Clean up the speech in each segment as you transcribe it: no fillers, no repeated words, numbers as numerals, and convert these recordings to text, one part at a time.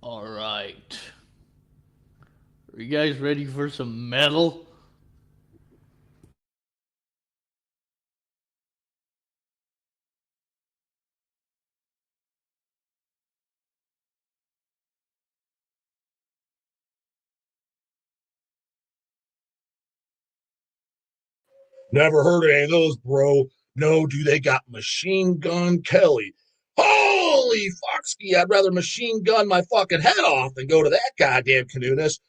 All right. Are you guys ready for some metal? Never heard of any of those, bro. No, do they got Machine Gun Kelly? Holy fuckski, I'd rather machine gun my fucking head off than go to that goddamn canoonist.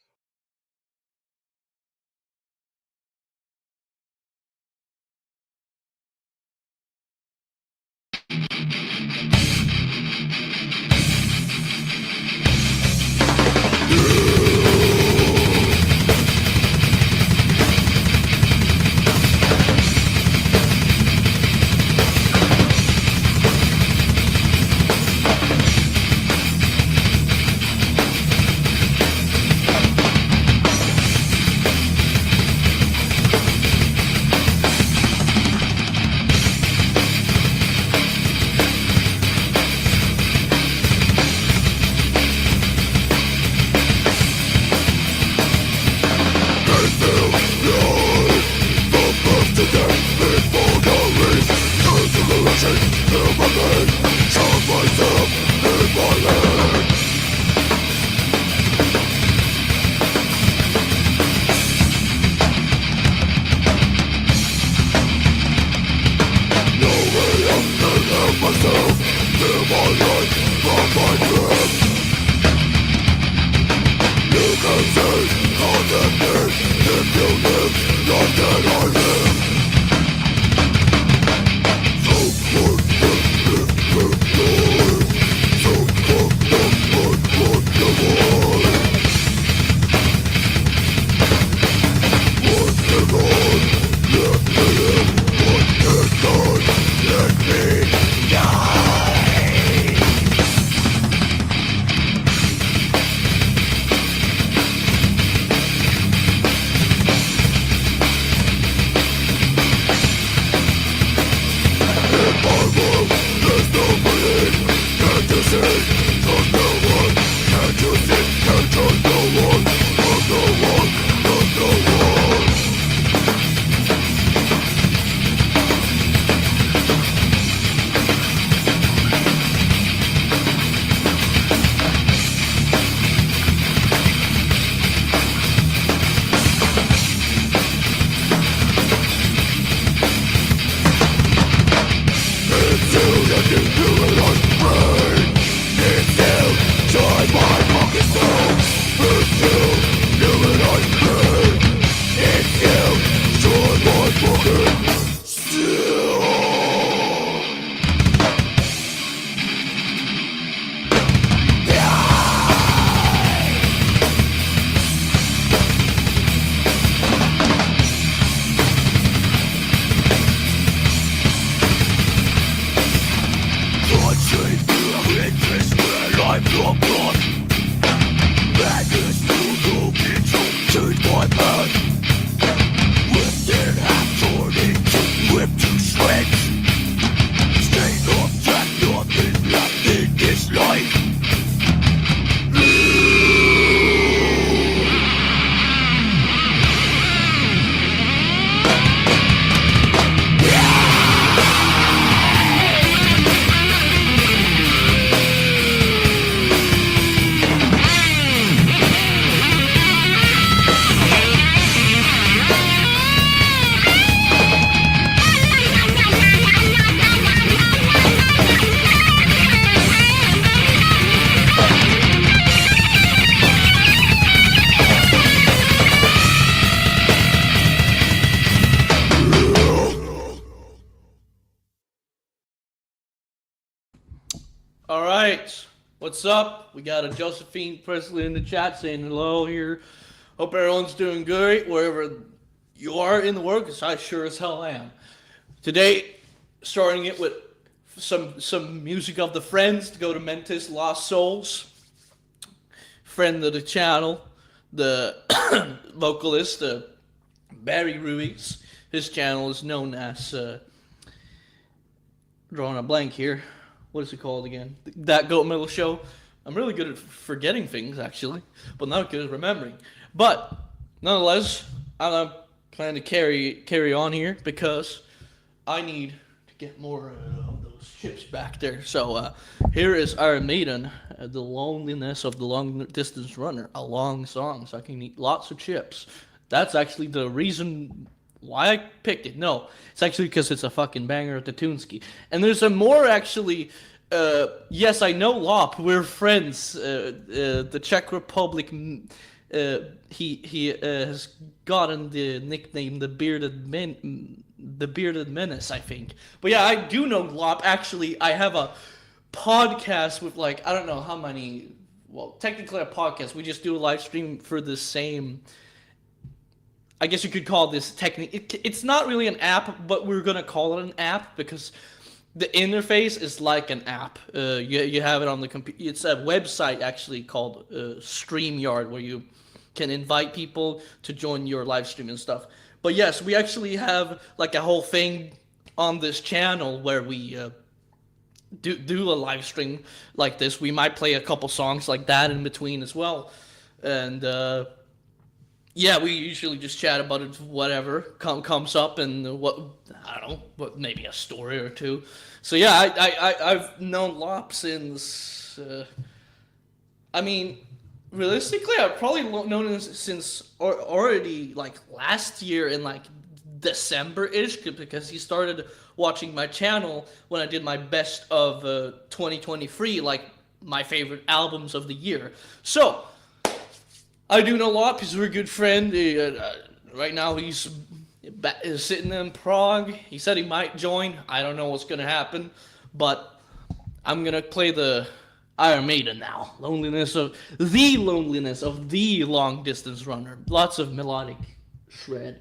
All right. What's up? We got a Josephine Presley in the chat saying hello here. Hope everyone's doing great wherever you are in the world, because I sure as hell am. Today, starting it with some music of the Friends to go to Mentis Lost Souls. Friend of the channel, the vocalist, Barry Ruiz. His channel is known as, drawing a blank here. What is it called again? That Goat Metal Show. I'm really good at forgetting things, actually, but not good at remembering. But nonetheless, I'm planning to carry on here because I need to get more of those chips back there. So here is Iron Maiden, "The Loneliness of the Long Distance Runner," a long song, so I can eat lots of chips. That's actually the reason why I picked it. No, it's actually because it's a fucking banger at the Tuneskis. And there's a more actually. Yes, I know Lop. We're friends. The Czech Republic. He has gotten the nickname the Bearded Menace, I think. But yeah, I do know Lop. Actually, I have a podcast with like I don't know how many. Well, technically a podcast. We just do a live stream for the same. I guess you could call this technique. It's not really an app, but we're gonna call it an app because the interface is like an app. You have it on the computer. It's a website actually called StreamYard where you can invite people to join your live stream and stuff. But yes, we actually have like a whole thing on this channel where we do a live stream like this. We might play a couple songs like that in between as well, and yeah, we usually just chat about it, whatever comes up, and what I don't know, what maybe a story or two. So yeah, I've known Lop since. I mean, realistically, I've probably known him since already like last year in like December-ish because he started watching my channel when I did my best of 2023, like my favorite albums of the year. So. I do know Lop. He's a very good friend. Right now he's sitting in Prague. He said he might join. I don't know what's going to happen. But I'm going to play the Iron Maiden now. Loneliness of the long distance runner. Lots of melodic shred.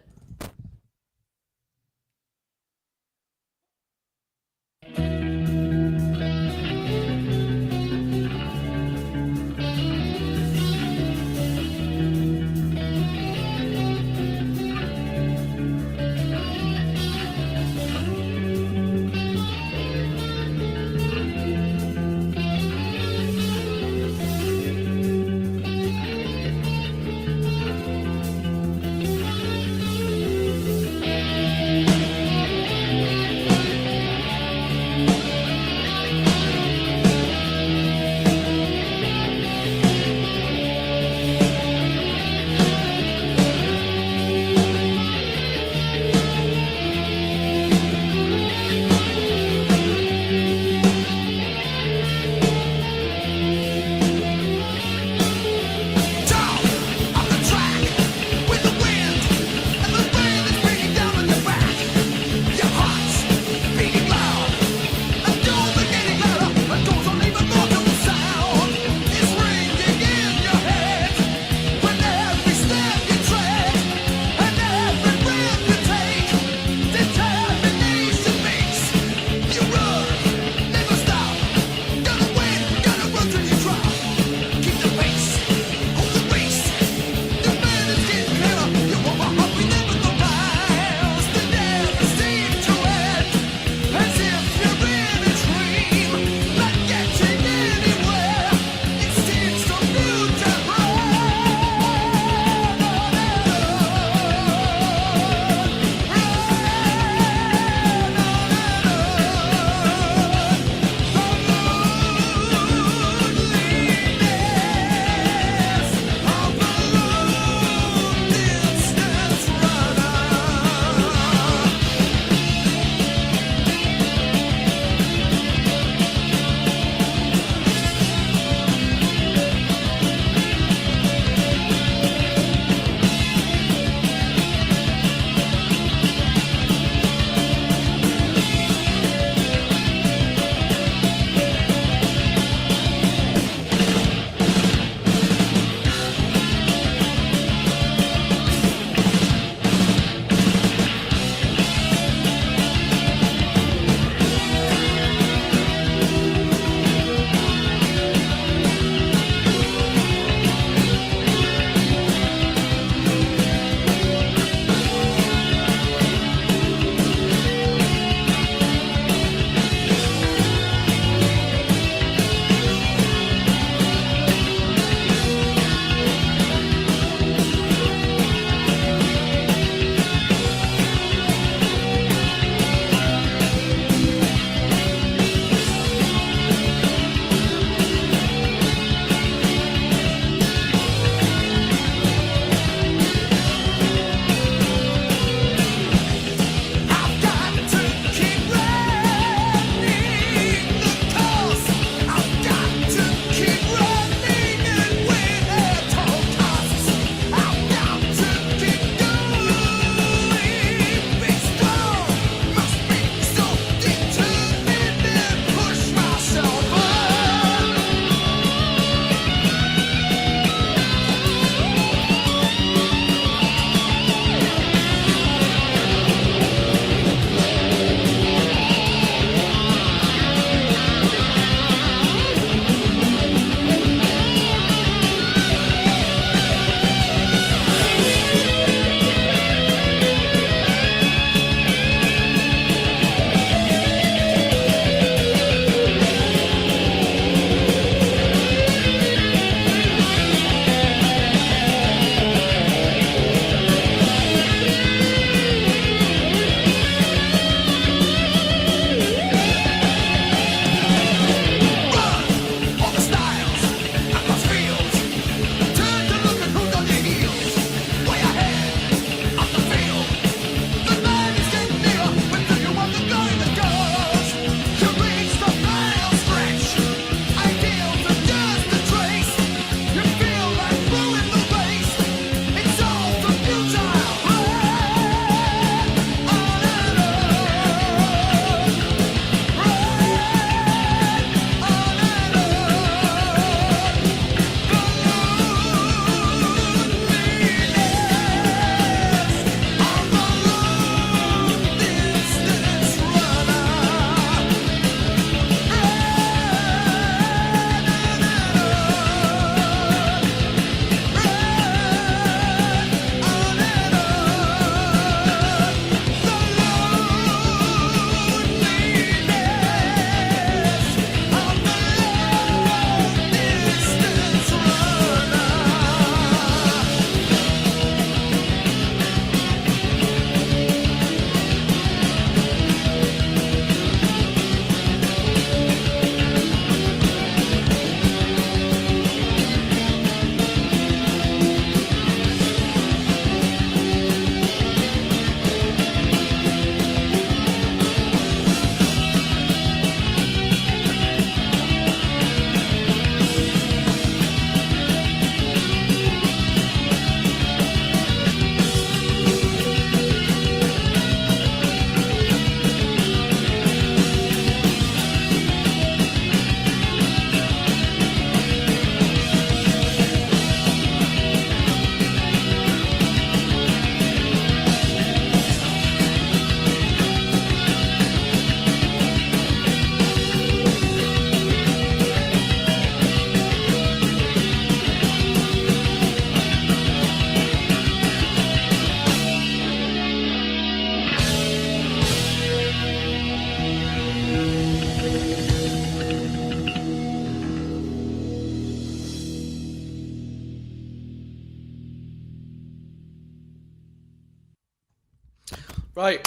Right.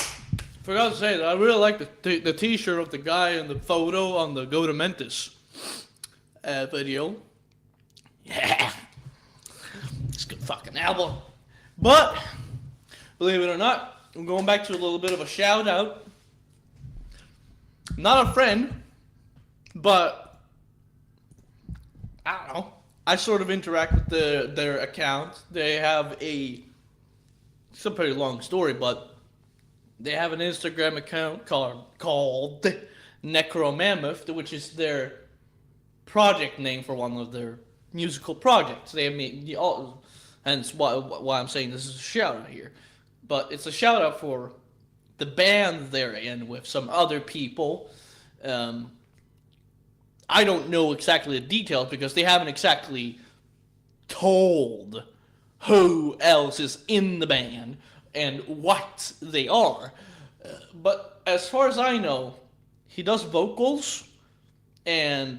Forgot to say that I really like the T-shirt of the guy in the photo on the Go to Mentis video. Yeah, it's a good fucking album. But believe it or not, I'm going back to a little bit of a shout out. Not a friend, but I don't know. I sort of interact with their account. They have it's a pretty long story, but they have an Instagram account called Necromammoth, which is their project name for one of their musical projects. They have made, hence why I'm saying this is a shout out here. But it's a shout out for the band they're in with some other people. I don't know exactly the details because they haven't exactly told who else is in the band and what they are. But as far as I know, he does vocals and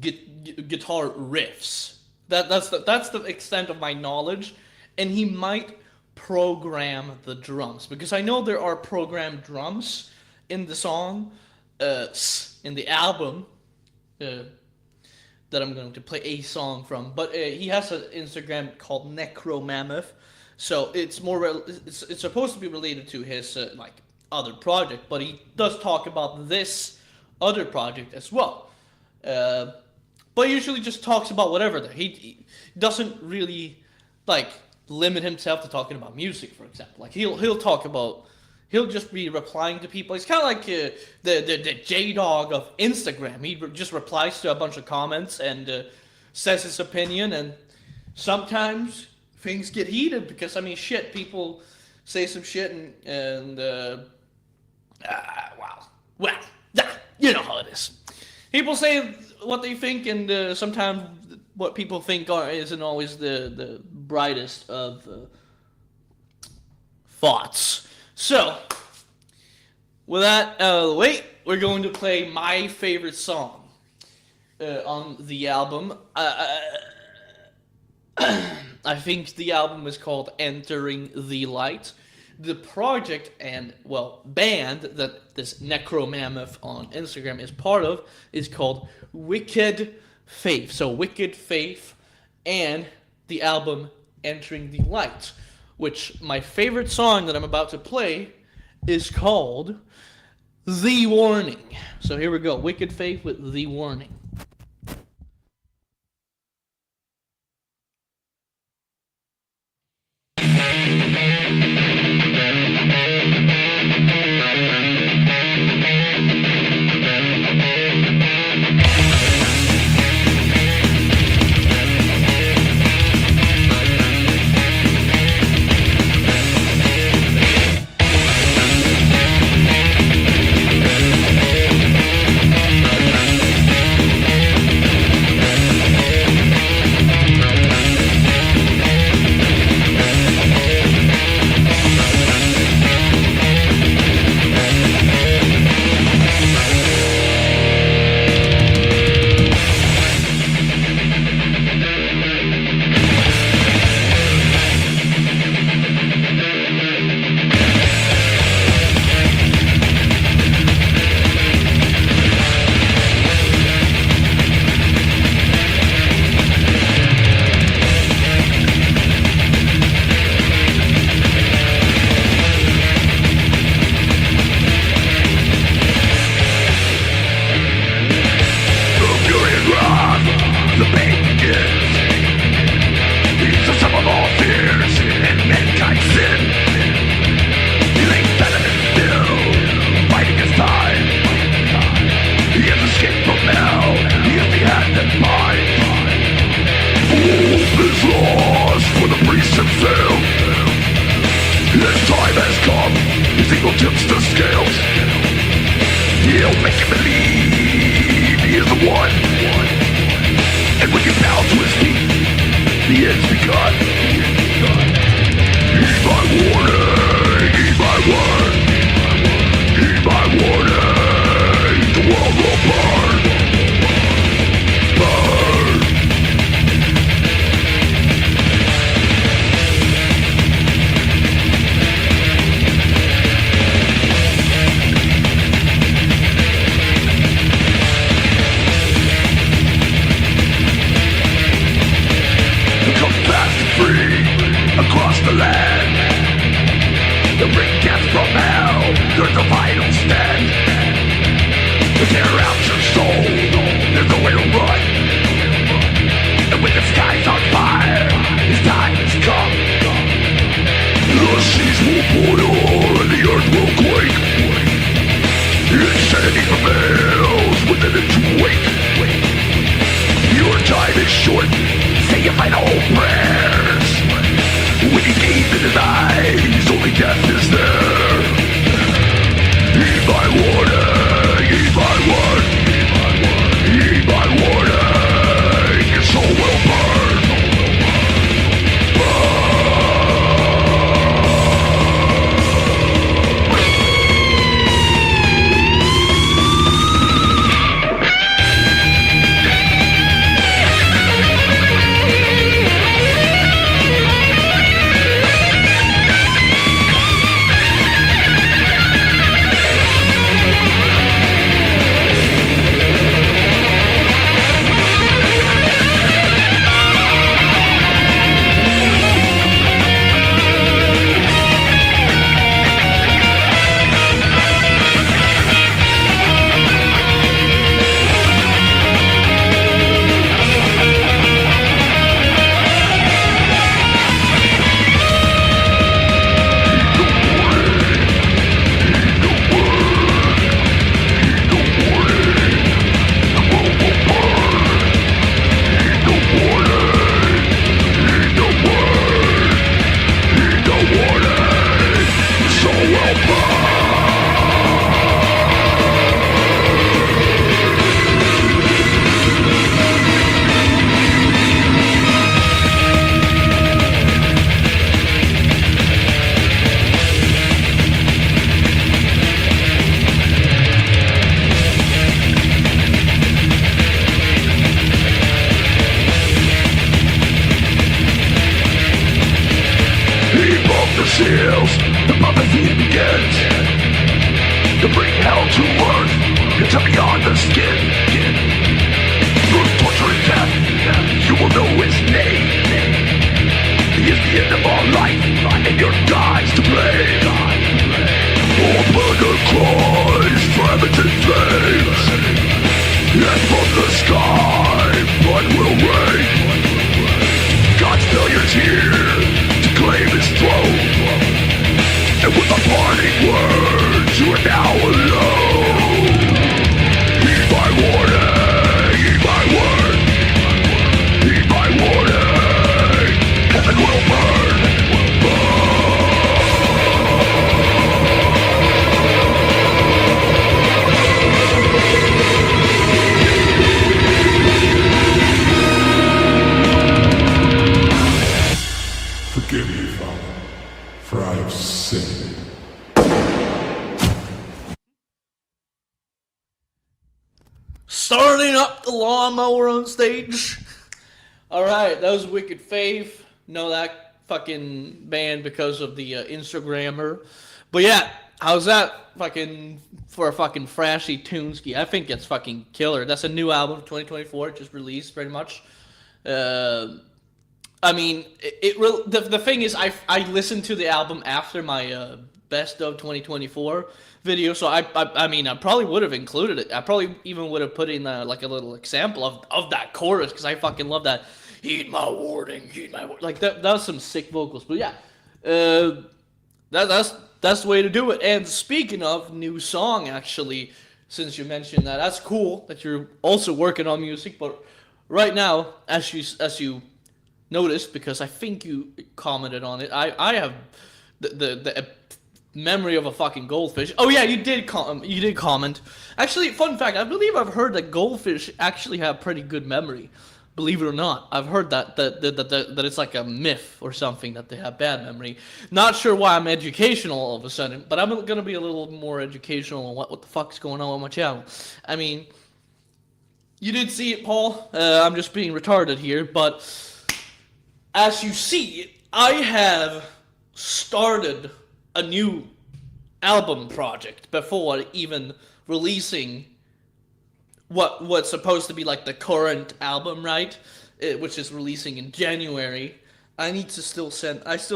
guitar riffs. That's the extent of my knowledge, and he might program the drums because I know there are programmed drums in the song, in the album that I'm going to play a song from. But he has an Instagram called Necromammoth. So it's it's supposed to be related to his like other project, but he does talk about this other project as well. But usually just talks about whatever. He doesn't really like limit himself to talking about music, for example. Like he'll just be replying to people. He's kind of like the J-Dog of Instagram. He just replies to a bunch of comments and says his opinion, and sometimes things get heated because, I mean, shit, people say some shit well, you know how it is. People say what they think, and sometimes what people think isn't always the brightest of thoughts. So, with that out of the way, we're going to play my favorite song on the album. I think the album is called Entering the Light. The project and, well, band that this Necromammoth on Instagram is part of is called Wicked Faith. So Wicked Faith and the album Entering the Light, which my favorite song that I'm about to play is called The Warning. So here we go. Wicked Faith with The Warning. time is short. Say your final prayers. When he gave in his eyes, only death is there. Heed my warning, heed my word. Heed my warning, your soul will burn. Seals, the prophecy begins to bring hell to earth, to beyond the skin. Through torture and death, you will know his name. He is the end of our life, and your God's to blame. All murder cries for heavens and flames, and from the sky blood will rain. God's failure's here to claim his throne, and with a parting words, you are now alone. Heed my warning, heed my word. Heed my warning, heaven will burn. Forgive me, Father, for I have sinned. Starting up the lawnmower on stage. Alright, that was Wicked Faith. Know that fucking band because of the Instagrammer. But yeah, how's that fucking for a fucking flashy Tuneskis? I think it's fucking killer. That's a new album, 2024, just released pretty much. I mean, the thing is, I listened to the album after my best of 2024 video, so I mean, I probably would have included it. I probably even would have put in like a little example of that chorus, because I fucking love that. Heed my warning, heed my warning. Like that was some sick vocals. But yeah, that's the way to do it. And speaking of new song, actually, since you mentioned that, that's cool that you're also working on music. But right now, as you noticed, because I think you commented on it, I have the memory of a fucking goldfish. Oh yeah, you did comment. Actually, fun fact, I believe I've heard that goldfish actually have pretty good memory. Believe it or not, I've heard that it's like a myth or something that they have bad memory. Not sure why I'm educational all of a sudden, but I'm gonna be a little more educational on what the fuck's going on with my channel. I mean, you did see it, Paul. I'm just being retarded here, but as you see, I have started a new album project before even releasing what's supposed to be like the current album, right? Which is releasing in January. I still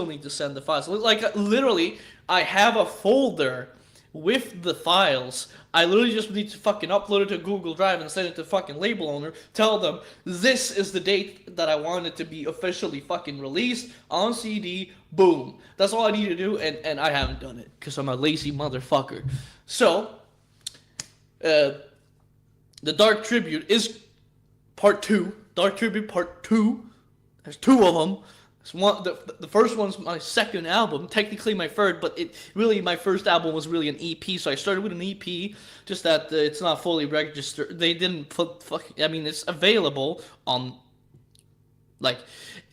need to send the files. Like, literally, I have a folder with the files. I literally just need to fucking upload it to Google Drive and send it to fucking label owner. Tell them, this is the date that I want it to be officially fucking released on CD. Boom. That's all I need to do, and I haven't done it, because I'm a lazy motherfucker. So, The Dark Tribute is part 2 Dark Tribute Part 2. There's 2 of them. It's one, the first one's my second album, technically my third, but my first album was really an EP, so I started with an EP, just that it's not fully registered. They didn't put, it's available on, like,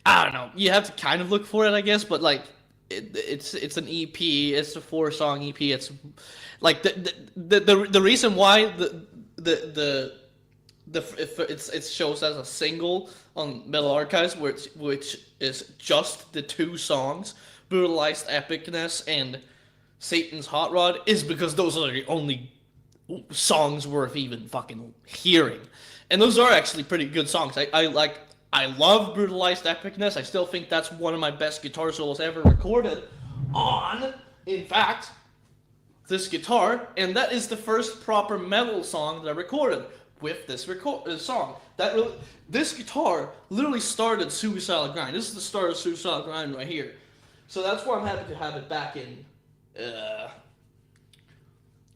I don't know, you have to kind of look for it, I guess, but, like, it's an EP, it's a 4-song EP, it's, like, the reason why it shows as a single on Metal Archives, which is just the 2 songs, Brutalized Epicness and Satan's Hot Rod, is because those are the only songs worth even fucking hearing. And those are actually pretty good songs. I love Brutalized Epicness. I still think that's one of my best guitar solos ever recorded on, in fact, this guitar, and that is the first proper metal song that I recorded with this song. This guitar literally started Suicidal Grind. This is the start of Suicidal Grind right here. So that's why I'm happy to have it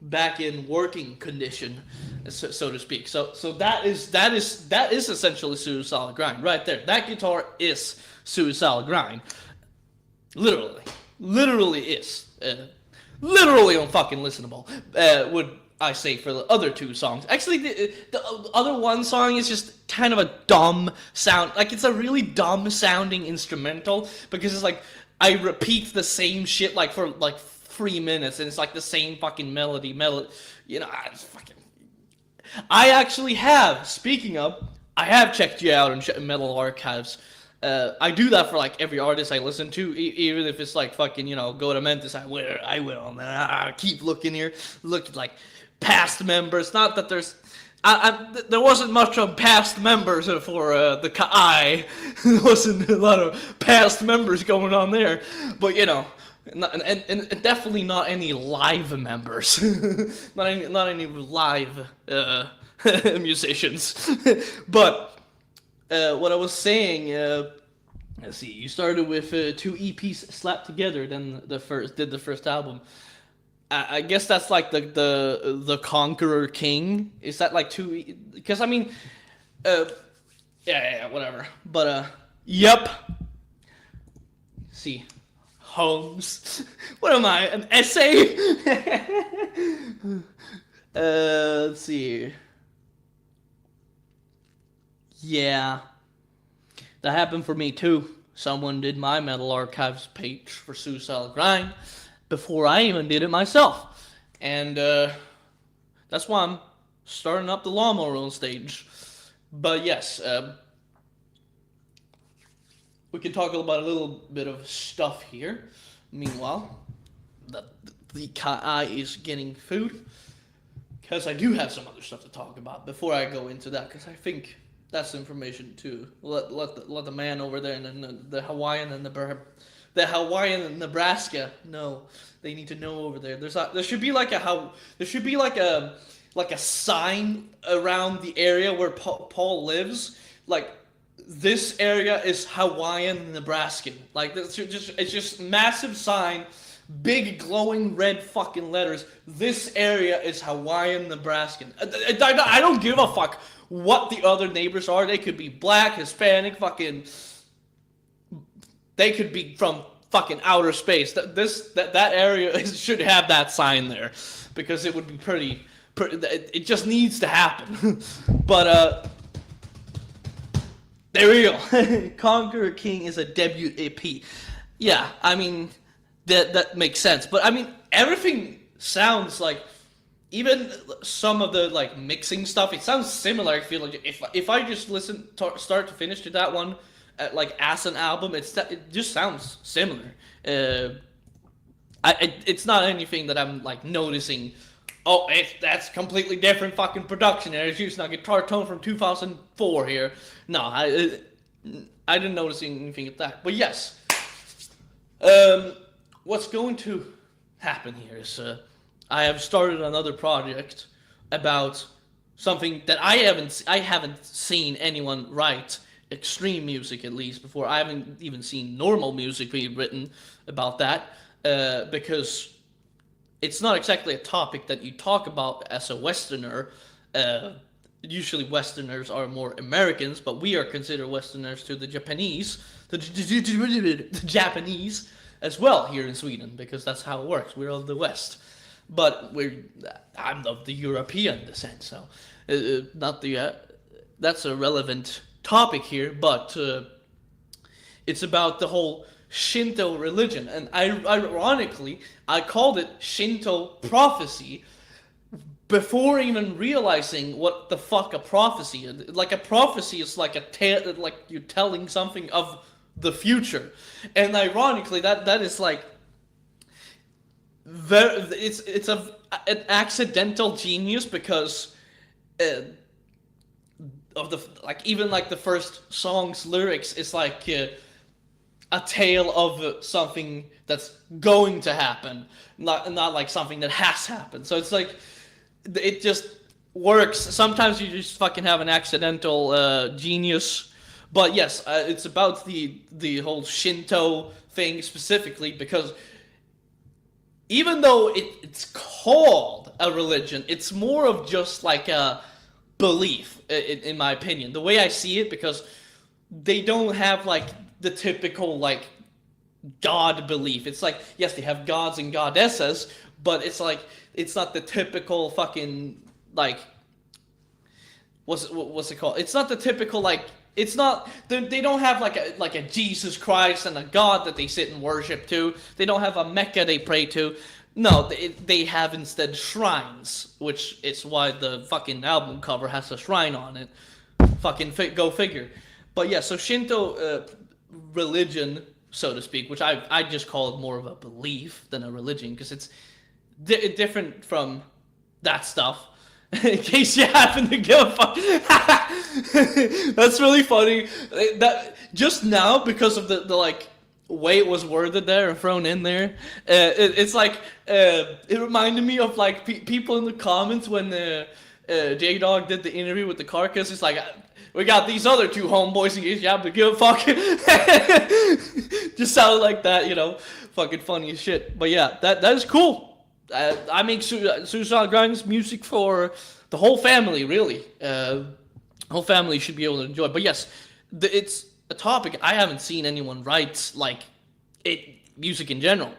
back in working condition, so to speak. So that is essentially Suicidal Grind right there. That guitar is Suicidal Grind. Literally is. Literally unfucking listenable. Would I say for the other 2 songs. Actually, the other one song is just kind of a dumb sound. Like, it's a really dumb sounding instrumental, because it's like, I repeat the same shit, like, for, like, 3 minutes, and it's like the same fucking melody, you know, I actually have, speaking of, I have checked you out on Metal Archives. I do that for, like, every artist I listen to, even if it's, like, fucking, you know, go to Memphis, I will, and then I keep looking here, look at, like, past members. Not that there wasn't much of past members for the Kai. There wasn't a lot of past members going on there, but you know, and definitely not any live members, not any live musicians. But what I was saying, let's see, you started with 2 EPs slapped together, then the first album. I guess that's like the Conqueror King. Is that like 2? Because I mean, yeah, whatever. But yep. See, Holmes. What am I? An essay? Let's see. Yeah, that happened for me too. Someone did my Metal Archives page for Suicidal Grind before I even did it myself. And that's why I'm starting up the lawnmower on stage. But yes, we can talk about a little bit of stuff here. Meanwhile, the Kai is getting food, because I do have some other stuff to talk about before I go into that, because I think that's information too. Let the man over there and the Hawaiian and the Hawaiian and Nebraska know. They need to know over there. There should be like a sign around the area where Paul lives. Like, this area is Hawaiian and Nebraskan. Like, it's just massive sign, big glowing red fucking letters. This area is Hawaiian, Nebraskan. I don't give a fuck what the other neighbors are. They could be black, Hispanic, fucking. They could be from fucking outer space. That area should have that sign there, because it would be pretty. It just needs to happen. But there we go. Conqueror King is a debut EP. Yeah, I mean that makes sense. But I mean, everything sounds like, even some of the like mixing stuff, it sounds similar. I feel like if I just listen start to finish to that one, like as an album, it just sounds similar. It's not anything that I'm like noticing. Oh, that's completely different fucking production. There's using a guitar tone from 2004 here. No, I didn't notice anything of that. But yes, what's going to happen here is I have started another project about something that I haven't seen anyone write, extreme music at least, before. I haven't even seen normal music being written about that, because it's not exactly a topic that you talk about as a Westerner. usually Westerners are more Americans, but we are considered Westerners to the Japanese, the Japanese as well here in Sweden, because that's how it works. We're of the West, but I'm of the European descent, so not the. That's a relevant topic here, but it's about the whole Shinto religion, and ironically, I called it Shinto prophecy before even realizing what the fuck a prophecy is. Like, a prophecy is like a tale, like you're telling something of the future, and ironically, that is like it's an accidental genius, because of the even the first song's lyrics is like a tale of something that's going to happen, not like something that has happened. So it's like it just works. Sometimes you just fucking have an accidental genius. But yes, it's about the whole Shinto thing specifically, because even though it's called a religion, it's more of just like a belief, in my opinion. The way I see it, because they don't have like the typical like god belief. It's like, yes, they have gods and goddesses, but it's like it's not the typical fucking like what's it called? It's not the typical like. It's not. They don't have like a Jesus Christ and a God that they sit and worship to. They don't have a Mecca they pray to. No, they have instead shrines, which is why the fucking album cover has a shrine on it. Fucking go figure. But yeah, so Shinto religion, so to speak, which I just call it more of a belief than a religion, because it's different from that stuff. In case you happen to give a fuck. That's really funny. That just now, because of the like way it was worded there and thrown in there, it's like it reminded me of like people in the comments when J-Dog did the interview with the Carcass. It's like, we got these other two homeboys in case you happen to give a fuck. Just sounded like that, you know, fucking funny as shit. But yeah, that is cool. I make Suicide Grind's music for the whole family, really. The whole family should be able to enjoy. But yes, it's a topic I haven't seen anyone write like music in general.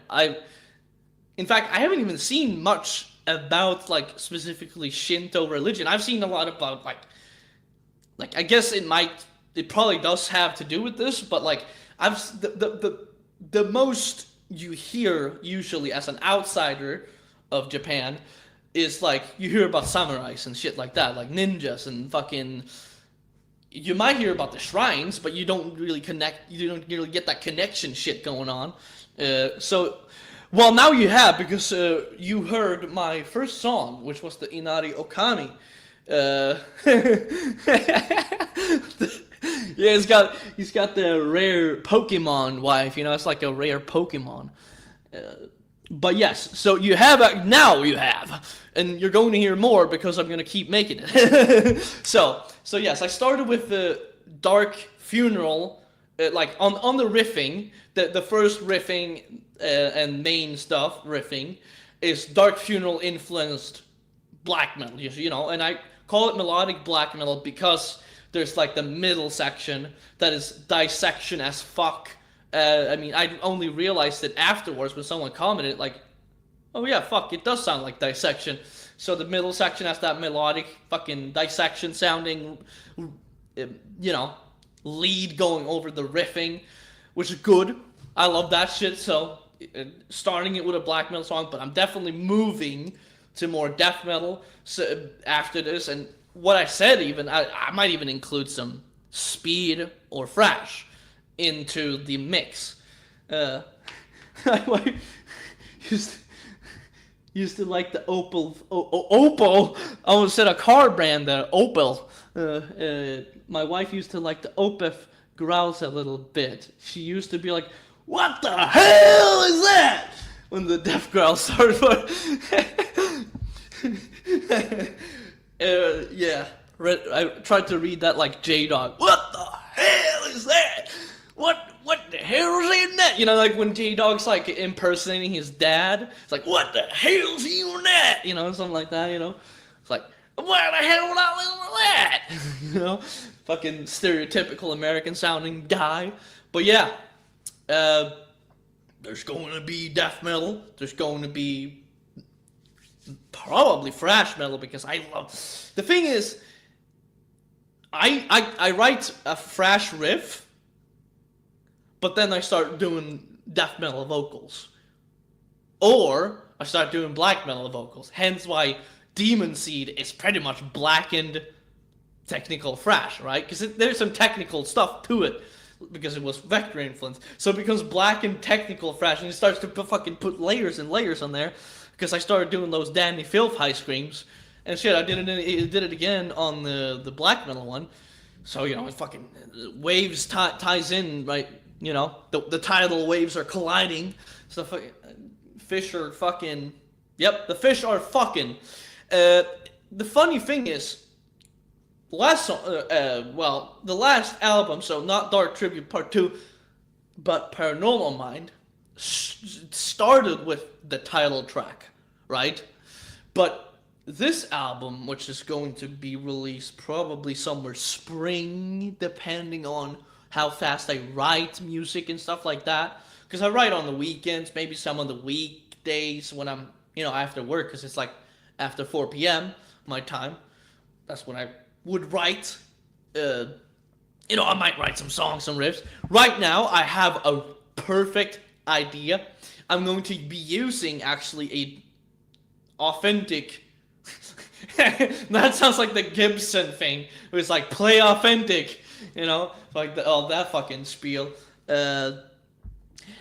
In fact, I haven't even seen much about like specifically Shinto religion. I've seen a lot about like I guess it probably does have to do with this, but like the most you hear usually as an outsider of Japan is like you hear about samurais and shit like that, like ninjas and fucking. You might hear about the shrines, but you don't really connect. You don't really get that connection shit going on. So, well, now you have, because you heard my first song, which was the Inari Okami. Yeah, he's got the rare Pokemon wife. You know, it's like a rare Pokemon. But yes, so you have now you have, and you're going to hear more because I'm going to keep making it. So yes, I started with the Dark Funeral, like on the riffing. The first riffing and main stuff riffing is Dark Funeral influenced black metal, you know, and I call it melodic black metal because there's like the middle section that is dissection as fuck. I mean, I only realized it afterwards when someone commented, like, oh yeah, fuck, it does sound like dissection. So the middle section has that melodic fucking dissection sounding, you know, lead going over the riffing, which is good. I love that shit. So starting it with a black metal song, but I'm definitely moving to more death metal after this. And what I said, even, I might even include some speed or thrash into the mix. My wife used to like the Opel. Opel. I almost said a car brand there. Opel. My wife used to like the Opeth growls a little bit. She used to be like, "What the hell is that?" when the death growl started. Yeah. I tried to read that like J-Dog. What the hell is that? What the hell is in that? You know, like when J-Dog's like impersonating his dad. It's like, what the hell's he on that? You know, something like that, you know. It's like, Where the hell would I listen to that? You know, fucking stereotypical American sounding guy. But yeah, there's going to be death metal. There's going to be probably thrash metal because I love. The thing is, I write a thrash riff, but then I start doing death metal vocals, or I start doing black metal vocals. Hence why Demon Seed is pretty much blackened technical thrash, right? Because there's some technical stuff to it because it was Vector influence. So it becomes blackened technical thrash, and it starts to fucking put layers and layers on there. Because I started doing those Danny Filth high screams, and shit, I did it again on the black metal one. So it fucking waves ties in, right? The tidal waves are colliding. So fish are fucking. Yep, the fish are fucking. The funny thing is, the last album, so not Dark Tribute Part 2, but Paranormal Mind, started with the title track, right? But this album, which is going to be released probably somewhere spring, depending on how fast I write music and stuff like that, because I write on the weekends, maybe some on the weekdays when I'm, after work, because it's like after 4 p.m. my time. That's when I would write. I might write some songs, some riffs. Right now, I have a perfect idea. I'm going to be using actually a authentic. That sounds like the Gibson thing. It was like play authentic, like that fucking spiel. I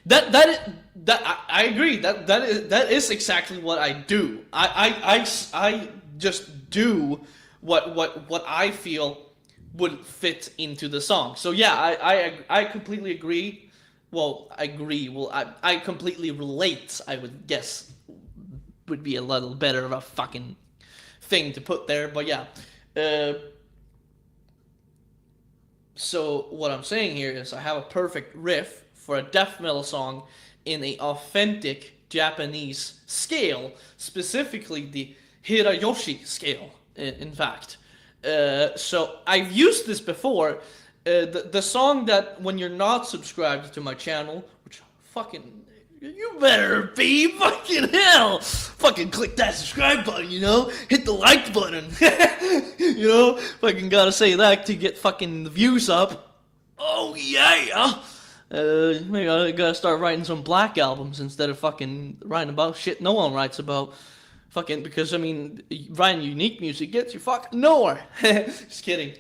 agree. That is exactly what I do. I just do what I feel would fit into the song. So yeah, I completely agree. Well, I agree. Well, I completely relate. I would guess would be a little better of a fucking thing to put there. But yeah. So what I'm saying here is I have a perfect riff for a death metal song in a authentic Japanese scale, specifically the Hirayoshi scale, in fact. So I've used this before. The song that when you're not subscribed to my channel, which fucking you better be, fucking hell, fucking click that subscribe button, hit the like button, fucking gotta say that to get fucking the views up. Oh yeah. Maybe I gotta start writing some black albums instead of fucking writing about shit no one writes about. Fucking, because writing unique music gets you fucking nowhere. Just kidding.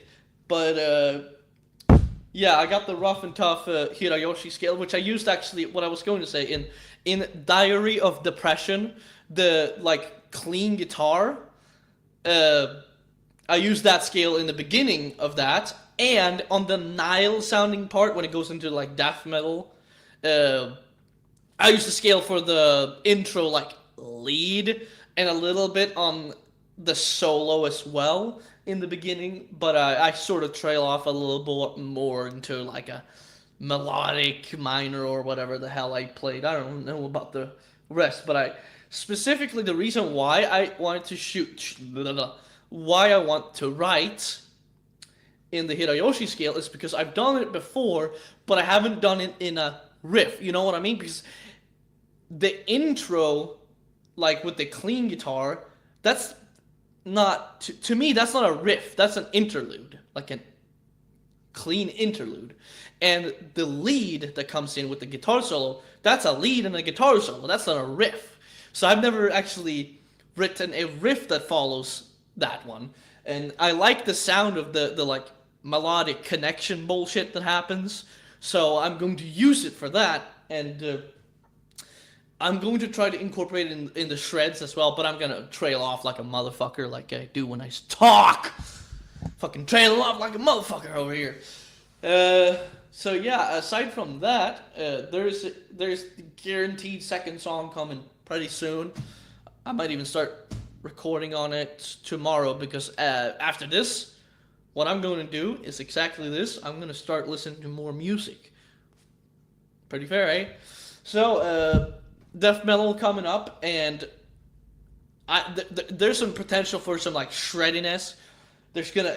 But yeah, I got the rough and tough Hirayoshi scale, which I used actually, what I was going to say, in Diary of Depression, the clean guitar. I used that scale in the beginning of that, and on the Nile sounding part when it goes into death metal, I used the scale for the intro lead, and a little bit on the solo as well in the beginning, but I sort of trail off a little bit more into a melodic minor or whatever the hell I played. I don't know about the rest, but specifically the reason why I wanted to why I want to write in the Hirayoshi scale is because I've done it before, but I haven't done it in a riff. You know what I mean? Because the intro, with the clean guitar, that's not, to me, that's not a riff. That's an interlude, a clean interlude. And the lead that comes in with the guitar solo, that's a lead and a guitar solo. That's not a riff. So I've never actually written a riff that follows that one. And I like the sound of the melodic connection bullshit that happens. So I'm going to use it for that. And I'm going to try to incorporate it in the shreds as well, but I'm going to trail off like a motherfucker like I do when I talk. Fucking trail off like a motherfucker over here. So yeah, aside from that, there's the guaranteed second song coming pretty soon. I might even start recording on it tomorrow because after this, what I'm going to do is exactly this. I'm going to start listening to more music. Pretty fair, eh? So, death metal coming up, and there's some potential for some like shreddiness. There's gonna,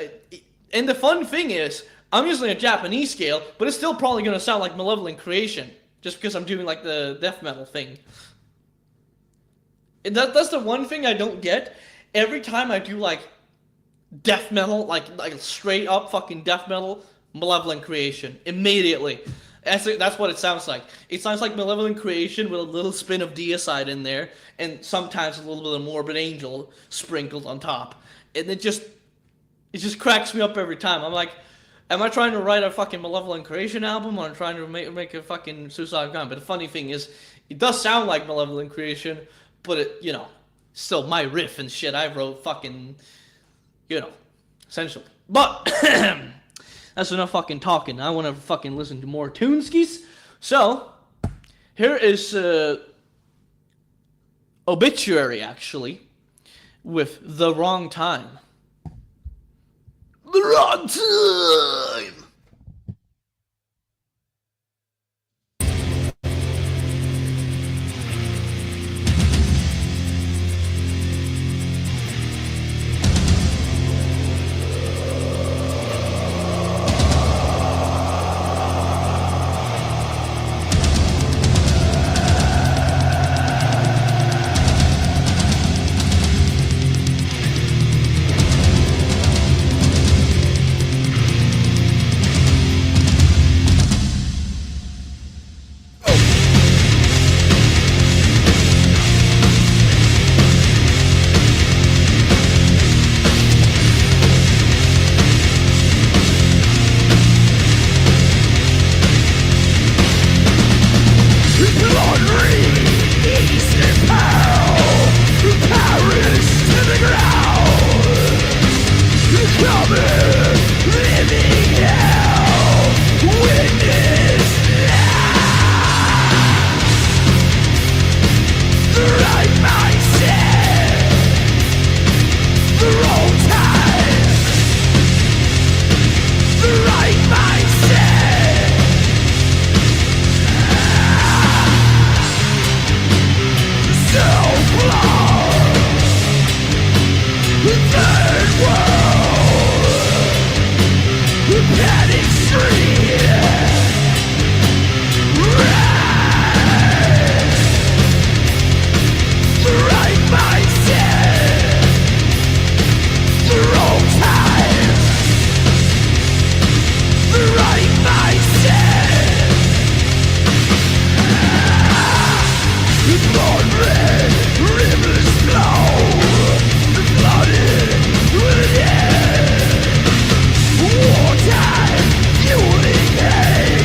and the fun thing is, I'm using a Japanese scale, but it's still probably gonna sound like Malevolent Creation, just because I'm doing like the death metal thing. And that's the one thing I don't get. Every time I do like death metal, like straight up fucking death metal, Malevolent Creation immediately. That's what it sounds like. It sounds like Malevolent Creation with a little spin of Deicide in there, and sometimes a little bit of Morbid Angel sprinkled on top. And it just cracks me up every time. I'm like, am I trying to write a fucking Malevolent Creation album, or I'm trying to make a fucking Suicide Gun? But the funny thing is, it does sound like Malevolent Creation, but it, still my riff and shit I wrote fucking, essentially. But that's enough fucking talking. I want to fucking listen to more Tuneskis. So, here is Obituary, actually, with The Wrong Time. The Wrong Time! Wartime, fueling hate.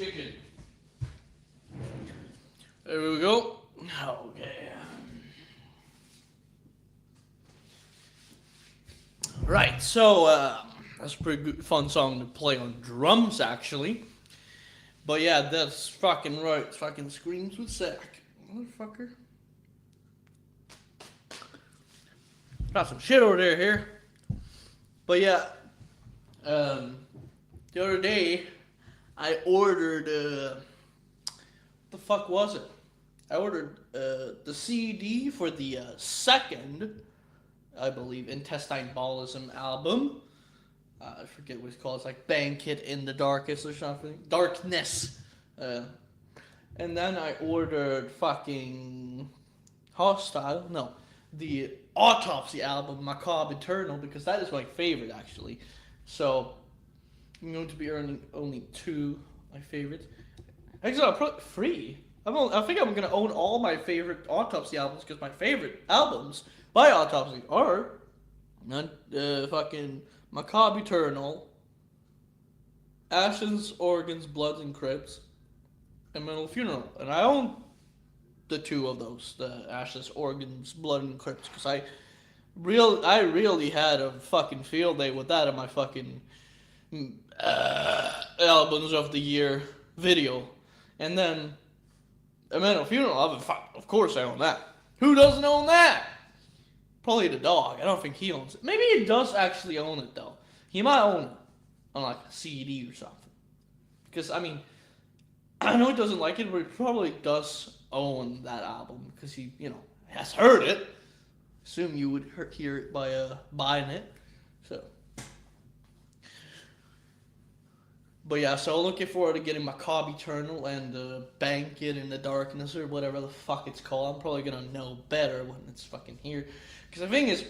chicken. There we go. Okay. Right, so that's a pretty good, fun song to play on drums, actually. But yeah, that's fucking right. It fucking screams with sack, motherfucker. Got some shit over there here. But yeah, the other day I ordered. What the fuck was it? I ordered the CD for the second, I believe, Intestine Ballism album. I forget what it's called. It's like Banquet in the Darkest or something. Darkness. And then I ordered fucking Hostile. No, the Autopsy album, Macabre Eternal, because that is my favorite, actually. So I'm going to be earning only two my favorites. Actually, I'll put free. I think I'm going to own all my favorite Autopsy albums, because my favorite albums by Autopsy are fucking Macabre Eternal, Ashes, Organs, Bloods, and Crypts, and Metal Funeral. And I own the two of those, the Ashes, Organs, Blood, and Crypts, because I really had a fucking field day with that in my fucking albums of the year video. And then a Metal Funeral, of course I own that. Who doesn't own that? Probably the dog. I don't think he owns it. Maybe he does actually own it, though. He might own it on, like, a CD or something. Because, I mean, I know he doesn't like it, but he probably does own that album. Because he, has heard it. Assume you would hear it by buying it. So. But yeah, so looking forward to getting Macabre Eternal and Banquet in the Darkness or whatever the fuck it's called. I'm probably gonna know better when it's fucking here. Because the thing is,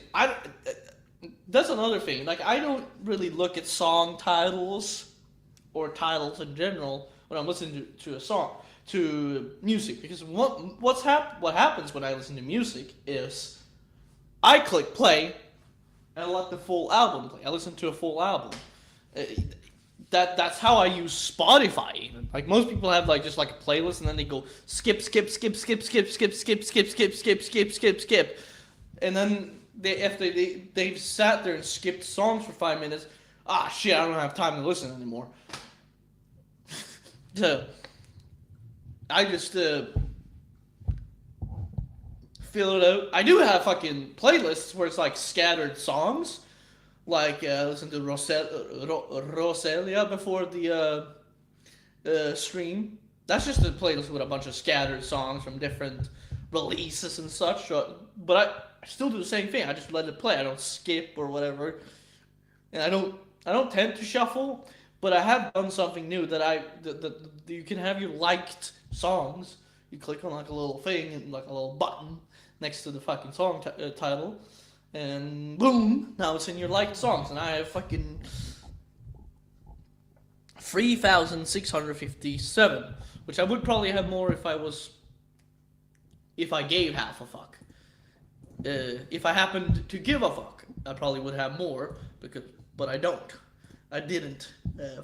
that's another thing. Like, I don't really look at song titles or titles in general when I'm listening to a song, to music. Because what happens when I listen to music is I click play and I let the full album play. I listen to a full album. That's how I use Spotify even. Like, most people have just a playlist and then they go skip. And then they've sat there and skipped songs for 5 minutes. Shit, I don't have time to listen anymore. So I just fill it out. I do have fucking playlists where it's like scattered songs. Like, listen to Roselia before the stream. That's just a playlist with a bunch of scattered songs from different releases and such. But I still do the same thing. I just let it play. I don't skip or whatever. And I don't tend to shuffle. But I have done something new that you can have your liked songs. You click on like a little thing and like a little button next to the fucking song title. And boom, now it's in your liked songs. And I have fucking 3,657, which I would probably have more if I gave half a fuck. If I happened to give a fuck, I probably would have more, but I don't. I didn't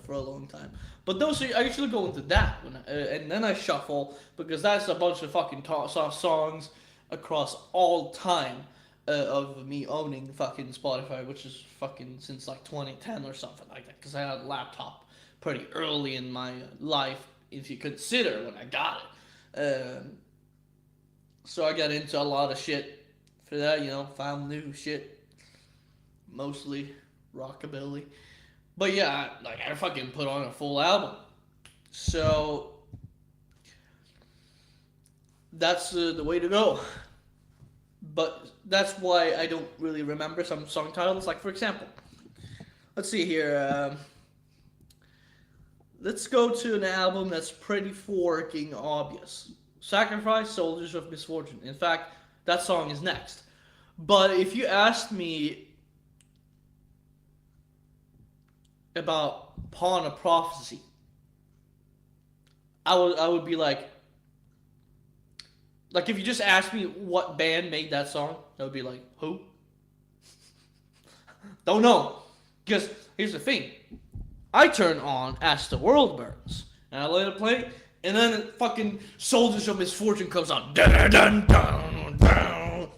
for a long time. But those I usually go into that and then I shuffle, because that's a bunch of fucking songs across all time. Of me owning fucking Spotify, which is fucking since like 2010 or something like that, because I had a laptop pretty early in my life, if you consider when I got it. So I got into a lot of shit for that, found new shit, mostly rockabilly. But yeah, I fucking put on a full album. So that's the way to go. But that's why I don't really remember some song titles. Like, for example, let's see here. Let's go to an album that's pretty fucking obvious. Sacrifice, Soldiers of Misfortune. In fact, that song is next. But if you asked me about Pawn of Prophecy, I would be like if you just asked me what band made that song, I would be like, who? Don't know. Because here's the thing. I turn on As the World Burns. And And I let it play, and then fucking Soldiers of Misfortune comes on. Dun, dun, dun, dun, dun.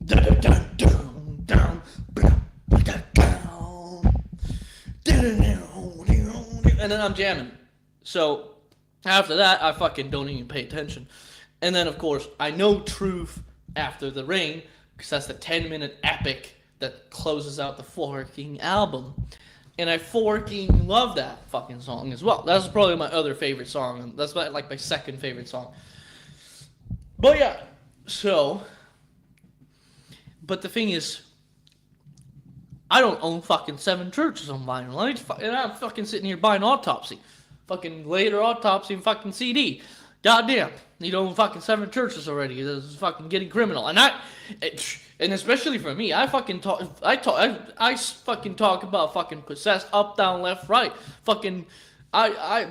Dun, dun, dun, dun, dun, dun, dun. And then I'm jamming. So after that, I fucking don't even pay attention. And then, of course, I know Truth After the Rain, because that's the 10-minute epic that closes out the fucking album. And I fucking love that fucking song as well. That's probably my other favorite song. That's my second favorite song. But yeah, so... But the thing is, I don't own fucking 7 churches on vinyl. And I'm fucking sitting here buying Autopsy. Fucking later Autopsy and fucking CD. Goddamn. You own fucking 7 churches already. This is fucking getting criminal. And especially for me, I fucking talk about fucking Possessed, up, down, left, right. Fucking, I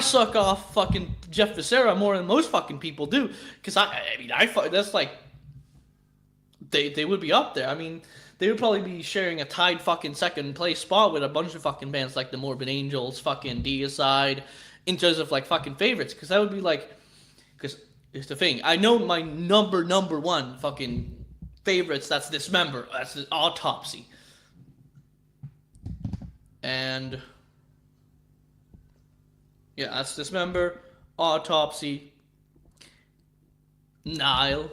suck off fucking Jeff Becerra more than most fucking people do. Because that's like, they would be up there. I mean, they would probably be sharing a tied fucking second place spot with a bunch of fucking bands like the Morbid Angels, fucking Deicide, in terms of like fucking favorites. Because that would be like, because here's the thing, I know my number one fucking favorites, that's Dismember, that's the Autopsy. And yeah, that's Dismember, Autopsy, Nile,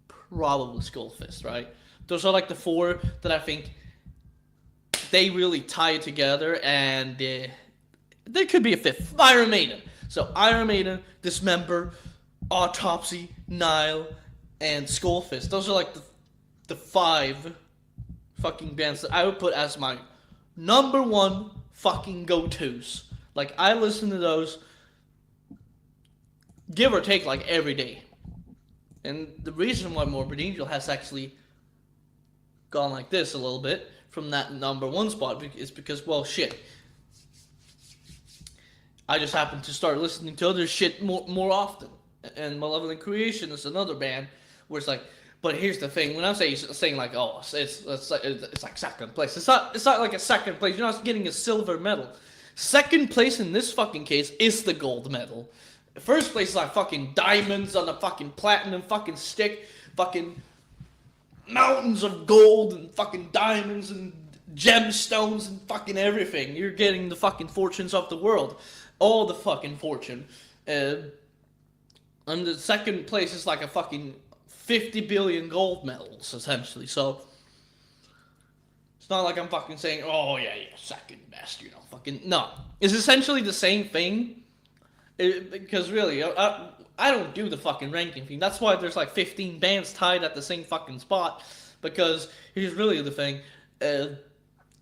probably Skullfist, right? Those are like the 4 that I think they really tie it together, and there could be a 5th, Iron Maiden. So Iron Maiden, Dismember, Autopsy, Nile, and Skullfist. Those are like the 5 fucking bands that I would put as my number 1 fucking go-tos. Like, I listen to those, give or take, like every day. And the reason why Morbid Angel has actually gone like this a little bit from that number 1 spot is because, well, shit. I just happen to start listening to other shit more often. And Malevolent Creation is another band where it's like, but here's the thing, when I'm saying like, oh, it's like second place. It's not like a second place. You're not getting a silver medal. Second place in this fucking case is the gold medal. First place is like fucking diamonds on the fucking platinum fucking stick, fucking mountains of gold and fucking diamonds and gemstones and fucking everything. You're getting the fucking fortunes of the world. All the fucking fortune. And the second place is like a fucking 50 billion gold medals, essentially. So, it's not like I'm fucking saying, oh yeah, second best, fucking, no. It's essentially the same thing. Because really, I don't do the fucking ranking thing. That's why there's like 15 bands tied at the same fucking spot. Because here's really the thing.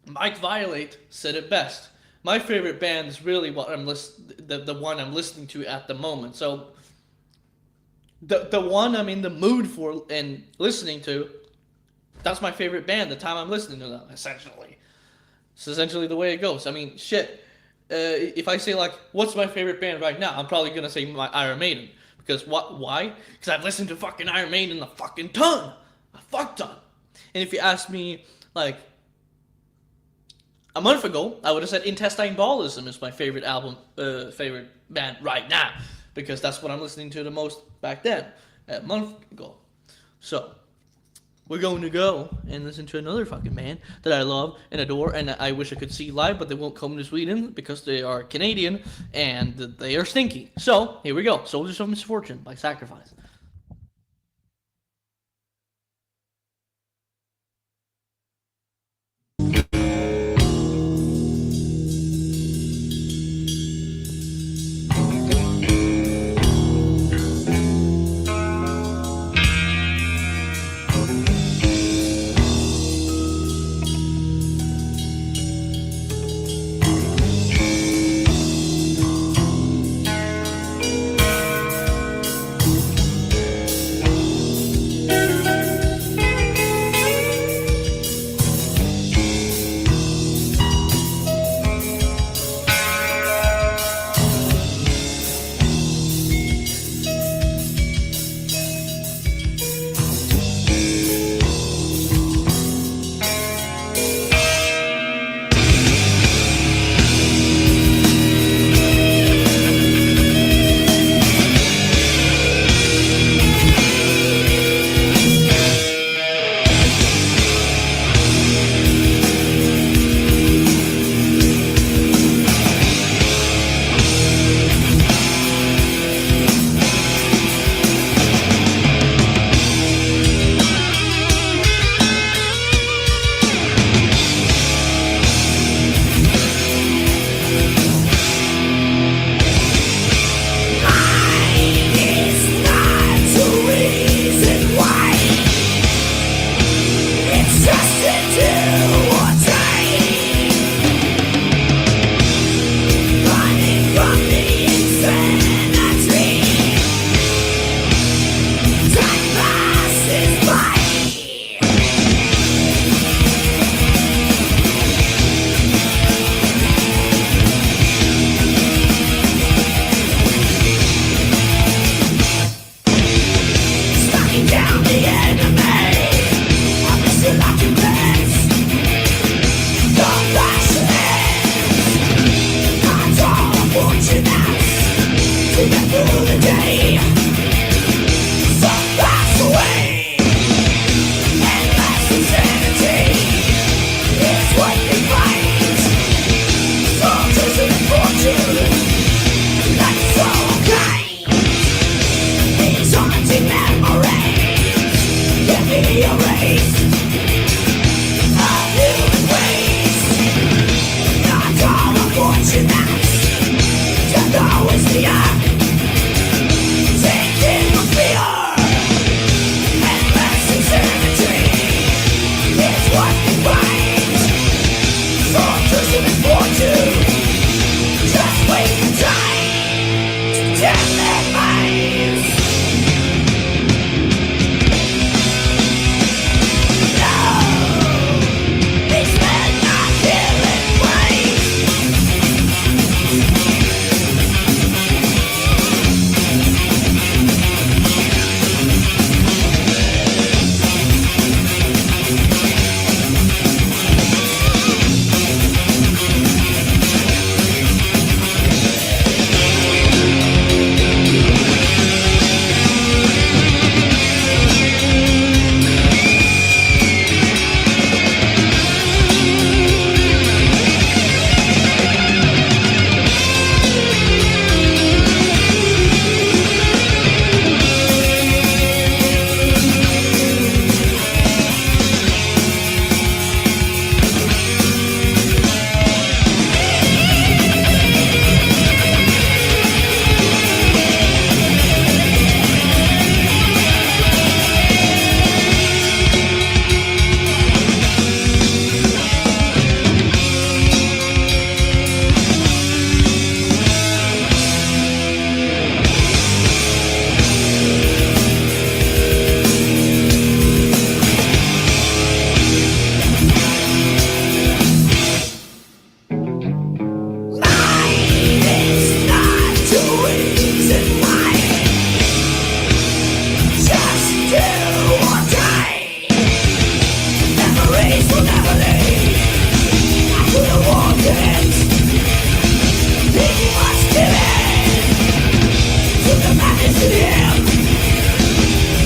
Mike Violate said it best. My favorite band is really what the one I'm listening to at the moment. So the one I'm in the mood for and listening to, that's my favorite band the time I'm listening to them, essentially. It's essentially the way it goes. I mean, shit. If I say, like, what's my favorite band right now, I'm probably going to say my Iron Maiden. Because why? Because I've listened to fucking Iron Maiden a fucking ton. A fuck ton. And if you ask me, like, a month ago, I would have said Intestine Ballism is my favorite favorite band right now. Because that's what I'm listening to the most back then, a month ago. So, we're going to go and listen to another fucking band that I love and adore, and I wish I could see live, but they won't come to Sweden because they are Canadian and they are stinky. So, here we go. Soldiers of Misfortune by Sacrifice.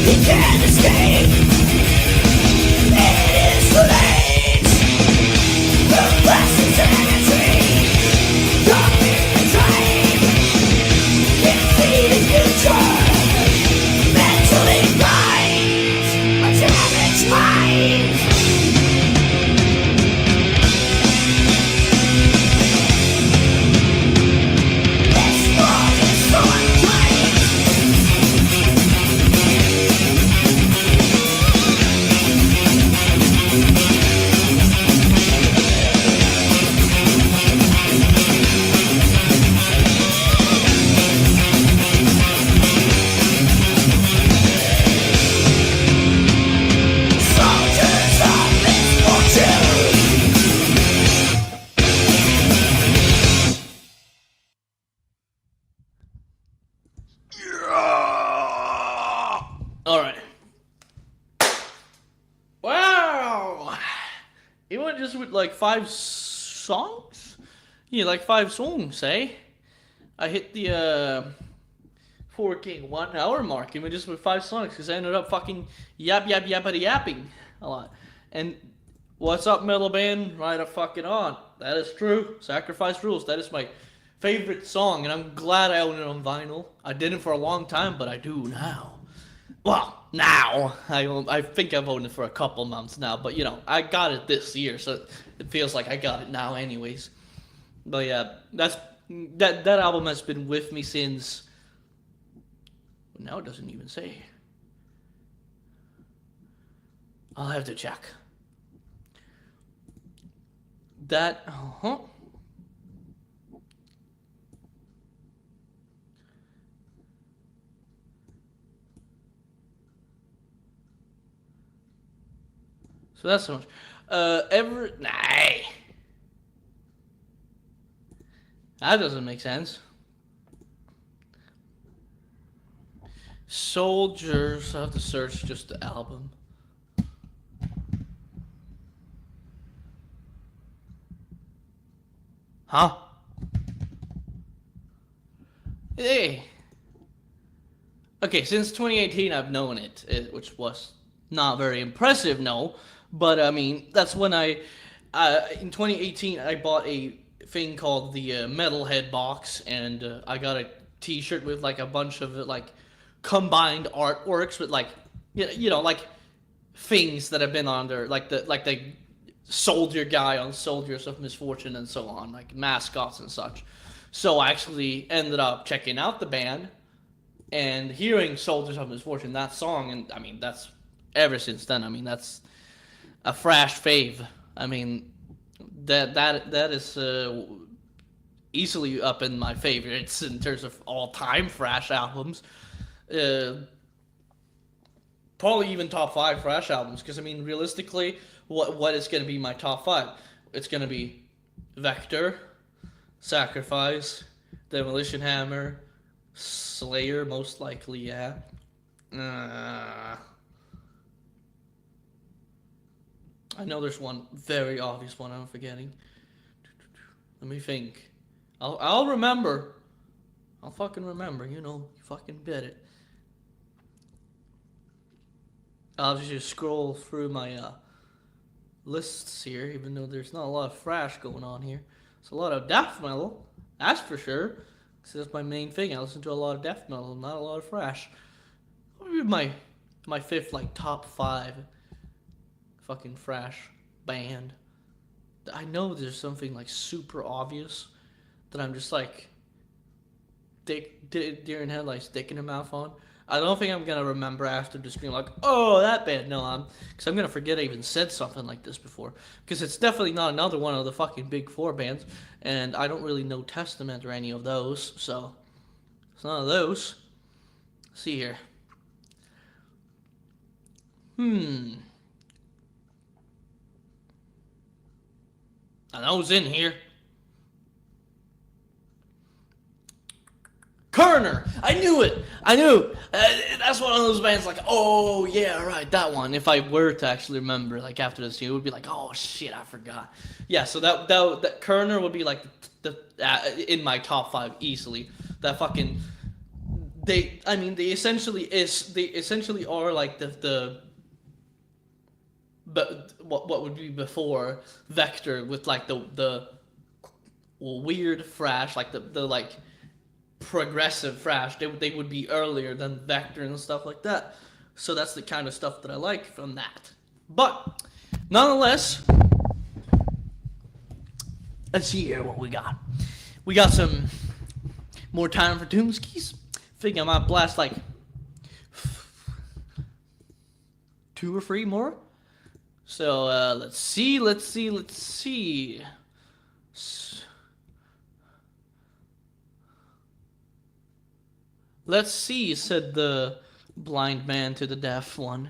He can't escape. It is too late. The blessings energy. Don't be betrayed. Can't see the future. Mentally blind. A damaged mind. This world is so unkind. Soldiers of misfortune. All right. Wow. You went just with like 5 songs? Yeah, like 5 songs, eh? I hit the 4K 1 hour mark even just with 5 songs because I ended up fucking yapping a lot. And what's up, metal band? Right up fucking on. That is true. Sacrifice Rules. That is my favorite song, and I'm glad I own it on vinyl. I didn't for a long time, but I do now. Well, now I think I've owned it for a couple months now, but you know I got it this year, so it feels like I got it now, anyways. But yeah, that album has been with me since. Now it doesn't even say. I'll have to check. That So that's so much. Nah. That doesn't make sense. Soldiers, I have to search just the album. Huh? Hey. Okay, since 2018 I've known it, which was not very impressive, no. But I mean, that's when in 2018 I bought a thing called the Metalhead box, and I got a T-shirt with like a bunch of like combined artworks with like you know like things that have been on there, like the soldier guy on Soldiers of Misfortune and so on, like mascots and such. So I actually ended up checking out the band and hearing Soldiers of Misfortune, that song, and I mean that's ever since then. I mean that's a thrash fave. I mean that is easily up in my favorites in terms of all-time thrash albums. Probably even top 5 thrash albums, because I mean realistically, what is going to be my top 5? It's going to be Vector, Sacrifice, Demolition Hammer, Slayer, most likely, yeah. I know there's one very obvious one I'm forgetting. Let me think. I'll remember. I'll fucking remember, you know, you fucking bet it. I'll just scroll through my lists here, even though there's not a lot of thrash going on here. It's a lot of death metal, that's for sure. Because that's my main thing. I listen to a lot of death metal, not a lot of thrash. What would be my 5th, like, top 5 fucking thrash band? I know there's something, like, super obvious that I'm just, like, deer in headlights, dick in the mouth on. I don't think I'm gonna remember after the screen, like, oh, that band. No, because I'm gonna forget I even said something like this before. Because it's definitely not another one of the fucking big 4 bands, and I don't really know Testament or any of those, so it's none of those. Let's see here. I know it's in here. Kerner! I knew it! I knew! That's one of those bands like, oh, yeah, right, that one. If I were to actually remember, like, after this year, it would be like, oh, shit, I forgot. Yeah, so that Kerner would be, like, in my top 5 easily. That fucking they essentially are like but what would be before Vector with like the weird Thrash, like the like progressive Thrash. They would be earlier than Vector and stuff like that. So that's the kind of stuff that I like from that. But nonetheless, let's see here what we got. We got some more time for Tuneskis. Think I might blast like 2 or 3 more. So let's see. Let's see, said the blind man to the deaf one.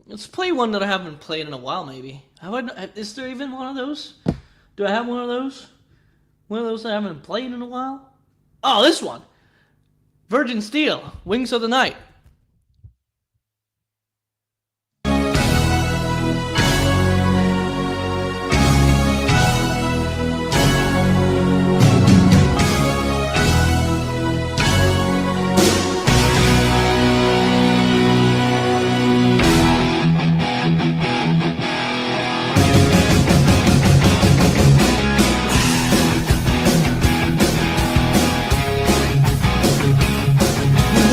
Let's play one that I haven't played in a while, maybe. Is there even one of those? Do I have one of those? One of those that I haven't played in a while? Oh, this one! Virgin Steel, Wings of the Night.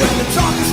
When the darkness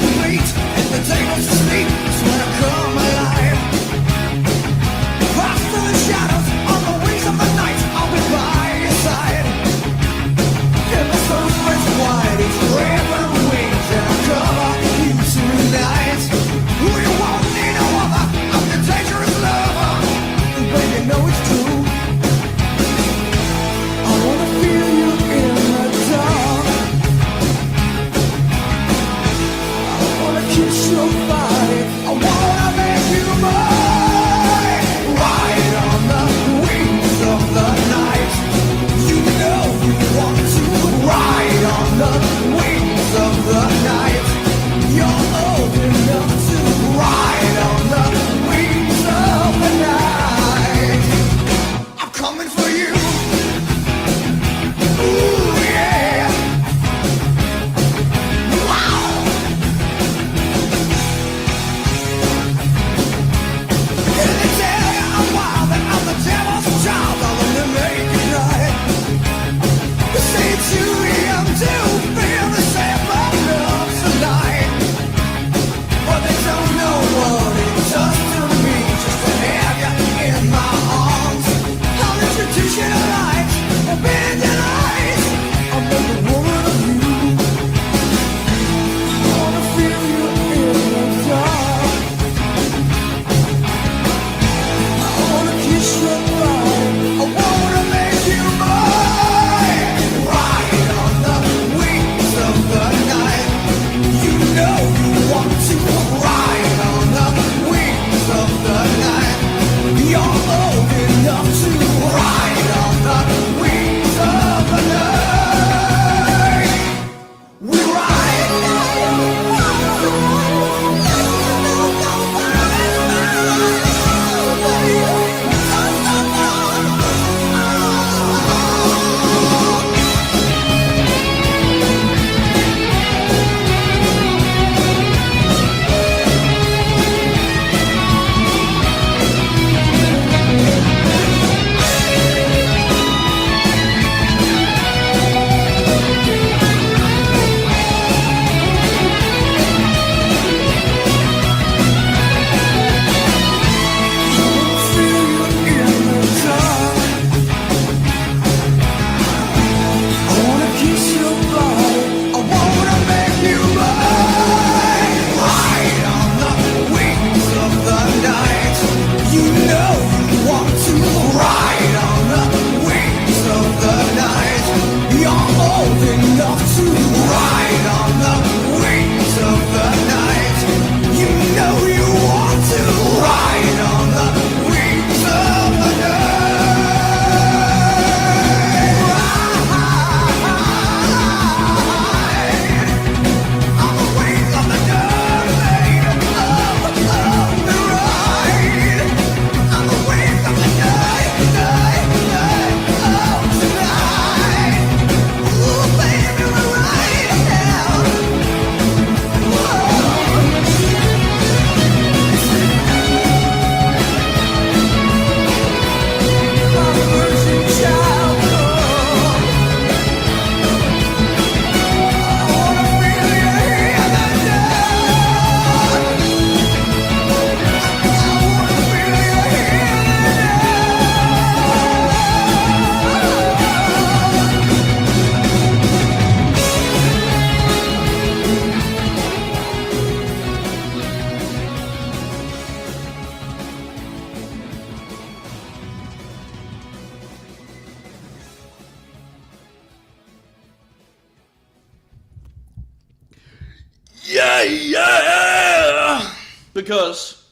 yeah! Because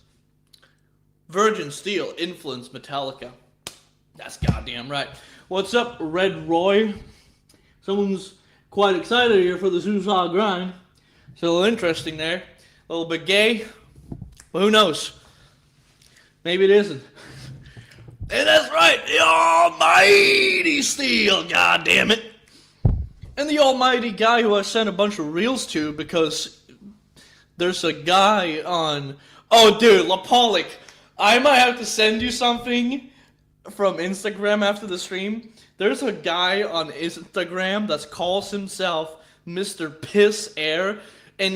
Virgin Steel influenced Metallica. That's goddamn right. What's up, Red Roy? Someone's quite excited here for the Suicide Grind. It's a little interesting there. A little bit gay. But who knows? Maybe it isn't. And that's right, the almighty Steel, goddammit. And the almighty guy who I sent a bunch of reels to because there's a guy on... Oh, dude, Lapolic. I might have to send you something from Instagram after the stream. There's a guy on Instagram that calls himself Mr. Piss Air. And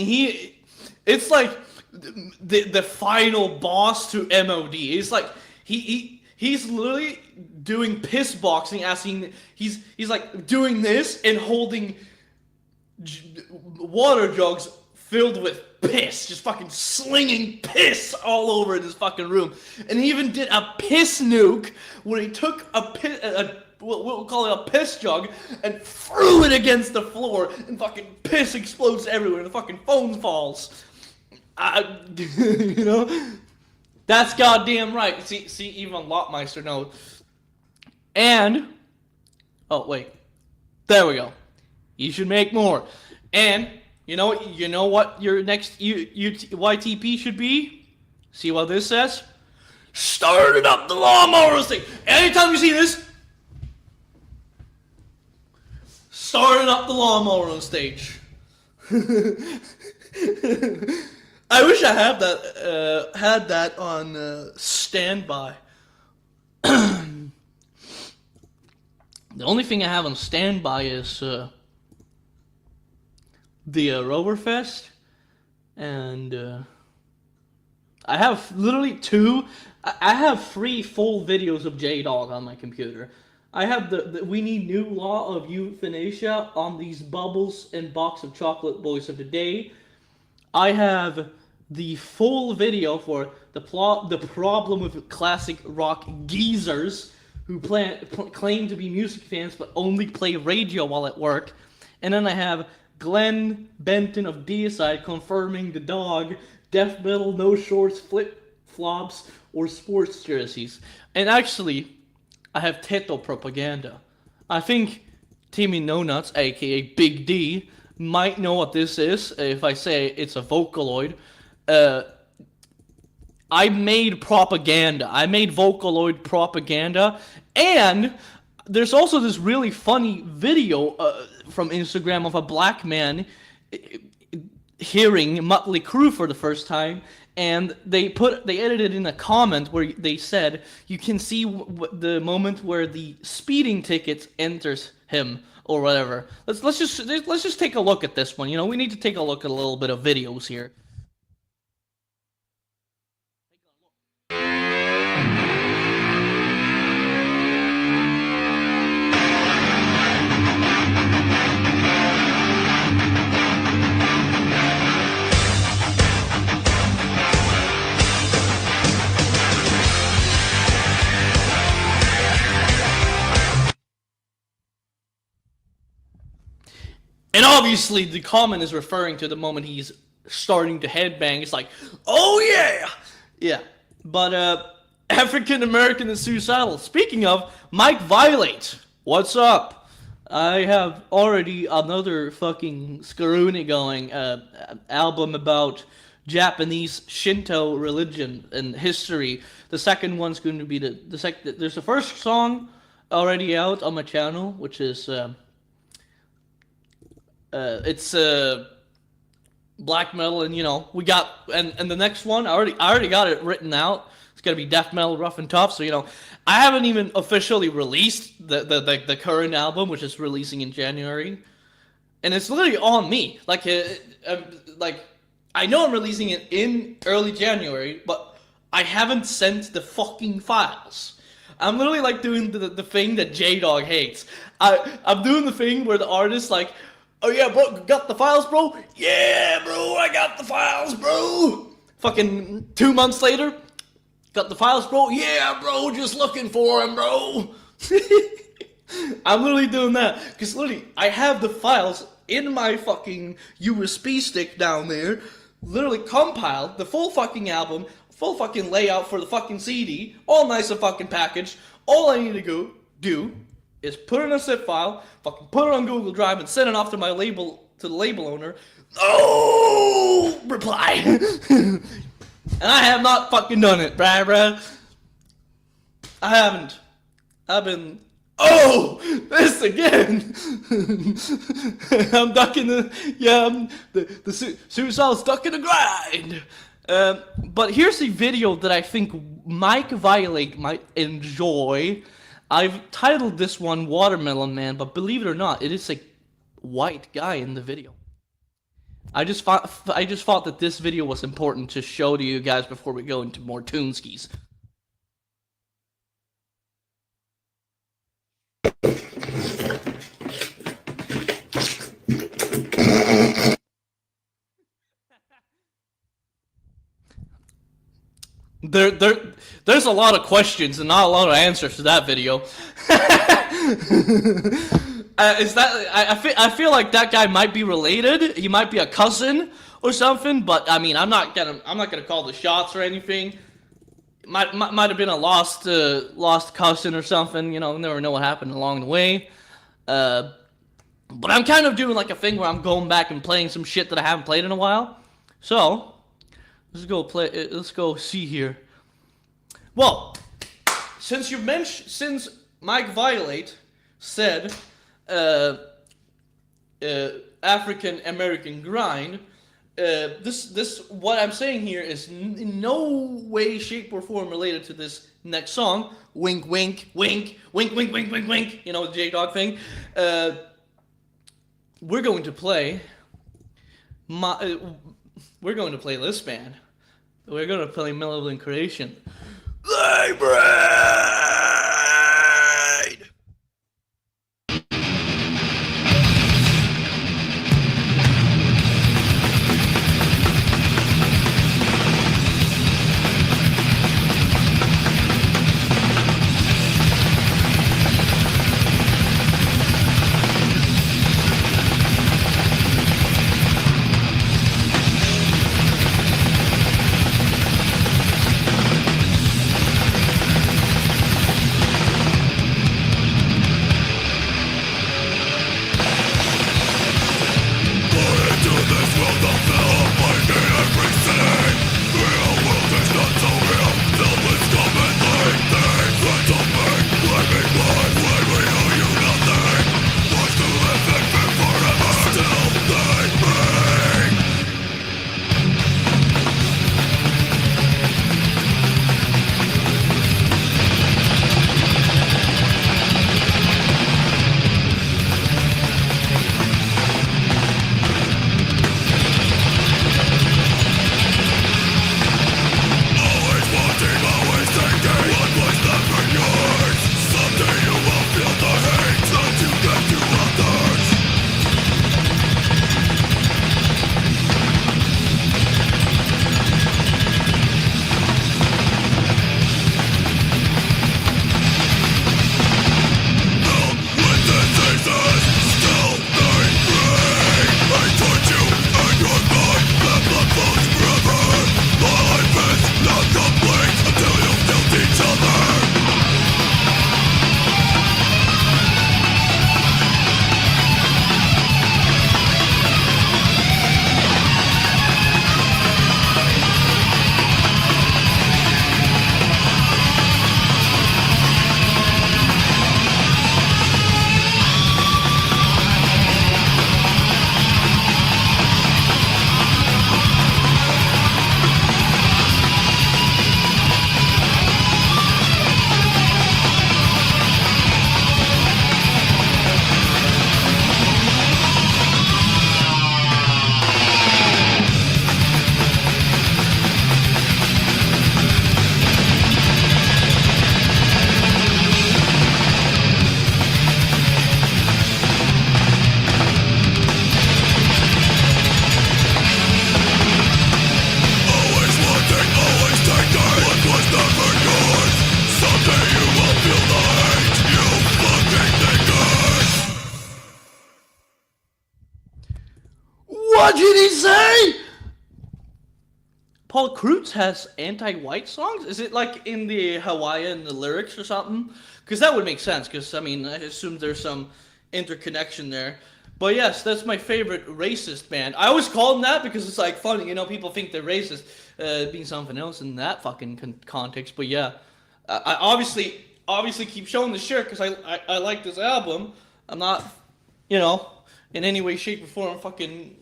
it's like the final boss to MOD. It's like, he's literally doing piss boxing, asking, he's like doing this and holding water jugs filled with piss, just fucking slinging piss all over in his fucking room. And he even did a piss nuke where he took we'll call it a piss jug and threw it against the floor and fucking piss explodes everywhere and the fucking phone falls. You know? That's goddamn right. See, even Lotmeister knows. And, oh wait, there we go. You should make more. And you know what your next YTP should be? See what this says? Started up the lawnmower thing. Anytime you see this, started up the lawnmower on stage. I wish I had that on standby. The only thing I have on standby is the Roverfest, and I have literally I have 3 full videos of J-Dog on my computer. I have the We Need New Law of Euthanasia on these Bubbles and Box of Chocolate Boys of the Day. I have the full video for the problem with classic rock geezers who claim to be music fans but only play radio while at work. And then I have Glenn Benton of Deicide confirming the dog, death metal, no shorts, flip-flops, or sports jerseys. And actually, I have Teto propaganda. I think Timmy No Nuts, aka Big D, might know what this is if I say it's a Vocaloid. I made propaganda. I made Vocaloid propaganda. And there's also this really funny video from Instagram of a black man hearing Mötley Crüe for the first time. And they edited in a comment where they said you can see the moment where the speeding ticket enters him or whatever. Let's just take a look at this one. You know, we need to take a look at a little bit of videos here. And obviously, the comment is referring to the moment he's starting to headbang. It's like, oh yeah! Yeah. But, African American and suicidal. Speaking of, Mike Violate. What's up? I have already another fucking Skaruni going, album about Japanese Shinto religion and history. The second one's going to be there's the first song already out on my channel, which is, it's black metal, and you know we got and the next one I already got it written out. It's gonna be death metal, rough and tough. So you know I haven't even officially released the current album, which is releasing in January, and it's literally on me. Like I know I'm releasing it in early January, but I haven't sent the fucking files. I'm literally like doing the thing that J-Dog hates. I'm doing the thing where the artist like, oh yeah, bro, got the files, bro? Yeah, bro, I got the files, bro. Fucking 2 months later, got the files, bro? Yeah, bro, just looking for him, bro. I'm literally doing that, because literally, I have the files in my fucking USB stick down there, literally compiled the full fucking album, full fucking layout for the fucking CD, all nice and fucking packaged. All I need to do is put it in a zip file, fucking put it on Google Drive, and send it off to my label, to the label owner. Oh, reply. And I have not fucking done it, bruh. I haven't. I've been. Oh, this again. I'm ducking the. Yeah, the suicide stuck in the grind. But here's the video that I think Mike Violate might enjoy. I've titled this one Watermelon Man, but believe it or not, it is a white guy in the video. I just thought that this video was important to show to you guys before we go into more Tuneskis. There's a lot of questions and not a lot of answers to that video. Is that I feel like that guy might be related. He might be a cousin or something. But I mean, I'm not gonna call the shots or anything. Might have been a lost cousin or something. You know, never know what happened along the way. But I'm kind of doing like a thing where I'm going back and playing some shit that I haven't played in a while. So let's go see here. Well, since Mike Violate said African American grind, this what I'm saying here is in no way, shape, or form related to this next song. Wink, wink, wink, wink, wink, wink, wink, wink. You know, the J-Dog thing. We're going to play this band. We're going to play Malevolent Creation. They breed! What did he say? Paul Kreutz has anti-white songs? Is it like in the Hawaiian the lyrics or something? Because that would make sense, because, I mean, I assume there's some interconnection there. But yes, that's my favorite racist band. I always call them that because it's like funny, you know, people think they're racist, being something else in that fucking context. But yeah, I obviously keep showing this shirt because I like this album. I'm not, you know, in any way, shape, or form fucking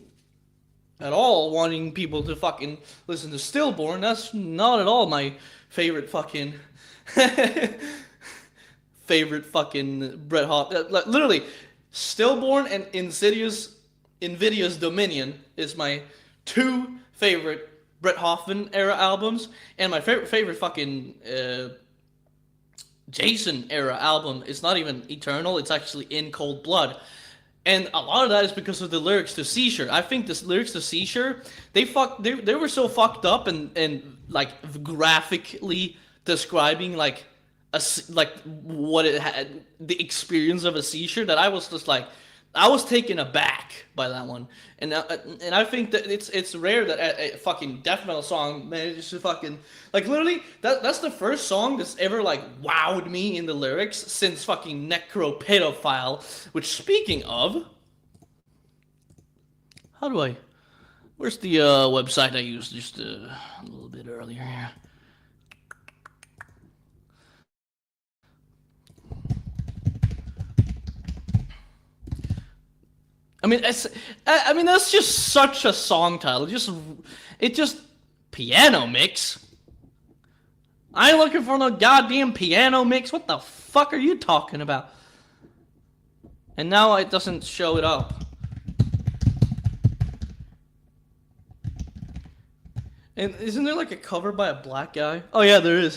at all wanting people to fucking listen to Stillborn. That's not at all my favorite fucking Bret Hart. Literally, Stillborn and Invidious Dominion is my two favorite Bret Hoffman era albums, and my favorite fucking Jason era album is not even Eternal, it's actually In Cold Blood. And a lot of that is because of the lyrics to Seizure. I think the lyrics to Seizure, they were so fucked up and like graphically describing like what it had, the experience of a seizure, that I was just like, I was taken aback by that one. And I think that it's rare that a fucking death metal song manages to fucking, like, literally that's the first song that's ever like wowed me in the lyrics since fucking Necropedophile. Which, speaking of, where's the website I used just a little bit earlier here? I mean, that's just such a song title. It just piano mix. I ain't looking for no goddamn piano mix. What the fuck are you talking about? And now it doesn't show it up. And isn't there like a cover by a black guy? Oh yeah, there is.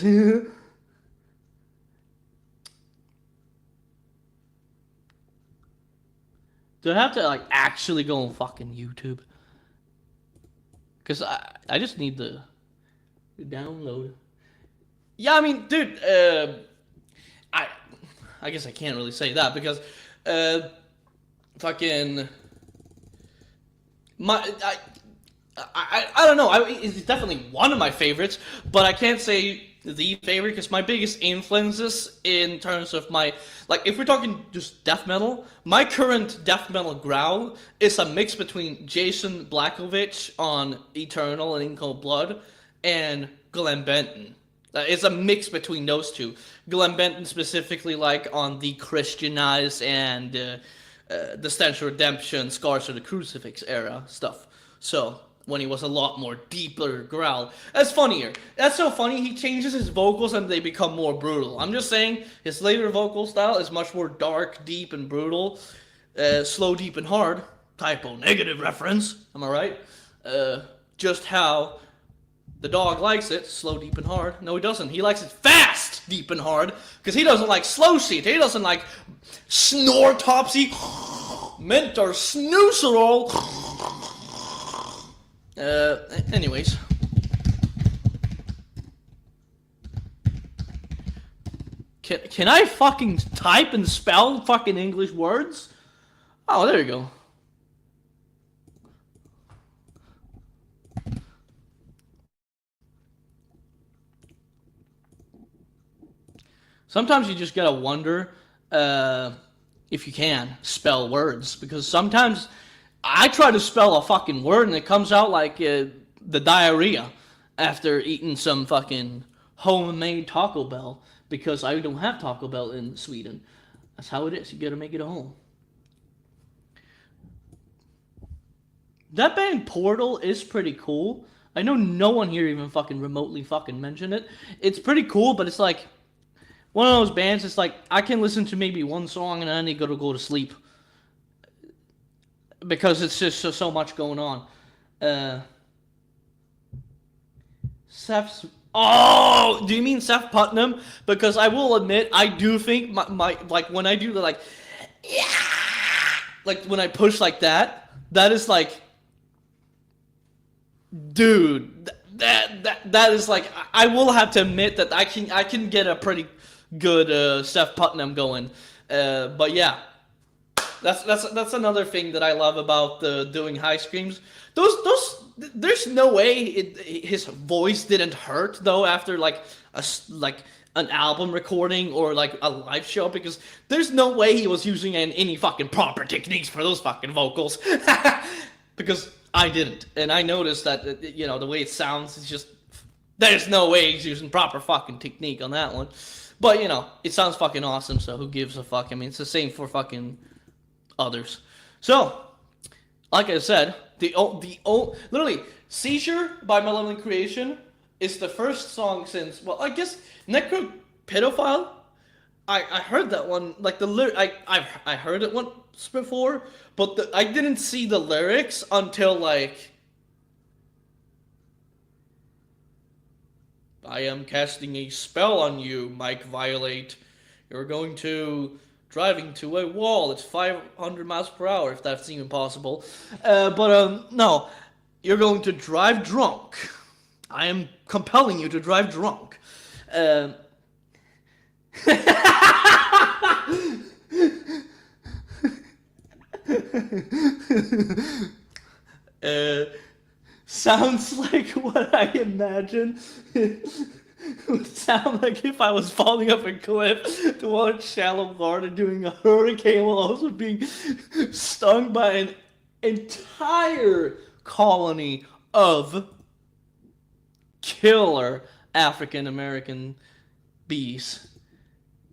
Do I have to like actually go on fucking YouTube? Cause I just need the download. Yeah, I mean, dude, I guess I can't really say that because fucking I don't know. It's definitely one of my favorites, but I can't say the favorite because my biggest influences in terms of my, like, if we're talking just death metal, my current death metal growl is a mix between Jason Blakovich on Eternal and In Cold Blood and Glenn Benton. It's a mix between those two. Glenn Benton specifically, like, on the Christianized and the Stench of Redemption, Scars of the Crucifix era stuff. So when he was a lot more deeper growl. That's funnier. That's so funny, he changes his vocals and they become more brutal. I'm just saying, his later vocal style is much more dark, deep, and brutal. Slow, deep, and hard. Typo negative reference. Am I right? Just how the dog likes it. Slow, deep, and hard. No, he doesn't. He likes it fast, deep, and hard. Because he doesn't like slow shit. He doesn't like snore topsy, mint or snooserol. Anyways. Can I fucking type and spell fucking English words? Oh, there you go. Sometimes you just gotta wonder if you can spell words, because sometimes I try to spell a fucking word and it comes out like the diarrhea after eating some fucking homemade Taco Bell, because I don't have Taco Bell in Sweden. That's how it is. You gotta make it at home. That band Portal is pretty cool. I know no one here even fucking remotely fucking mentioned it. It's pretty cool, but it's like one of those bands, it's like I can listen to maybe one song and then I need to go to sleep. Because it's just so much going on. Seth's... Oh! Do you mean Seth Putnam? Because I will admit, I do think my like, when I do the, like... Yeah! Like, when I push like that, that is like... Dude, that is like... I will have to admit that I can get a pretty good Seth Putnam going. But yeah. That's another thing that I love about doing high screams. There's no way his voice didn't hurt though after like an album recording or like a live show, because there's no way he was using any fucking proper techniques for those fucking vocals. Because I didn't, and I noticed that the way it sounds is just there's no way he's using proper fucking technique on that one. But it sounds fucking awesome, so who gives a fuck? I mean, it's the same for fucking others. So, like I said, literally Seizure by Malevolent Creation is the first song since, well, I guess Necro Pedophile. I heard that one, like the I heard it once before, but I didn't see the lyrics until like I am casting a spell on you, Mike Violate. You're going to driving to a wall. It's 500 miles per hour, if that's even possible. But no, you're going to drive drunk. I am compelling you to drive drunk. Sounds like what I imagine it would sound like if I was falling off a cliff to watch shallow water doing a hurricane while also being stung by an entire colony of killer African American bees.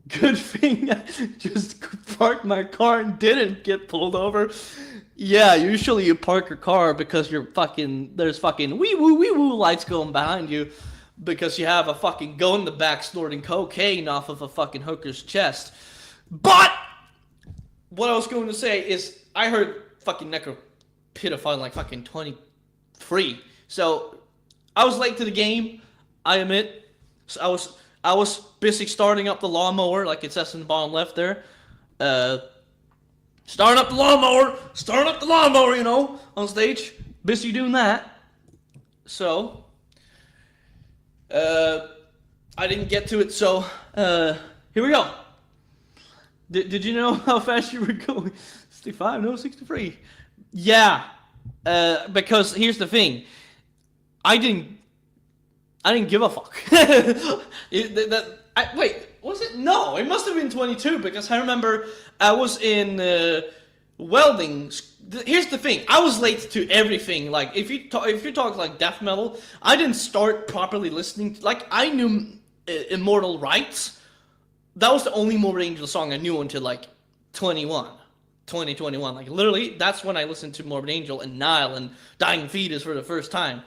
Good thing I just parked my car and didn't get pulled over. Yeah, usually you park your car because there's fucking wee woo lights going behind you because you have a fucking go in the back snorting cocaine off of a fucking hooker's chest. But what I was going to say is I heard fucking Necro Pedophile like fucking 23. So I was late to the game, I admit. So I was busy starting up the lawnmower, like it says in the bottom left there. Starting up the lawnmower, on stage. Busy doing that. So, I didn't get to it, so, here we go. Did you know how fast you were going? 65? No, 63. Yeah, because here's the thing. I didn't give a fuck. Wait, was it? No, it must have been 22 because I remember I was in welding. Here's the thing: I was late to everything. Like if you talk like death metal, I didn't start properly listening. Like I knew Immortal Rights. That was the only Morbid Angel song I knew until like 2021. Like literally, that's when I listened to Morbid Angel and Nile and Dying Fetus for the first time.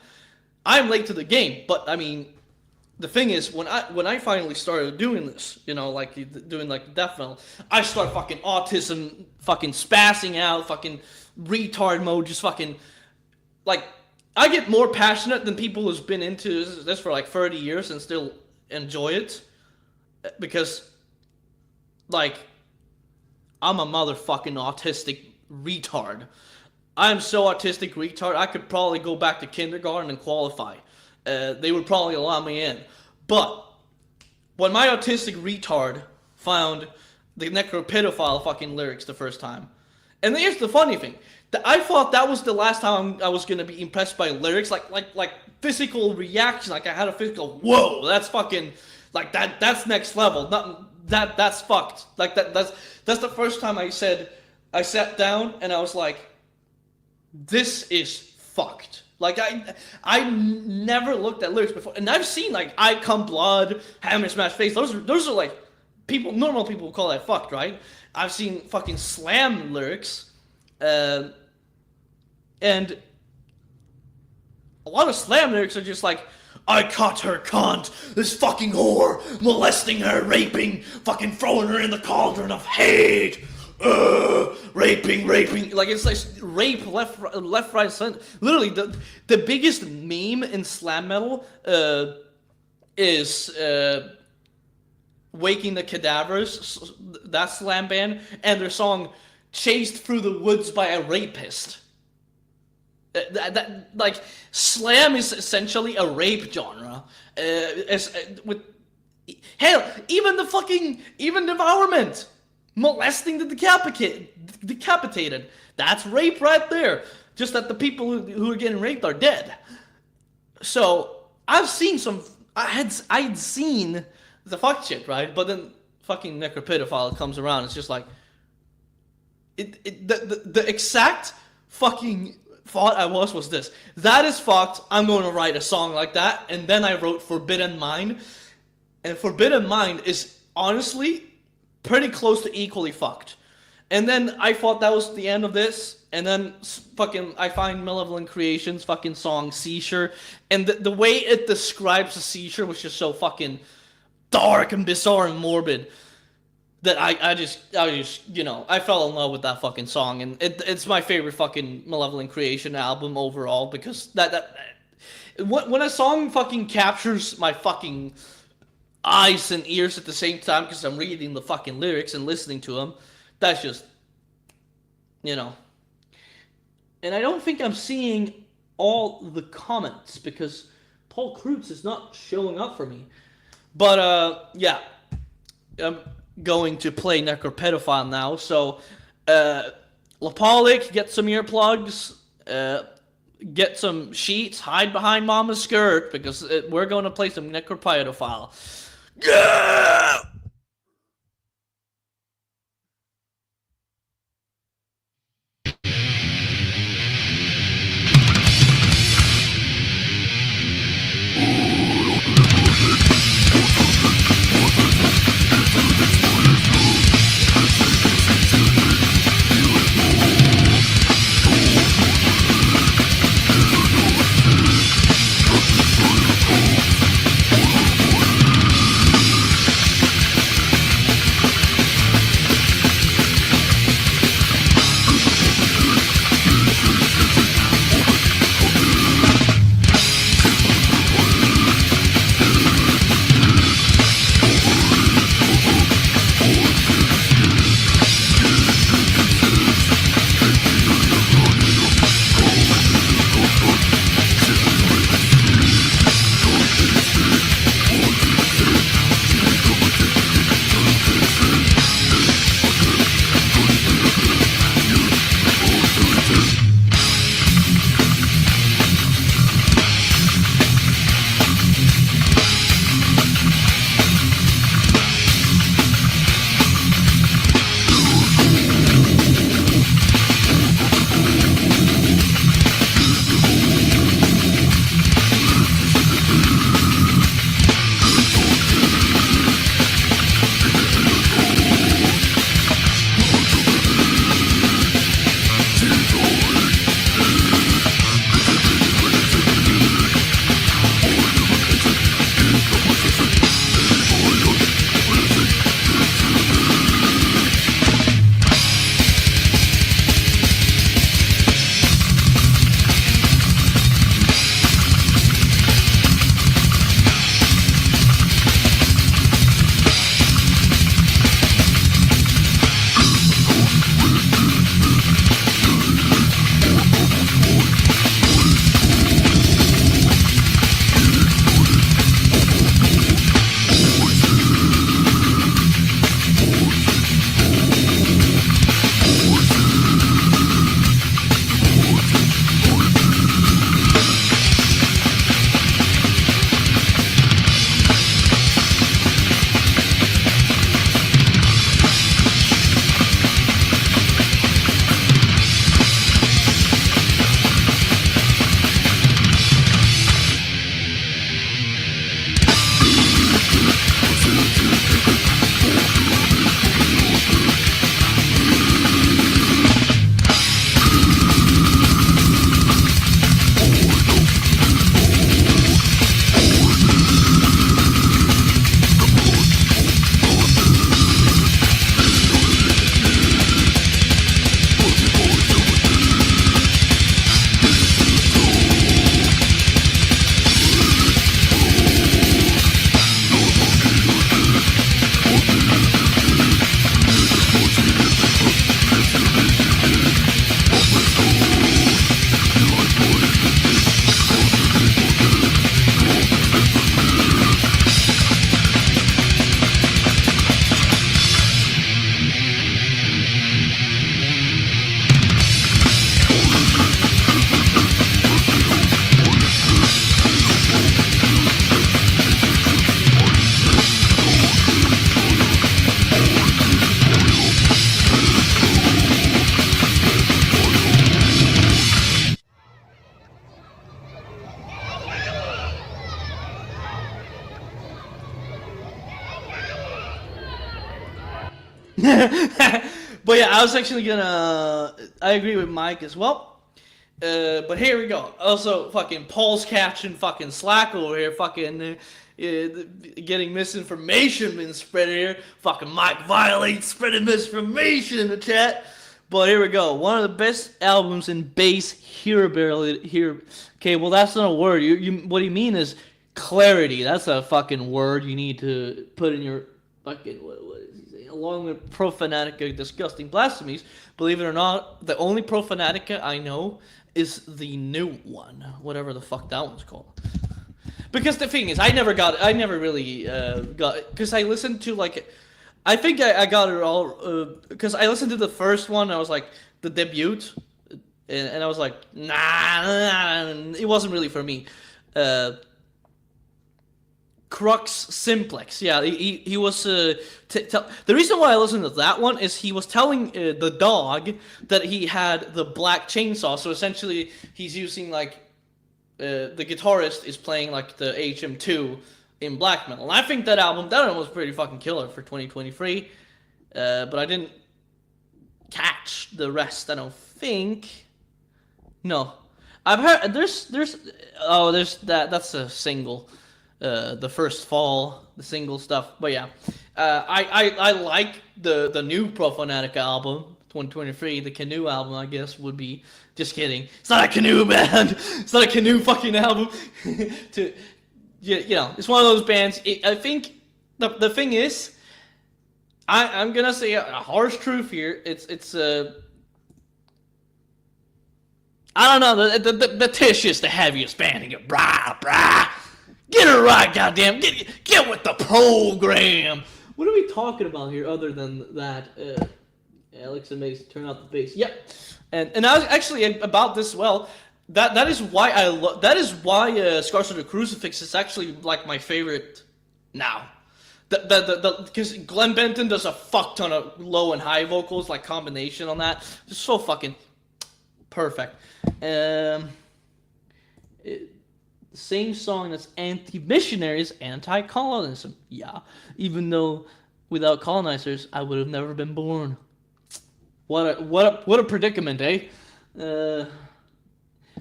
I'm late to the game, but I mean, the thing is, when I finally started doing this, like doing like death metal, I start fucking autism, fucking spazzing out, fucking retard mode, just fucking, like, I get more passionate than people who's been into this for like 30 years and still enjoy it, because, like, I'm a motherfucking autistic retard. I'm so autistic retard, I could probably go back to kindergarten and qualify. They would probably allow me in. But when my autistic retard found the Necro Pedophile fucking lyrics the first time, and here's the funny thing, that I thought that was the last time I was gonna be impressed by lyrics, like physical reaction, like I had a physical whoa, that's fucking like that's next level. That's fucked. Like that's the first time I sat down and I was like, this is fucked. Like I never looked at lyrics before, and I've seen like I Come Blood, Hammer Smash Face. Those are like normal people call that fucked, right? I've seen fucking slam lyrics, and a lot of slam lyrics are just like, I caught her cunt, this fucking whore, molesting her, raping, fucking throwing her in the cauldron of hate. Raping, like it's like rape left, right, center. Literally, the biggest meme in slam metal is Waking the Cadavers, that slam band, and their song "Chased Through the Woods by a Rapist." Like slam is essentially a rape genre. Hell, even Devourment. molesting the decapitated. That's rape right there. Just that the people who are getting raped are dead. So I've seen I'd seen the fuck shit, right? But then fucking necropedophile comes around. It's just like the exact fucking thought I was this. That is fucked. I'm going to write a song like that. And then I wrote Forbidden Mind. And Forbidden Mind is honestly pretty close to equally fucked. And then I thought that was the end of this. And then fucking I find Malevolent Creations fucking song Seizure. And the way it describes a seizure was just so fucking dark and bizarre and morbid that I just I fell in love with that fucking song. And it's my favorite fucking Malevolent Creation album overall, because when a song fucking captures my fucking eyes and ears at the same time, because I'm reading the fucking lyrics and listening to them, that's just, And I don't think I'm seeing all the comments, because Paul Kreutz is not showing up for me. But, yeah. I'm going to play Necropedophile now. So, Lapalik, get some earplugs. Get some sheets. Hide behind Mama's skirt, because we're going to play some Necropedophile. Yeah! But yeah, I was actually gonna. I agree with Mike as well. But here we go. Also, fucking Paul's catching fucking slack over here. Fucking getting misinformation being spread here. Fucking Mike violates spreading misinformation in the chat. But here we go. One of the best albums in bass hearability. Here. Okay, well that's not a word. What you mean is clarity. That's a fucking word you need to put in your fucking what is he saying? Along with Profanatica, disgusting blasphemies. Believe it or not, the only Profanatica I know is the new one, whatever the fuck that one's called. Because the thing is, I never really got, because I listened to like, I think I got it all, because I listened to the first one, I was like, the debut, and I was like, nah, it wasn't really for me. Crux Simplex, yeah, he was, the reason why I listened to that one is he was telling the dog that he had the black chainsaw, so essentially he's using like, the guitarist is playing like the HM2 in black metal, and I think that album was pretty fucking killer for 2023, but I didn't catch the rest, I don't think. No, I've heard, there's that's a single. The first fall, the single stuff, but yeah, I like the new Profanatica album, 2023. The Canoe album, I guess, would be. Just kidding. It's not a Canoe band. It's not a Canoe fucking album. It's one of those bands. I think the thing is, I'm gonna say a harsh truth here. It's I don't know. The Tish is the heaviest band. And get brah. Get it right, goddamn! Get with the program. What are we talking about here, other than that? Alex and Mace turn out the bass. Yep. And I was actually about this. Well, that is why Scars of the Crucifix is actually like my favorite now. Because Glenn Benton does a fuck ton of low and high vocals, like combination on that. Just so fucking perfect. Same song as anti-missionaries, anti-colonism. Yeah, even though without colonizers, I would have never been born. What a predicament, eh? And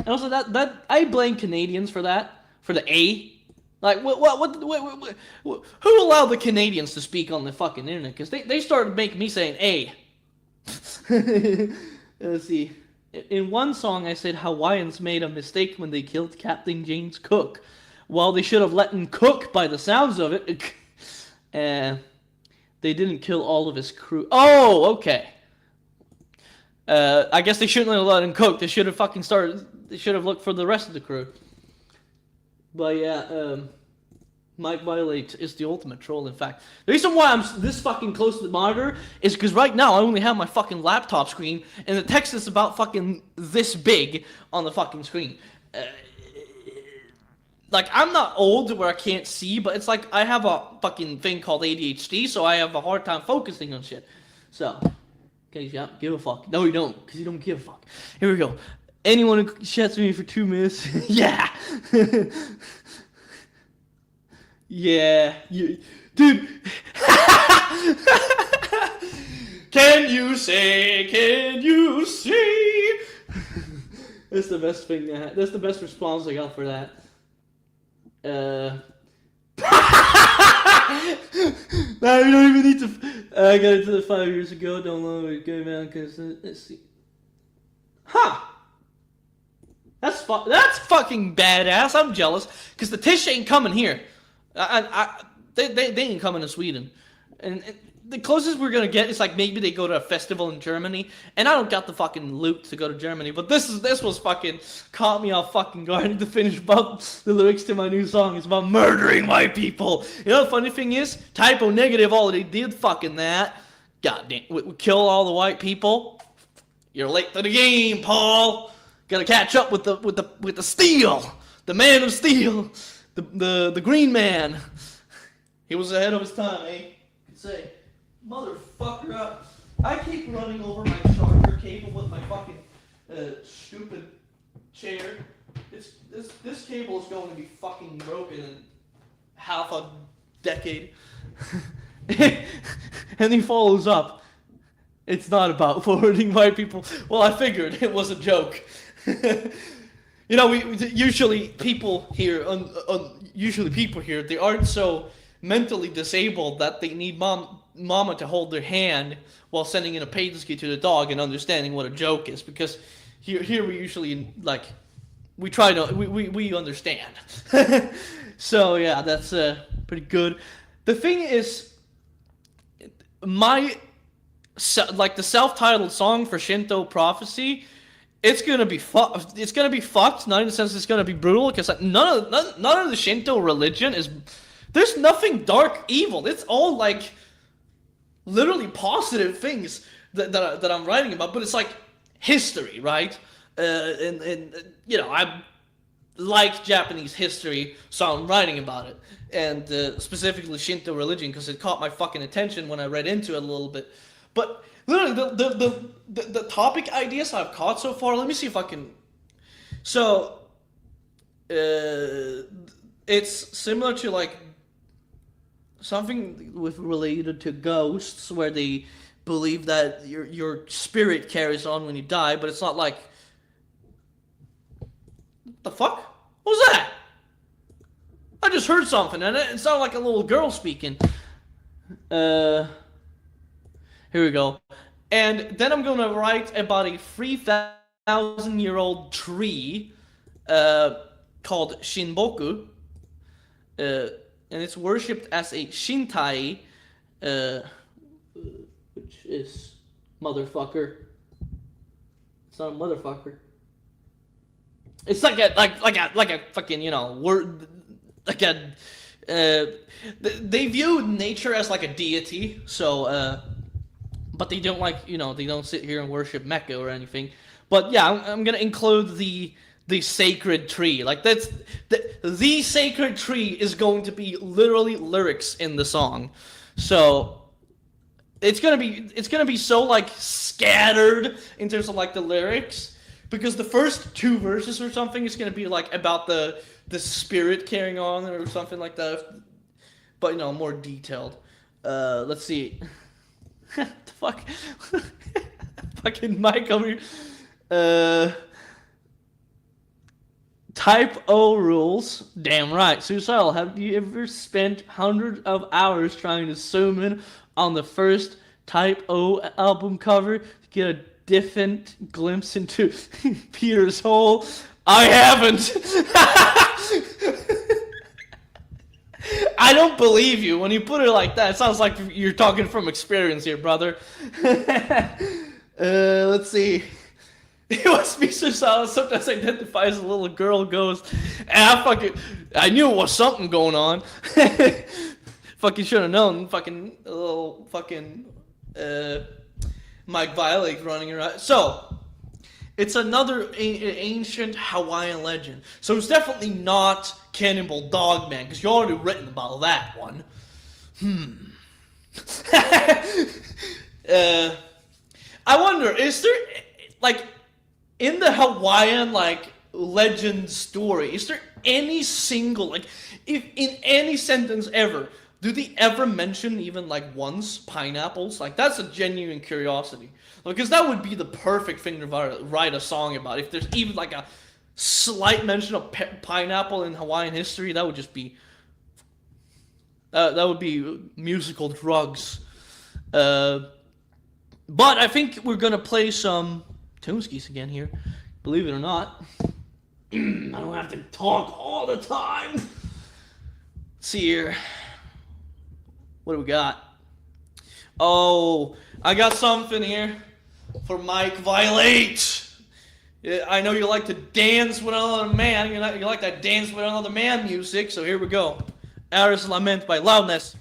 also that I blame Canadians for that, for the A. Like what who allowed the Canadians to speak on the fucking internet? Because they started making me saying A. Let's see. In one song, I said Hawaiians made a mistake when they killed Captain James Cook. Well, they should have let him cook by the sounds of it. They didn't kill all of his crew. Oh, okay. I guess they shouldn't have let him cook. They should have fucking started. They should have looked for the rest of the crew. But yeah, Mike Violate is the ultimate troll, in fact. The reason why I'm this fucking close to the monitor is because right now I only have my fucking laptop screen, and the text is about fucking this big on the fucking screen. Like, I'm not old where I can't see, but it's like I have a fucking thing called ADHD, so I have a hard time focusing on shit. So, okay, yeah, give a fuck. No, you don't, because you don't give a fuck. Here we go. Anyone who chats with me for 2 minutes, yeah. Yeah, dude. Can you see? That's the best thing. That's the best response I got for that. No, you don't even need to. I got into it 5 years ago. Don't know where it's going, man. Cause let's see. Huh. That's fucking badass. I'm jealous because the Tish ain't coming here. They ain't coming to Sweden, and the closest we're gonna get is like maybe they go to a festival in Germany, and I don't got the fucking loot to go to Germany. But this was fucking caught me off fucking guard to finish about the lyrics to my new song. It's about murdering white people. You know the funny thing is, Typo Negative already did fucking that. Goddamn, we kill all the white people. You're late to the game, Paul. Gotta catch up with the steel, the man of steel. The green man. He was ahead of his time, eh? Could say, motherfucker, I keep running over my charger cable with my fucking stupid chair. This cable is going to be fucking broken in half a decade. And he follows up. It's not about forwarding white people. Well, I figured it was a joke. You know, we usually people here, they aren't so mentally disabled that they need mama to hold their hand while sending in a page to the dog and understanding what a joke is. Because here we usually like we try to we understand. So yeah, that's pretty good. The thing is, the self-titled song for Shinto Prophecy, it's gonna be fucked. It's gonna be fucked. Not in the sense it's gonna be brutal, because none of the Shinto religion is. There's nothing dark, evil. It's all like literally positive things that I'm writing about. But it's like history, right? And you know, I like Japanese history, so I'm writing about it, and specifically Shinto religion, because it caught my fucking attention when I read into it a little bit. But literally, the topic ideas I've caught so far. Let me see if I can. So, it's similar to like something related to ghosts, where they believe that your spirit carries on when you die, but it's not like. What the fuck? What was that? I just heard something, and it sounded like a little girl speaking. Here we go. And then I'm gonna write about a 3,000-year-old tree called Shinboku. And it's worshipped as a Shintai, which is motherfucker. It's not a motherfucker. It's like a fucking, you know, word, like a. They view nature as like a deity, so but they don't like, you know, they don't sit here and worship Mecca or anything. But yeah, I'm gonna include the sacred tree. Like that's the sacred tree is going to be literally lyrics in the song. So it's gonna be so like scattered in terms of like the lyrics, because the first 2 verses or something is gonna be like about the spirit carrying on or something like that. But you know, more detailed. Let's see. What the fuck? Fucking Mike over here. Type O rules. Damn right. Suicidal, have you ever spent hundreds of hours trying to zoom in on the first Type O album cover to get a different glimpse into Peter's hole? I haven't. I don't believe you when you put it like that. It sounds like you're talking from experience here, brother. Let's see. It must be suicidal. Sometimes identify as a little girl ghost. And I knew it was something going on. Fucking should have known. Fucking little fucking Mike Violet running around. So it's another ancient Hawaiian legend. So it's definitely not Cannibal Dogman, because you already written about that one. I wonder, is there, like, in the Hawaiian, like, legend story, is there any single, like, if in any sentence ever, do they ever mention even, like, once pineapples? Like, that's a genuine curiosity. Because that would be the perfect thing to write a song about. If there's even, like, a slight mention of pineapple in Hawaiian history, that would just be that would be musical drugs. But I think we're gonna play some Tuneskis again here, believe it or not. I don't have to talk all the time. Let's see here, what do we got? Oh, I got something here for Mike Violate. I know you like to dance with another man. You like that dance with another man music. So here we go. Aris Lament by Loudness.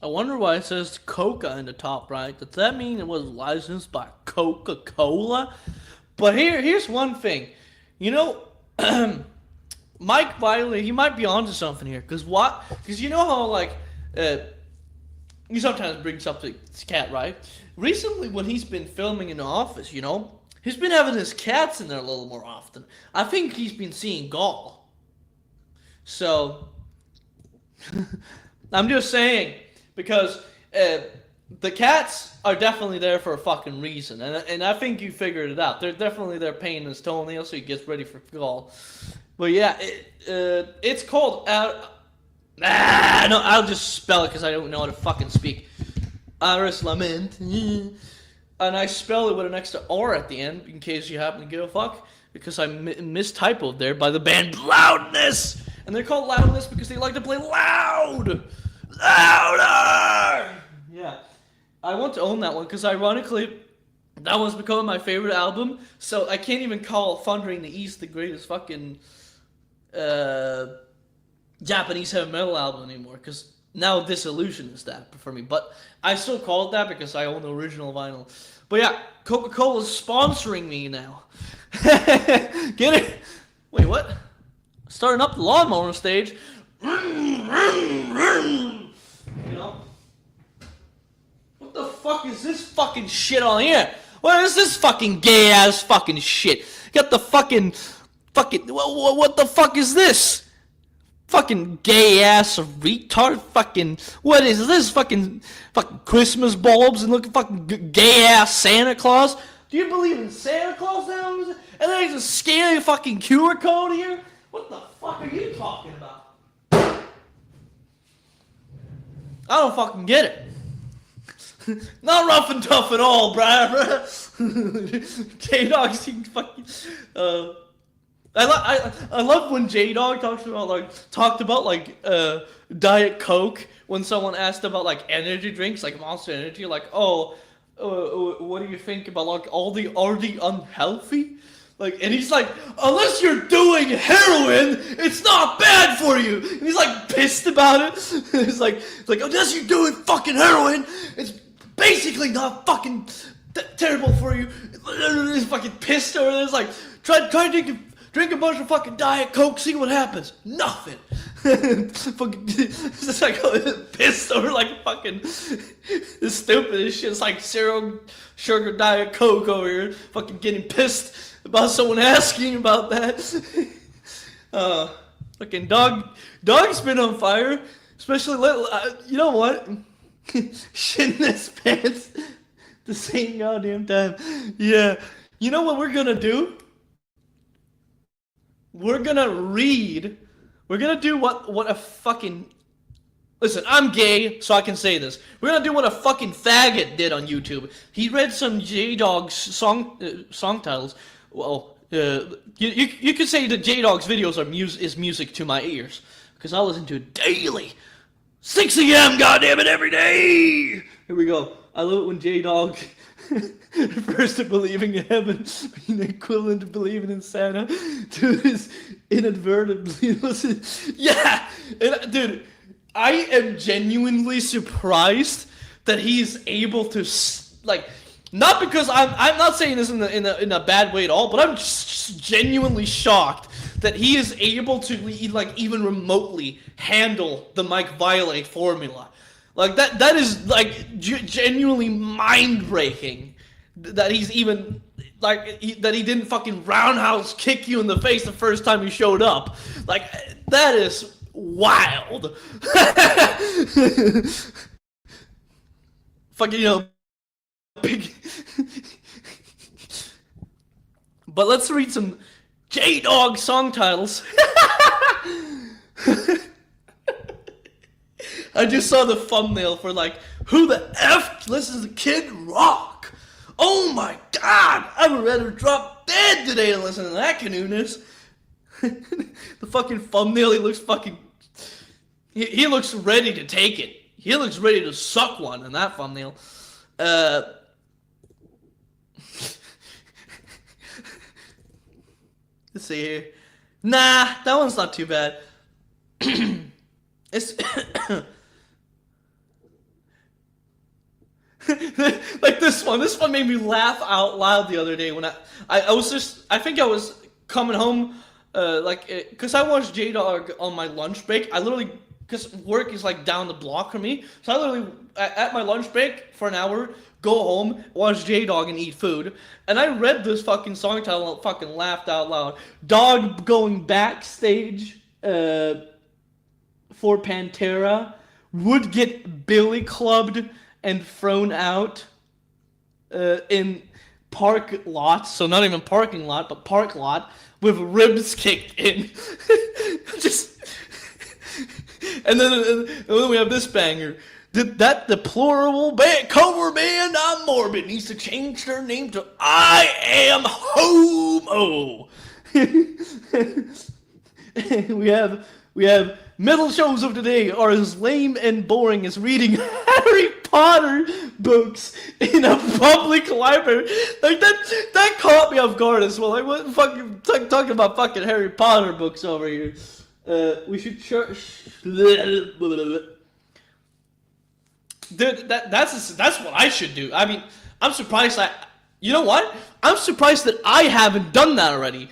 I wonder why it says Coca in the top right. Does that mean it was licensed by Coca-Cola? But here's one thing. You know, Mike Wiley, he might be onto something here. Because you know how, like, he sometimes brings up his cat, right? Recently, when he's been filming in the office, you know, he's been having his cats in there a little more often. I think he's been seeing Gaul. So, I'm just saying, because the cats are definitely there for a fucking reason. And I think you figured it out. They're definitely there painting his toenails so he gets ready for Gaul. But yeah, it's called... no, I'll just spell it because I don't know how to fucking speak. Iris Lament. And I spell it with an extra R at the end, in case you happen to give a fuck. Because I mistypoed there by the band Loudness. And they're called Loudness because they like to play loud. Louder! Yeah. I want to own that one because ironically, that one's becoming my favorite album. So I can't even call Thundering the East the greatest fucking Japanese heavy metal album anymore. Because now Disillusion is that for me. But I still call it that because I own the original vinyl. But yeah, Coca-Cola's sponsoring me now. Get it? Wait, what? Starting up the lawnmower stage. You know? What the fuck is this fucking shit on here? What is this fucking gay ass fucking shit? Got the fucking what the fuck is this? Fucking gay ass retard fucking what is this fucking Christmas bulbs and look fucking gay ass Santa Claus? Do you believe in Santa Claus now? And there's a scary fucking QR code here? What the fuck are you talking about? I don't fucking get it. Not rough and tough at all, bruh. J-Dog seems fucking... I love when J-Dog talked about Diet Coke when someone asked about like energy drinks, like Monster Energy, like, what do you think about like are they unhealthy? Like, and he's like, unless you're doing heroin, it's not bad for you. And he's like pissed about it. It's like unless you're doing fucking heroin, it's basically not fucking terrible for you. He's fucking pissed over this. Like, try to drink a bunch of fucking Diet Coke, see what happens. Nothing. Fucking, it's like pissed over like fucking the stupidest shit. It's like zero sugar Diet Coke over here. Fucking getting pissed about someone asking about that. Fucking dog's been on fire. Especially, you know what? Shitting his pants the same goddamn time. Yeah. You know what we're gonna do? We're gonna do what a fucking... Listen, I'm gay, so I can say this. We're gonna do what a fucking faggot did on YouTube. He read some J-Dog's song titles. Well, you could say that J-Dog's videos is music to my ears. Because I listen to it daily. 6 a.m. goddammit every day! Here we go. I love it when J-Dog refers to believing in heaven being equivalent to believing in Santa to his inadvertently listen. Yeah! And, dude, I am genuinely surprised that he's able to, like, not because I'm not saying this in a bad way at all, but I'm just genuinely shocked that he is able to, like, even remotely handle the Mike Violate formula. Like, that is, like, genuinely mind-breaking that he's even, like, that he didn't fucking roundhouse kick you in the face the first time you showed up. Like, that is wild. Fucking, you know, big... But let's read some J-Dog song titles. I just saw the thumbnail for, like, who the F listens to Kid Rock? Oh my god! I would rather drop dead today than listen to that canoeness. The fucking thumbnail, he looks fucking... He looks ready to take it. He looks ready to suck one in that thumbnail. Let's see here. Nah, that one's not too bad. It's... this one. This one made me laugh out loud the other day when I think I was coming home, cause I watched J-Dog on my lunch break. I literally, cause work is like down the block from me, so I literally at my lunch break for an hour, go home, watch J-Dog and eat food, and I read this fucking song title and fucking laughed out loud. Dog going backstage, for Pantera, would get billy clubbed and thrown out in park lots, so not even parking lot, but park lot, with ribs kicked in. Just, and then we have this banger. That deplorable cover band I'm Morbid needs to change their name to I Am Homo. we have middle shows of today are as lame and boring as reading Harry Potter books in a public library. Like that caught me off guard as well. Like what fucking talking about fucking Harry Potter books over here. We should Dude, that's what I should do. I mean, I'm surprised you know what? I'm surprised that I haven't done that already.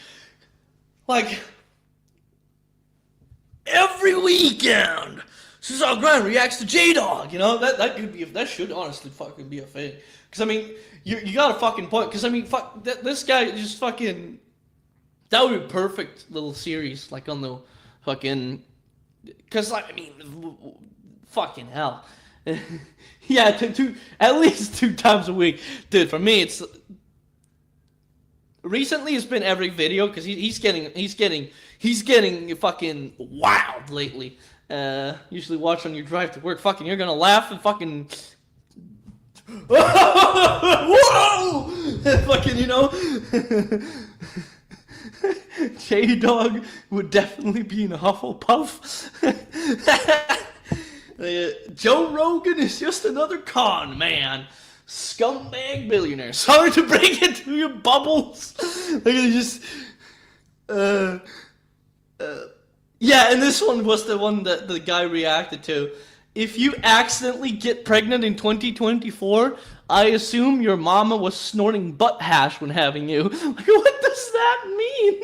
Like, every weekend, Cesar Grant reacts to J-Dog, you know? That should honestly fucking be a thing. Because, I mean, you got a fucking point. Because, I mean, fuck, this guy just fucking, that would be a perfect little series, like, on the fucking, because, like, I mean, fucking hell. Yeah, at least 2 times a week. Dude, for me, it's, recently it's been every video, because he's getting fucking wild lately. Usually watch on your drive to work. Fucking, you're gonna laugh and fucking, whoa! Fucking, you know. J-Dog would definitely be in a Hufflepuff. Joe Rogan is just another con man. Scumbag billionaire. Sorry to break it to you, Bubbles. Like, just, yeah, and this one was the one that the guy reacted to. If you accidentally get pregnant in 2024, I assume your mama was snorting butt hash when having you. Like, what does that mean?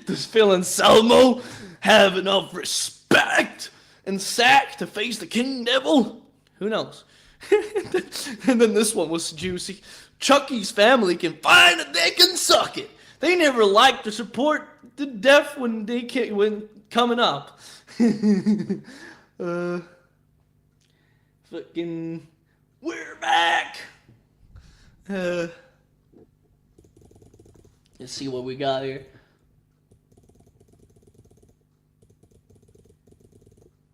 Does Phil Anselmo have enough respect and sack to face the King Devil? Who knows? And then this one was juicy. Chucky's family can find a dick and suck it. They never liked to support the deaf when coming up. Fucking, we're back. Let's see what we got here.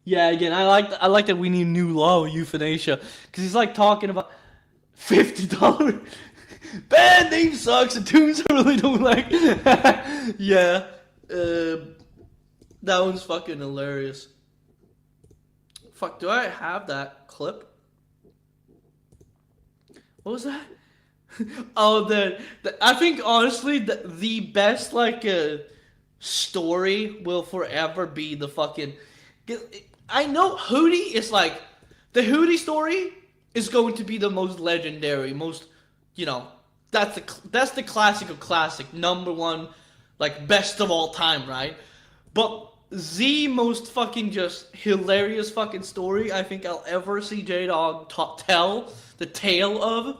Yeah, again, I like that we need new law with euthanasia, because he's like talking about $50 band name sucks and tunes I really don't like. Yeah, that one's fucking hilarious. Fuck, do I have that clip? What was that? Oh, I think honestly the best like story will forever be the fucking. I know Hootie is like, the Hootie story is going to be the most legendary, most, you know, that's the classic of classic, number one, like best of all time, right? But the most fucking just hilarious fucking story I think I'll ever see J-Dog tell the tale of,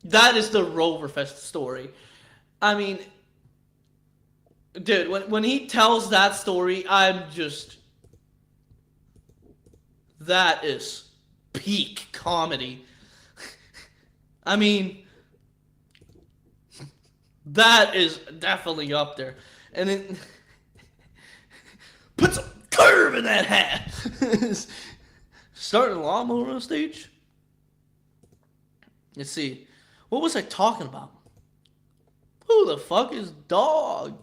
that is the Roverfest story. I mean, dude, when he tells that story, I'm just, that is peak comedy. I mean, that is definitely up there. And then, put some curve in that hat. Starting a lawnmower on stage? Let's see. What was I talking about? Who the fuck is Dog?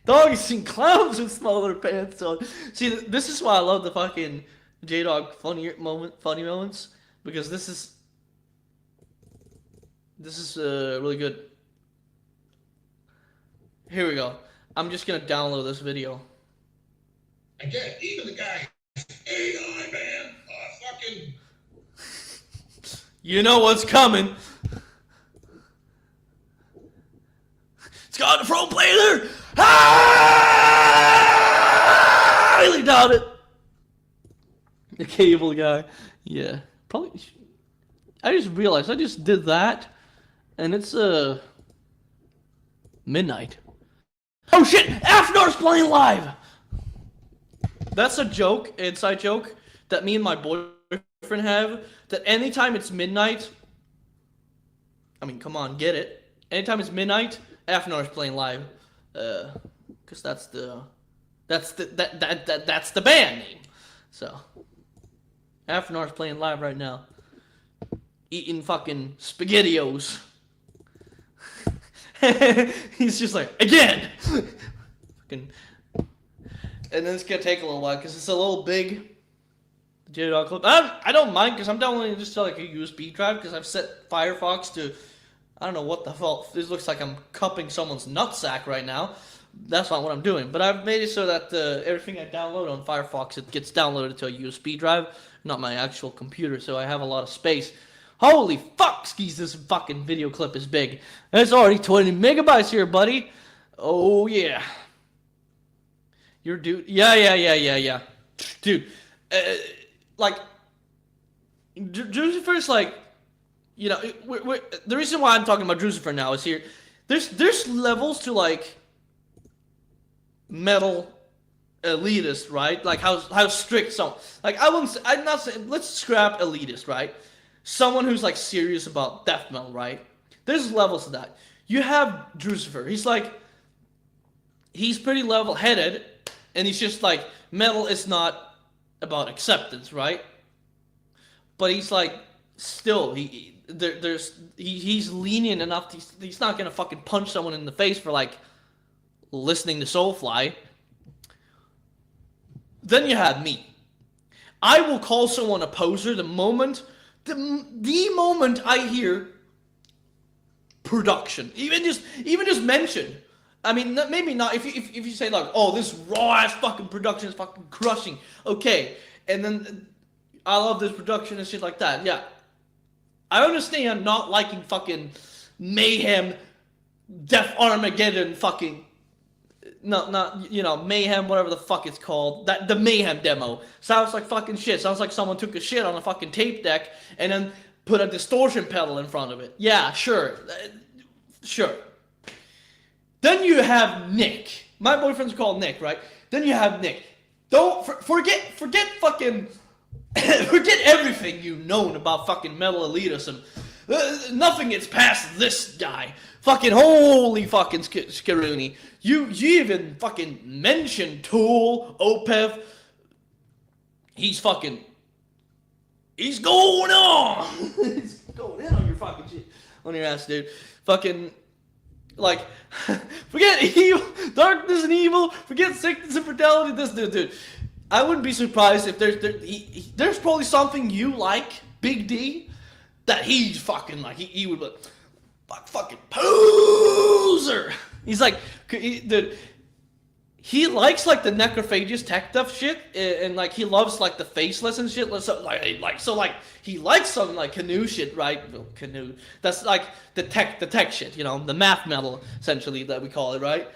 Dog has seen clowns with smaller pants on. See, this is why I love the fucking J-Dog funny moments, because this is really good. Here we go. I'm just gonna download this video. Again, even the guy, AI man, fucking. You know what's coming. It's got a pro player. I really doubt it. The cable guy. Yeah, probably. I just realized I just did that, and it's midnight. Oh shit! Afnor's playing live. That's a joke, inside joke, that me and my boyfriend have. That anytime it's midnight, I mean, come on, get it. Anytime it's midnight, Afnor's playing live, cause that's the band name. So, Afnor's playing live right now, eating fucking SpaghettiOs. He's just like, again! Fucking. And then it's gonna take a little while because it's a little big. JDog clip. I don't mind because I'm downloading just to like a USB drive because I've set Firefox to, I don't know what the hell. This looks like I'm cupping someone's nutsack right now. That's not what I'm doing. But I've made it so that everything I download on Firefox, it gets downloaded to a USB drive, not my actual computer. So I have a lot of space. Holy fuck, skis, this fucking video clip is big. It's already 20 megabytes here, buddy. Oh, yeah. Your dude. Yeah. Dude, like, Drucifer's like, you know, the reason why I'm talking about Drucifer now is here. There's levels to, like, metal elitist, right? Like, how strict some. Like, I'm not saying, let's scrap elitist, right? Someone who's like serious about death metal, right? There's levels to that. You have Drucifer. He's pretty level-headed, and he's just like, metal is not about acceptance, right? But he's like, still, he's lenient enough. He's not gonna fucking punch someone in the face for like listening to Soulfly. Then you have me. I will call someone a poser the moment I hear production, even just mention. I mean, maybe not if you say like, oh, this raw ass fucking production is fucking crushing. Okay, and then I love this production and shit like that. Yeah, I understand not liking fucking Mayhem, Death Armageddon, fucking. No, not, you know, Mayhem, whatever the fuck it's called. The Mayhem demo. Sounds like fucking shit. Sounds like someone took a shit on a fucking tape deck and then put a distortion pedal in front of it. Yeah, sure. Sure. Then you have Nick. My boyfriend's called Nick, right? Then you have Nick. Don't, forget fucking, forget everything you've known about fucking metal elitism. Nothing gets past this guy. Fucking holy fucking Scaruni. You even fucking mentioned Tool, Opeth. He's going on. He's going in on your fucking shit. On your ass, dude. Fucking, like, forget evil, darkness and evil, forget sickness and fidelity, this dude. I wouldn't be surprised if there's probably something you like, Big D, that he's fucking like, he would be like, fucking poser. He's like, he likes like the necrophagous tech stuff shit, and like he loves like the faceless and shit. So like he likes some like canoe shit, right? Well, canoe. That's like the tech shit, you know, the math metal essentially that we call it, right?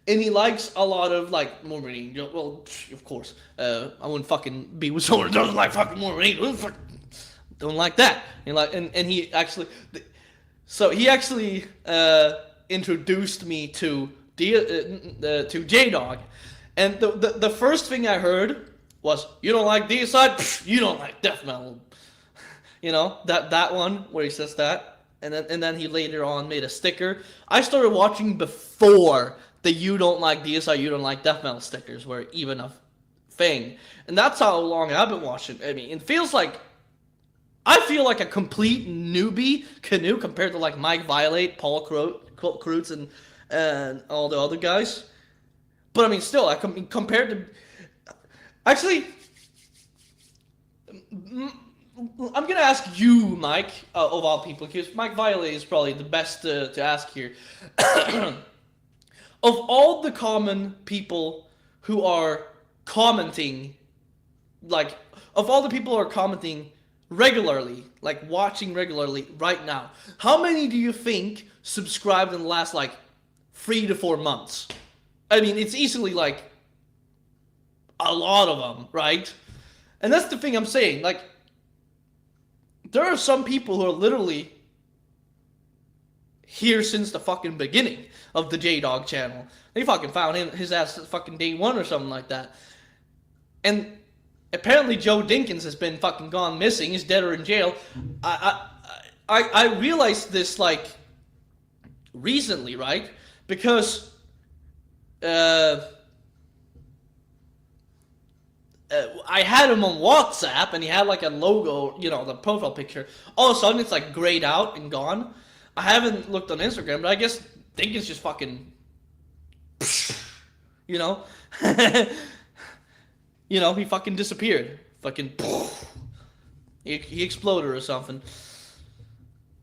And he likes a lot of like Wolverine. Well, of course, I wouldn't fucking be with someone who doesn't like fucking Wolverine. Don't like that. And he actually, so he actually introduced me to J-Dog, and the first thing I heard was, you don't like Deicide? You don't like death metal. You know, that one where he says that, and then he later on made a sticker. I started watching before the you don't like Deicide, you don't like death metal stickers were even a thing, and that's how long I've been watching. I mean, it feels like, I feel like a complete newbie canoe compared to like Mike Violate, Paul Kreutz, and all the other guys. But I mean, still, I compared to, actually, I'm gonna ask you, Mike, of all people, because Mike Violate is probably the best to ask here. of all the common people who are commenting, like, of all the people who are commenting regularly, like watching regularly right now, how many do you think subscribed in the last like 3 to 4 months? I mean, it's easily like a lot of them, right? And that's the thing I'm saying. Like, there are some people who are literally here since the fucking beginning of the J-Dog channel. They fucking found his ass fucking day one or something like that. And apparently Joe Dinkins has been fucking gone missing. He's dead or in jail. I realized this like recently, right? Because I had him on WhatsApp and he had like a logo, you know, the profile picture. All of a sudden it's like grayed out and gone. I haven't looked on Instagram, but I guess Dinkins just fucking, you know, you know, he fucking disappeared. Fucking, he exploded or something.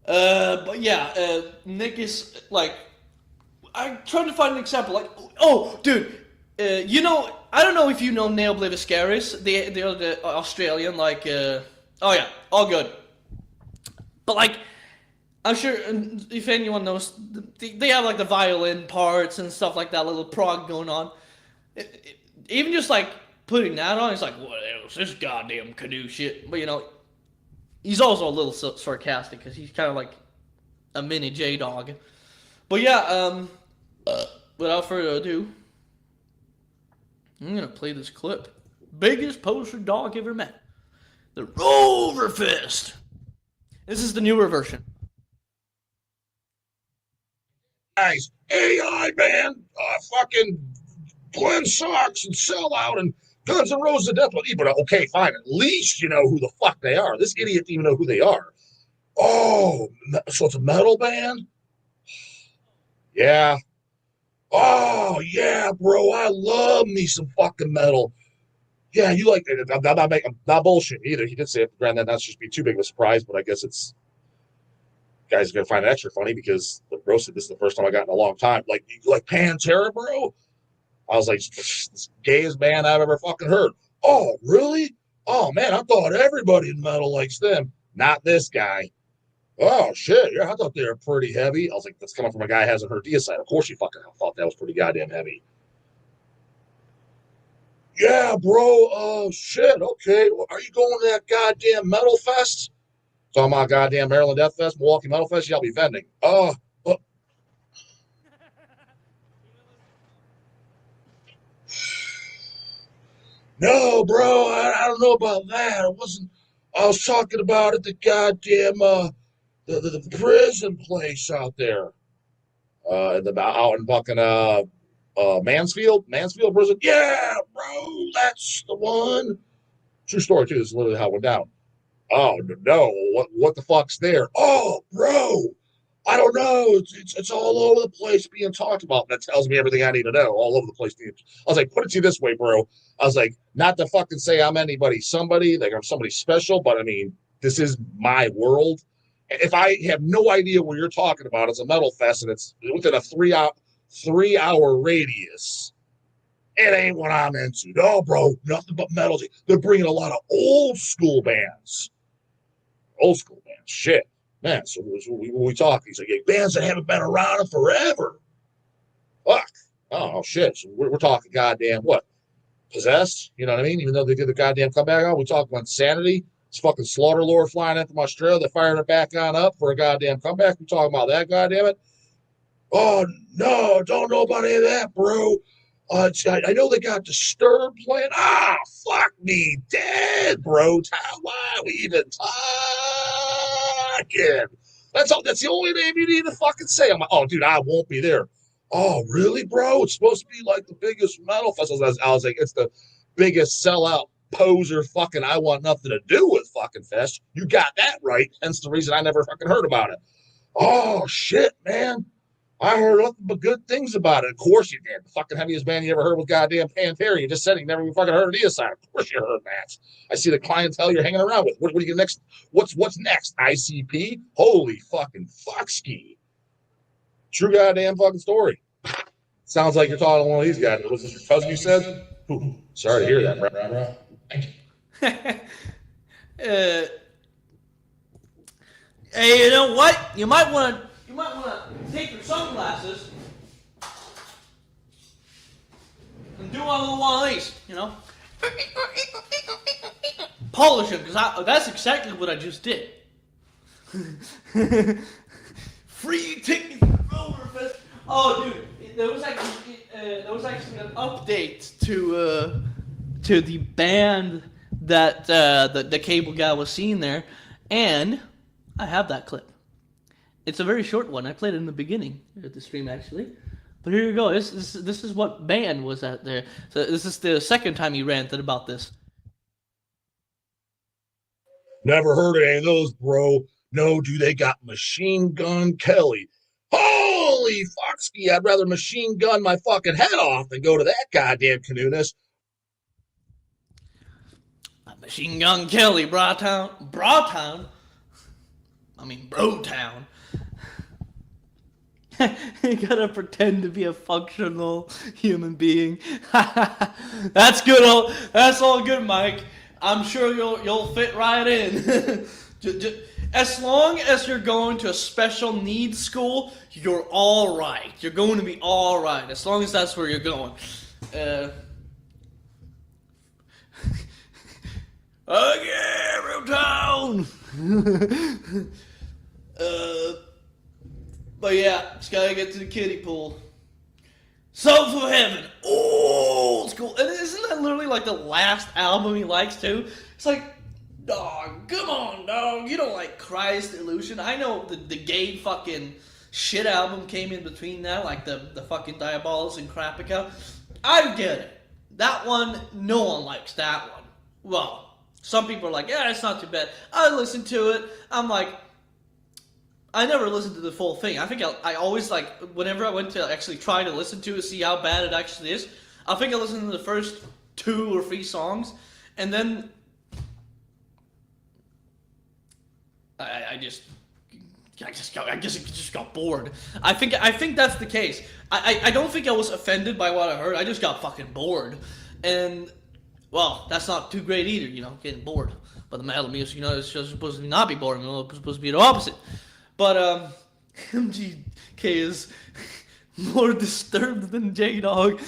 But yeah, Nick is like, I'm trying to find an example. Like, oh, dude, you know, I don't know if you know Neil Bliviscaris, the Australian, like, oh yeah, all good. But like, I'm sure if anyone knows, they have like the violin parts and stuff like that, little prog going on. Even just like putting that on, it's like, what else? This goddamn canoe shit. But you know, he's also a little sarcastic because he's kind of like a mini J-Dog. But yeah, without further ado, I'm gonna play this clip. Biggest poster dog ever met. The Rover Fist. This is the newer version. Guys, AI band, fucking Glenn Socks and Sellout and Guns N' Roses and Death. But okay, fine. At least you know who the fuck they are. This idiot didn't even know who they are. Oh, so it's a metal band? Yeah. Oh, yeah, bro. I love me some fucking metal. Yeah, you like it. I'm not bullshit either. He did say it. Granted, that's just be too big of a surprise, but I guess it's guys are gonna find it extra funny because the bro said this is the first time I got in a long time. Like Pantera, bro. I was like, this gayest band I've ever fucking heard. Oh, really? Oh man, I thought everybody in metal likes them. Not this guy. Oh shit, yeah, I thought they were pretty heavy. I was like, that's coming from a guy who hasn't heard Deicide. Of course you fucking thought that was pretty goddamn heavy. Yeah, bro. Shit. Okay. Well, are you going to that goddamn metal fest? Talking about goddamn Maryland Death Fest, Milwaukee Metal Fest. Y'all be vending. No, bro. I don't know about that. I was talking about at the goddamn the prison place out there. Out in fucking Mansfield prison. Yeah, bro. That's the one. True story too. This is literally how it went down. Oh no! What the fuck's there? Oh, bro, I don't know. It's all over the place being talked about. That tells me everything I need to know. All over the place. I was like, put it to you this way, bro. I was like, not to fucking say I'm somebody, like I'm somebody special, but I mean, this is my world. If I have no idea what you're talking about, it's a metal fest and it's within a 3-hour radius. It ain't what I'm into. No, bro, nothing but metal. They're bringing a lot of old school bands. Shit, man. So we talk. He's like, hey, bands that haven't been around in forever. Fuck. Oh shit. So we're talking goddamn what? Possessed. You know what I mean? Even though they did the goddamn comeback on, we talk about Insanity. It's fucking Slaughter Lord flying in from Australia. They're firing it back on up for a goddamn comeback. We talking about that, goddamn it. Oh no, don't know about any of that, bro. I know they got Disturbed playing. Ah, fuck me dead, bro. Why are we even talking? That's the only name you need to fucking say. I'm like, oh, dude, I won't be there. Oh, really, bro? It's supposed to be like the biggest metal festival. I was like, it's the biggest sellout poser fucking I want nothing to do with fucking fest. You got that right. Hence the reason I never fucking heard about it. Oh, shit, man. I heard nothing but good things about it. Of course you did. The fucking heaviest band you ever heard was goddamn Pantera. You just said you never even fucking heard of Deicide. Of course you heard that. I see the clientele you're hanging around with. What do you get next? What's next? ICP? Holy fucking fuck ski. True goddamn fucking story. Sounds like you're talking to one of these guys. Was this your cousin you said? Ooh, sorry to hear that, bro. Hey, you know what? You might want to take your sunglasses and do a little one of these, you know? Polish them, because that's exactly what I just did. Free ticket over fest. Oh, dude, there was actually an update to the band that the cable guy was seeing there, and I have that clip. It's a very short one. I played it in the beginning of the stream, actually. But here you go. This is what band was at there. So this is the second time he ranted about this. Never heard of any of those, bro. No, dude, they got Machine Gun Kelly. Holy fuckski, I'd rather machine gun my fucking head off than go to that goddamn canooness. Machine Gun Kelly, Brotown. I mean, Brotown. You gotta pretend to be a functional human being. That's good. That's all good, Mike. I'm sure you'll fit right in. As long as you're going to a special needs school, you're all right. You're going to be all right. As long as that's where you're going. Okay, Brotown. But yeah, just gotta get to the kiddie pool. Souls of Heaven, old school. And isn't that literally like the last album he likes too? It's like, dog, come on, dog. You don't like Christ Illusion. I know the gay fucking shit album came in between that, like the fucking Diabolos and Krapica. I get it. That one, no one likes that one. Well, some people are like, yeah, it's not too bad. I listened to it. I'm like, I never listened to the full thing. I think I always, like, whenever I went to actually try to listen to it, see how bad it actually is, I think I listened to the first 2 or 3 songs, and then I just got bored. I think that's the case. I don't think I was offended by what I heard. I just got fucking bored, and well, that's not too great either. You know, getting bored. But the metal music, you know, it's just supposed to not be boring. You know, it's supposed to be the opposite. But MGK is more disturbed than J-Dog.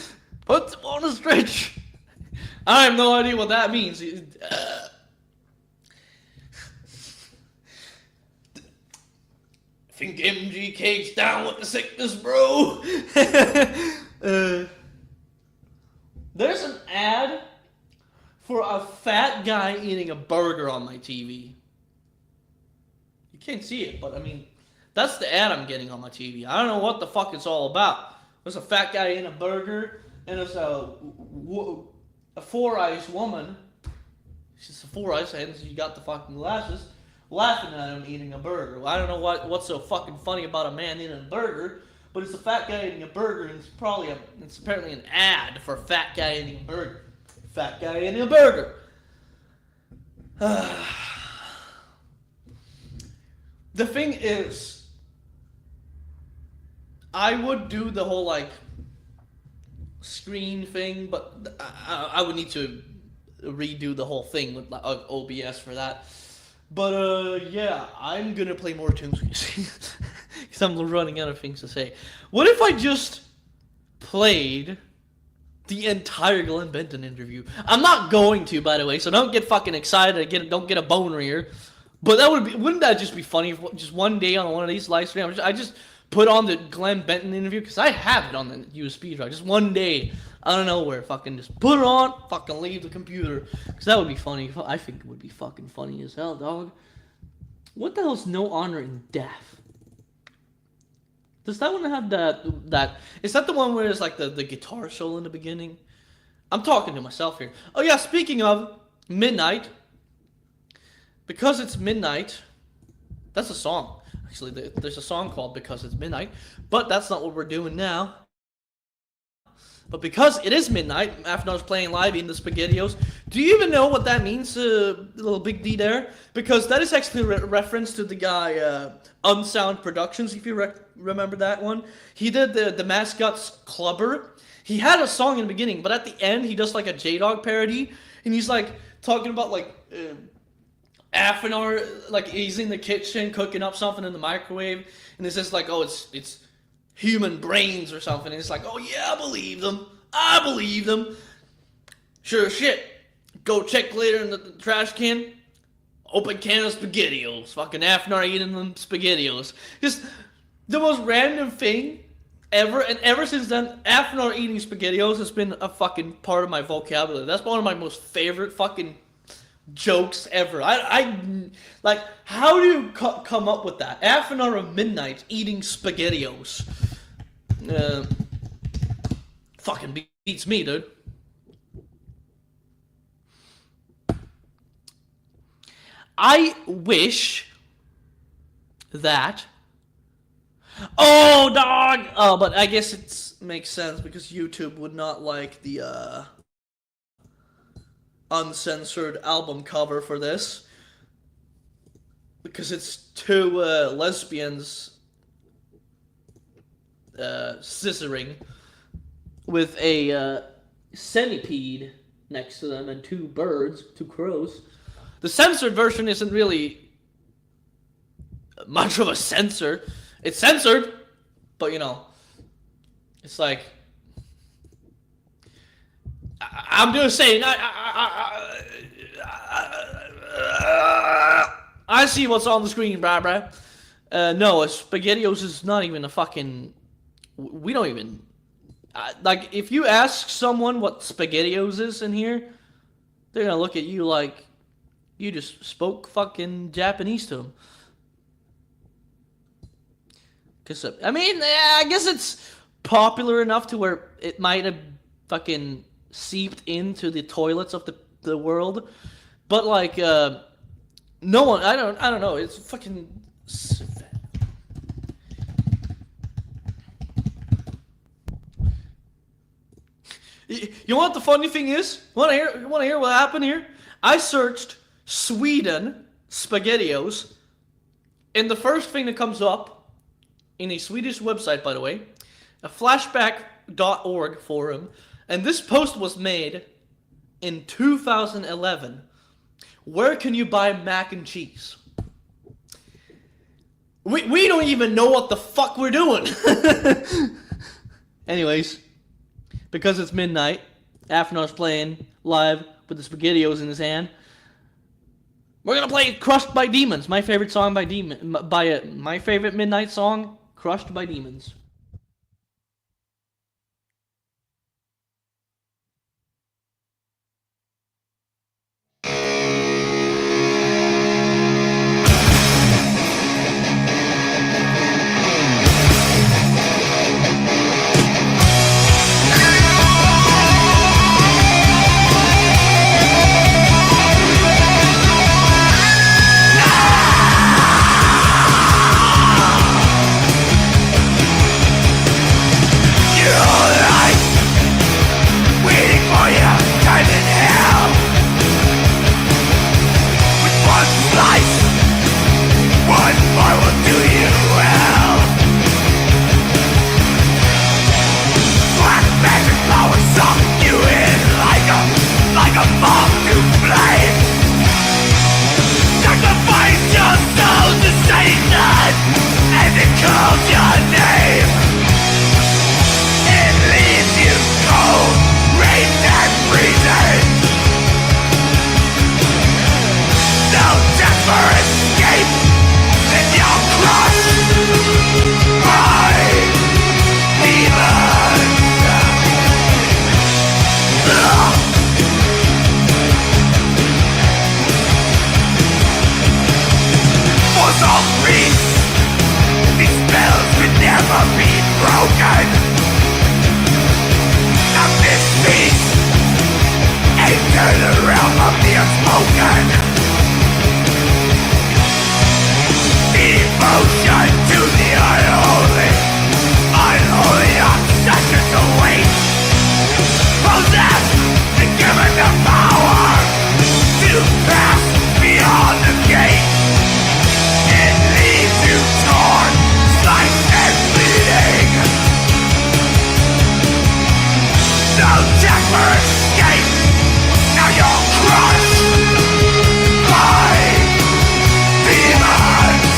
Puts him on a stretch. I have no idea what that means. I think MGK's down with the sickness, bro. There's an ad for a fat guy eating a burger on my TV. You can't see it, but I mean, that's the ad I'm getting on my TV. I don't know what the fuck it's all about. There's a fat guy eating a burger, and there's a 4-eyes woman. She's a 4-eyes, and you got the fucking glasses, laughing at him eating a burger. I don't know what's so fucking funny about a man eating a burger, but it's a fat guy eating a burger, and it's apparently an ad for a fat guy eating a burger. Fat guy eating a burger. The thing is, I would do the whole, like, screen thing, but I would need to redo the whole thing with OBS for that. But, yeah, I'm gonna play more Tuneskis because I'm running out of things to say. What if I just played the entire Glenn Benton interview? I'm not going to, by the way, so don't get fucking excited. Don't get a boner here. But wouldn't that just be funny if just one day on one of these live streams, I just put on the Glenn Benton interview, because I have it on the USB drive, just one day, I don't know where, fucking just put it on, fucking leave the computer, because that would be funny. I think it would be fucking funny as hell, dog. What the hell's No Honor in Death? Does that one have that, is that the one where there's like the guitar solo in the beginning? I'm talking to myself here. Oh yeah, speaking of Midnight, Because It's Midnight, that's a song. Actually, there's a song called Because It's Midnight, but that's not what we're doing now. But because it is midnight, after I was playing live eating the SpaghettiOs, do you even know what that means, little Big D there? Because that is actually a reference to the guy, Unsound Productions, if you remember that one. He did the Mascots Clubber. He had a song in the beginning, but at the end, he does like a J-Dog parody, and he's like talking about like half an hour, like he's in the kitchen cooking up something in the microwave, and it's just like, oh, it's human brains or something, and it's like, oh yeah, I believe them. Sure as shit. Go check later in the trash can. Open can of SpaghettiOs. Fucking half an hour eating them SpaghettiOs. Just the most random thing ever, and ever since then, half an hour eating SpaghettiOs has been a fucking part of my vocabulary. That's one of my most favorite fucking jokes ever. I like, how do you come up with that? Half an hour of midnight eating SpaghettiOs. Fucking beats me, dude. I wish that. Oh, dog! Oh, but I guess it makes sense because YouTube would not like the uncensored album cover for this. Because it's two lesbians scissoring with a centipede next to them and two birds, two crows. The censored version isn't really much of a censor. It's censored, but you know, it's like, I'm just saying, I see what's on the screen, brah. No, SpaghettiOs is not even a fucking, we don't even, like, if you ask someone what SpaghettiOs is in here, they're gonna look at you like you just spoke fucking Japanese to them. Cause, I mean, I guess it's popular enough to where it might have fucking seeped into the toilets of the world. But like, no one, I don't know, it's fucking... You know what the funny thing is? You wanna hear what happened here? I searched Sweden SpaghettiOs, and the first thing that comes up in a Swedish website, by the way, a flashback.org forum, and this post was made in 2011. Where can you buy mac and cheese? We don't even know what the fuck we're doing. Anyways, because it's midnight, Afternoon's playing live with the SpaghettiOs in his hand. We're gonna play "Crushed by Demons," my favorite song my favorite midnight song, "Crushed by Demons." given the power to pass beyond the gate. It leaves you torn, sliced and bleeding. No check for escape. Now you're crushed by demons.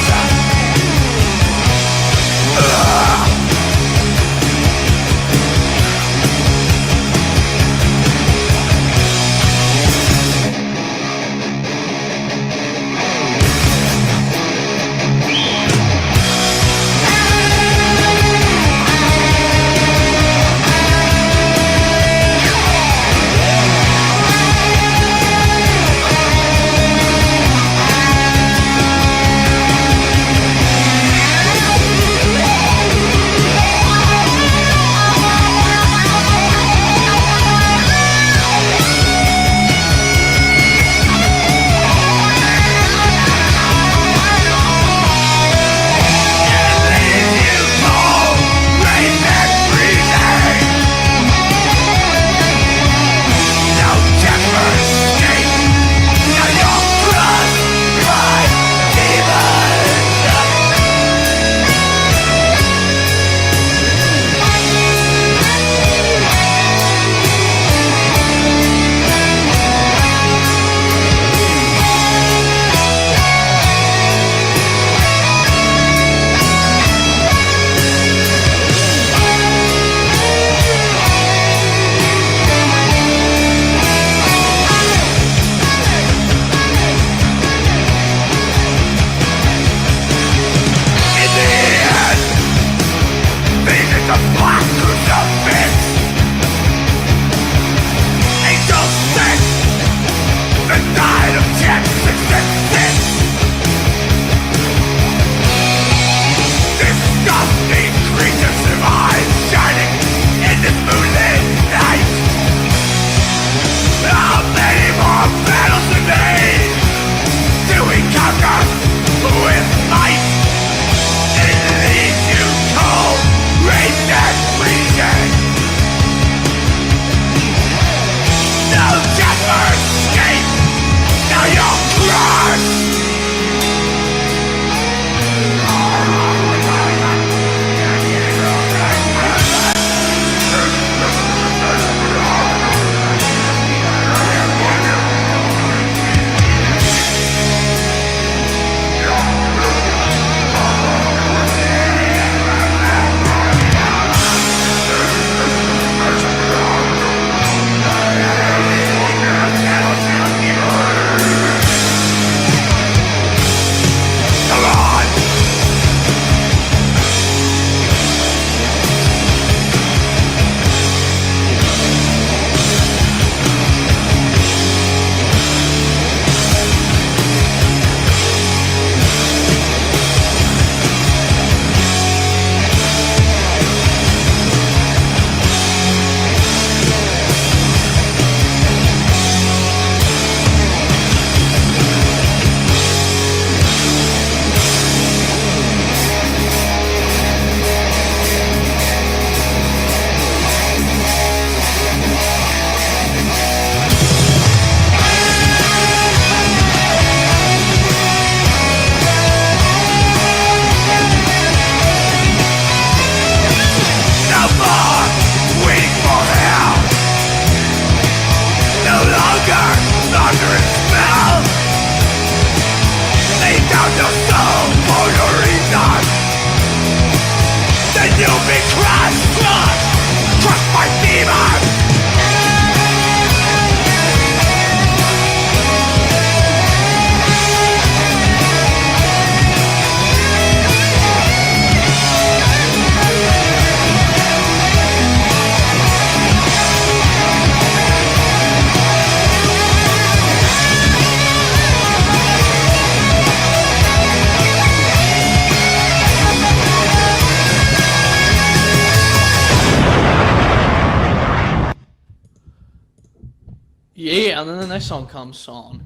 Yeah, and then the next song comes on.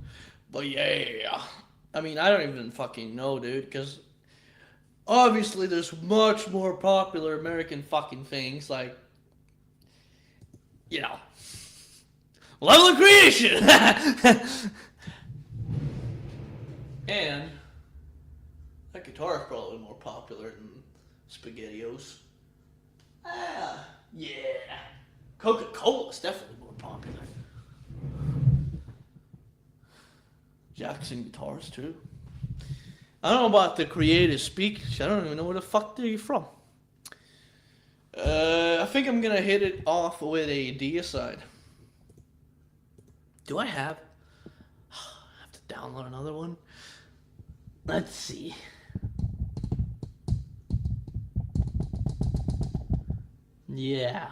But yeah, I mean, I don't even fucking know, dude, because obviously there's much more popular American fucking things, like, you know, Level of creation! And that guitar is probably more popular than SpaghettiOs. Ah, yeah. Coca-Cola is definitely more popular. Jackson guitars too. I don't know about the creative speakers. I don't even know where the fuck they're from. I think I'm gonna hit it off with a D-side. Do I have? I have to download another one. Let's see. Yeah.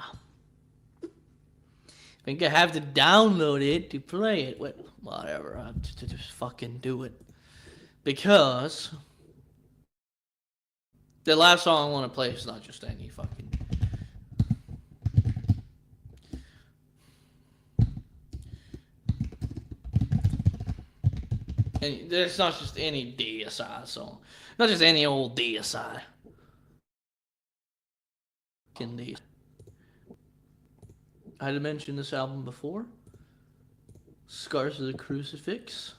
I think I have to download it to play it. Whatever. I have to just fucking do it. Because the last song I want to play is not just any fucking. And it's not just any DSI song. Not just any old DSI. Indeed. I had mentioned this album before. Scars of the Crucifix.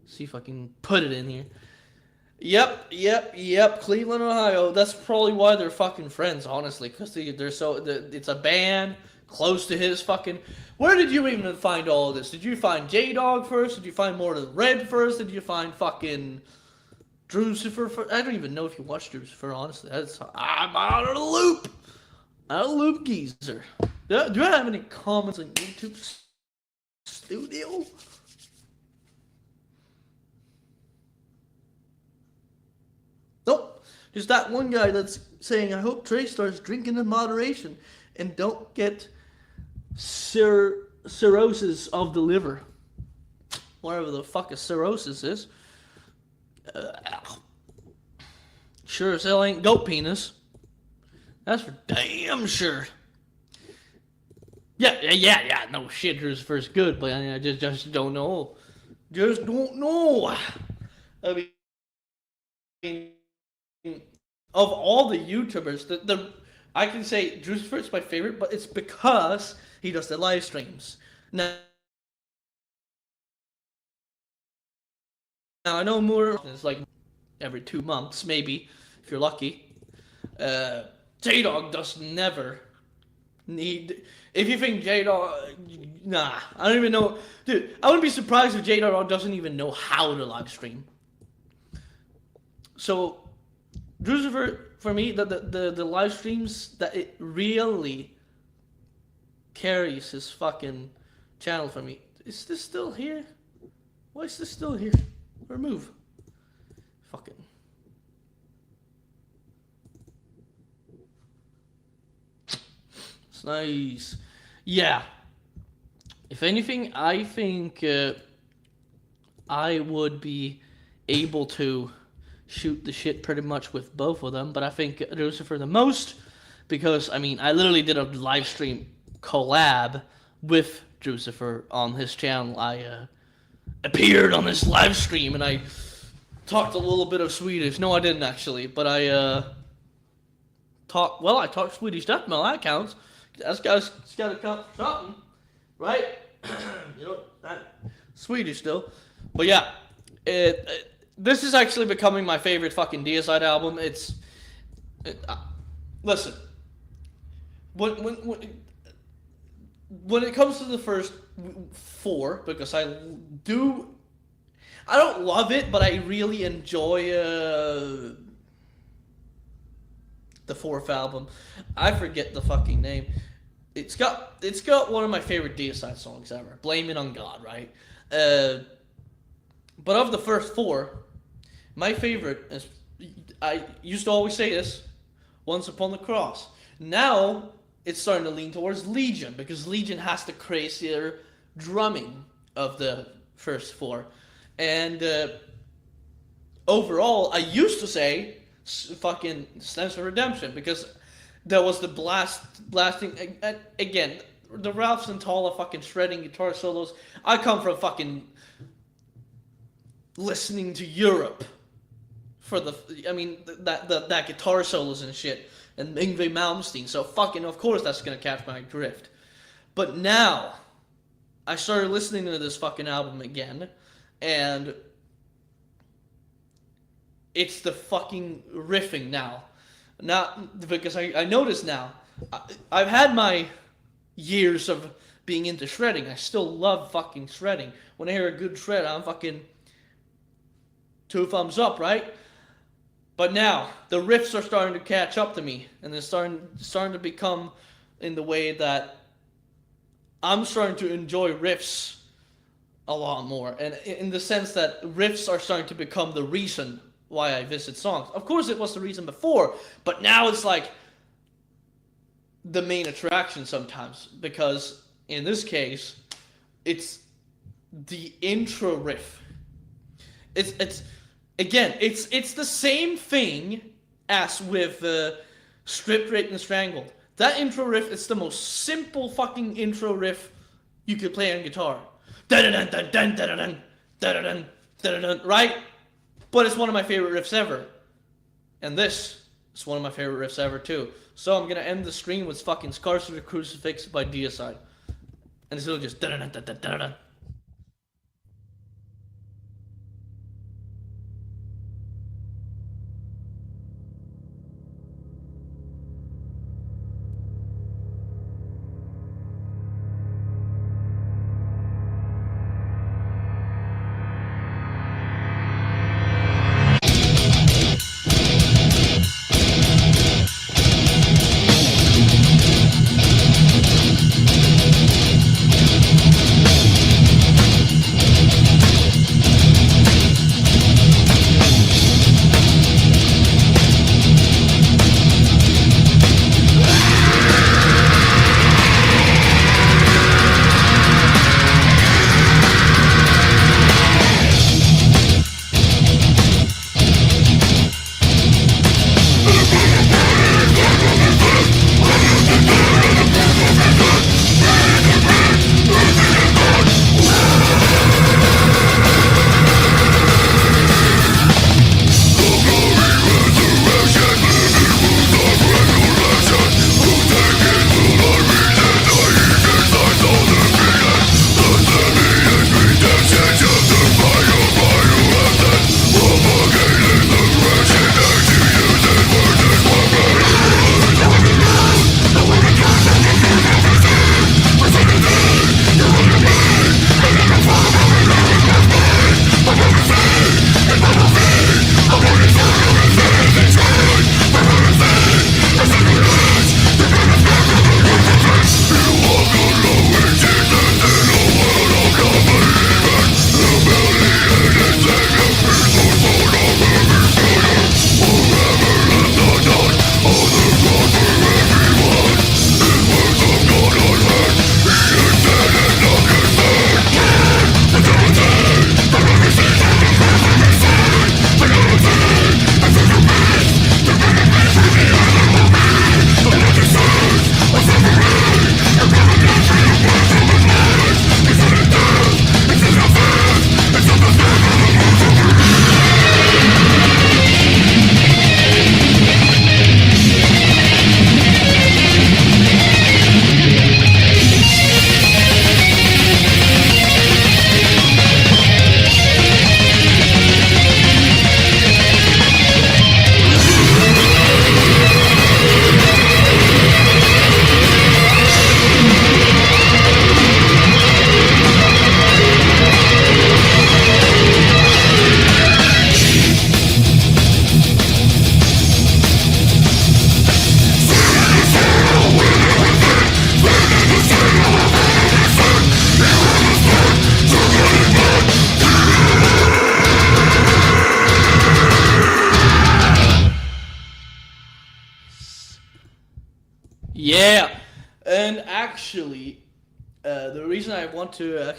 See if I can put it in here. Yep. Cleveland, Ohio. That's probably why they're fucking friends, honestly. Because they're so. It's a band close to his fucking. Where did you even find all of this? Did you find J-Dog first? Did you find more of Red first? Did you find fucking Drucifer first? I don't even know if you watched Drucifer, honestly. I'm out of the loop. Out of the loop, geezer. Do I have any comments on YouTube Studio? Nope. Just that one guy that's saying, I hope Trey starts drinking in moderation and don't get cirrhosis of the liver. Whatever the fuck a cirrhosis is. Sure as hell ain't goat penis. That's for damn sure. Yeah. No shit, Drucifer's good, but I just don't know. Just don't know. I mean, of all the YouTubers, the I can say Drucifer is my favorite, but it's because he does the live streams. Now I know more. It's like every 2 months, maybe, if you're lucky. J-Dog does never need. If you think J-Dog, nah, I don't even know, dude. I wouldn't be surprised if J-Dog doesn't even know how to live stream. So, Drucifer, for me, the live streams, that it really carries his fucking channel for me. Is this still here? Why is this still here? Remove. Fucking. It's nice. Yeah. If anything, I think I would be able to shoot the shit pretty much with both of them, but I think Drucifer the most, because, I mean, I literally did a live stream collab with Drucifer on his channel. I appeared on this live stream and I talked a little bit of Swedish. No, I didn't actually, but I talked Swedish death metal. That counts. That's got to count for something, right? You know, that Swedish still, but yeah, this is actually becoming my favorite fucking Deicide album. Listen, when it comes to the first 4, because I don't love it, but I really enjoy the 4th album. I forget the fucking name. It's got one of my favorite Deicide songs ever. Blame It on God, right? But of the first 4, my favorite is, I used to always say this, Once Upon the Cross. Now it's starting to lean towards Legion, because Legion has the crazier drumming of the first 4. And overall, I used to say fucking Stems of Redemption, because there was the blasting again, the Ralph Santalla fucking shredding guitar solos. I come from fucking listening to Europe for that guitar solos and shit, and Yngwie Malmsteen, so fucking of course that's gonna catch my drift. But now I started listening to this fucking album again, and it's the fucking riffing now. Because I notice now, I've had my years of being into shredding. I still love fucking shredding. When I hear a good shred, I'm fucking 2 thumbs up, right? But now, the riffs are starting to catch up to me, and they're starting to become in the way that I'm starting to enjoy riffs a lot more. And in the sense that riffs are starting to become the reason why I visit songs. Of course, it was the reason before, but now it's like the main attraction sometimes. Because in this case, it's the intro riff. It's the same thing as with Stripped, Raped, and Strangled. That intro riff is the most simple fucking intro riff you could play on guitar. Right? But it's one of my favorite riffs ever. And this is one of my favorite riffs ever too. So I'm gonna end the stream with fucking Scars to the Crucifix by Deicide. And it's just Yeah, and actually, the reason I want to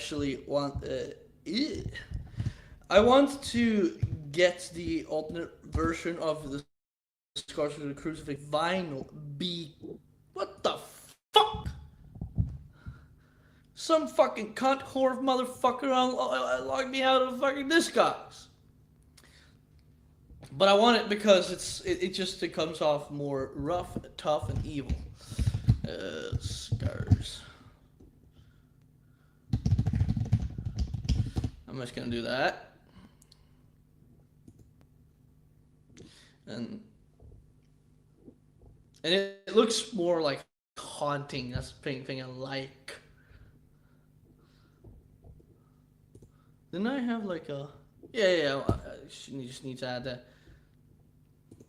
I want to get the alternate version of the Scars to the Crucifix vinyl. What the fuck? Some fucking cunt whore motherfucker logged me out of fucking Discogs. But I want it because it comes off more rough, tough, and evil. Scars. I'm just gonna do that. And it looks more like haunting. That's the thing I like. Didn't I have like a... Yeah, I just need to add that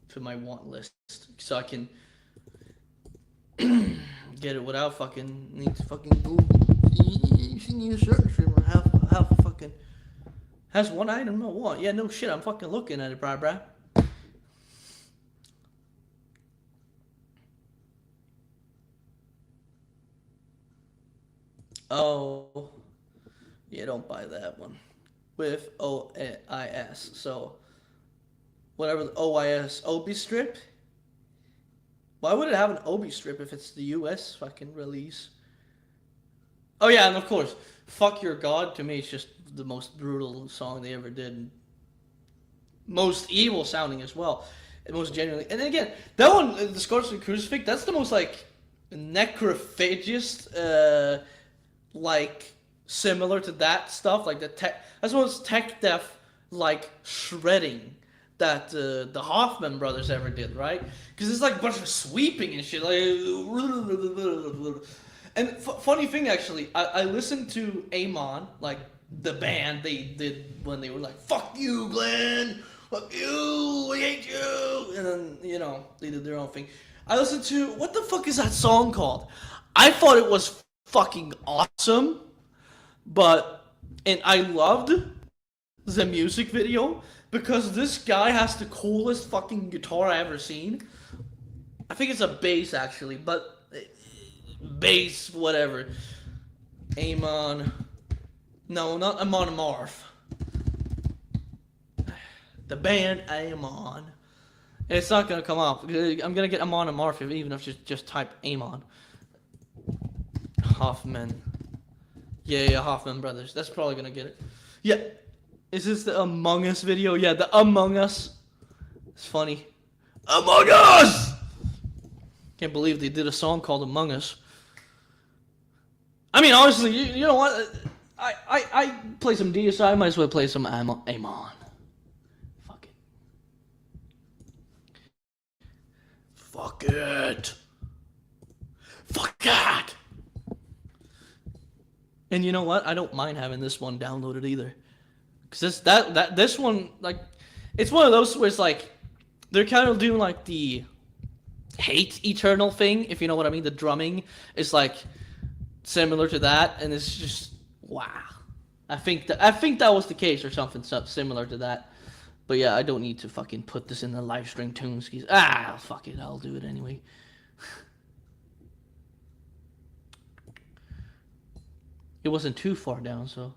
to my want list so I can get it without fucking need to fucking Google. You should need a search for have fucking has one item I want. Yeah, no shit, I'm fucking looking at it, bruh. Oh, yeah, don't buy that one with OIS. So whatever the OIS Obi strip. Why would it have an Obi strip if it's the US fucking release? Oh yeah, and of course, Fuck Your God to me is just the most brutal song they ever did. Most evil sounding as well. And most genuinely. And then again, that one, the Scorched Crucifix, that's the most like necrophagist, like similar to that stuff. Like the tech, that's the most tech death like shredding that the Hoffman brothers ever did, right? Because it's like a bunch of sweeping and shit, like. And funny thing, actually, I listened to Amon, like the band they did when they were like, "Fuck you, Glenn, fuck you, we hate you," and then they did their own thing. I listened to what the fuck is that song called? I thought it was fucking awesome, and I loved the music video. Because this guy has the coolest fucking guitar I ever seen. I think it's a bass actually, but bass, whatever. Amon. No, not Amon Amarth. The band Amon. It's not gonna come up. I'm gonna get Amon Amarth even if you just type Amon. Hoffman. Yeah, Hoffman Brothers. That's probably gonna get it. Yeah. Is this the Among Us video? Yeah, the Among Us. It's funny. Among Us! Can't believe they did a song called Among Us. I mean, honestly, you know what? I play some DSI, I might as well play some Amon. Fuck it. Fuck it. Fuck it! And you know what? I don't mind having this one downloaded either. Cause this one, like, it's one of those where it's like they're kind of doing like the Hate Eternal thing, if you know what I mean. The drumming is like similar to that, and it's just wow. I think that was the case or something similar to that. But yeah, I don't need to fucking put this in the live stream Tuneskis. Fuck it, I'll do it anyway. It wasn't too far down, so.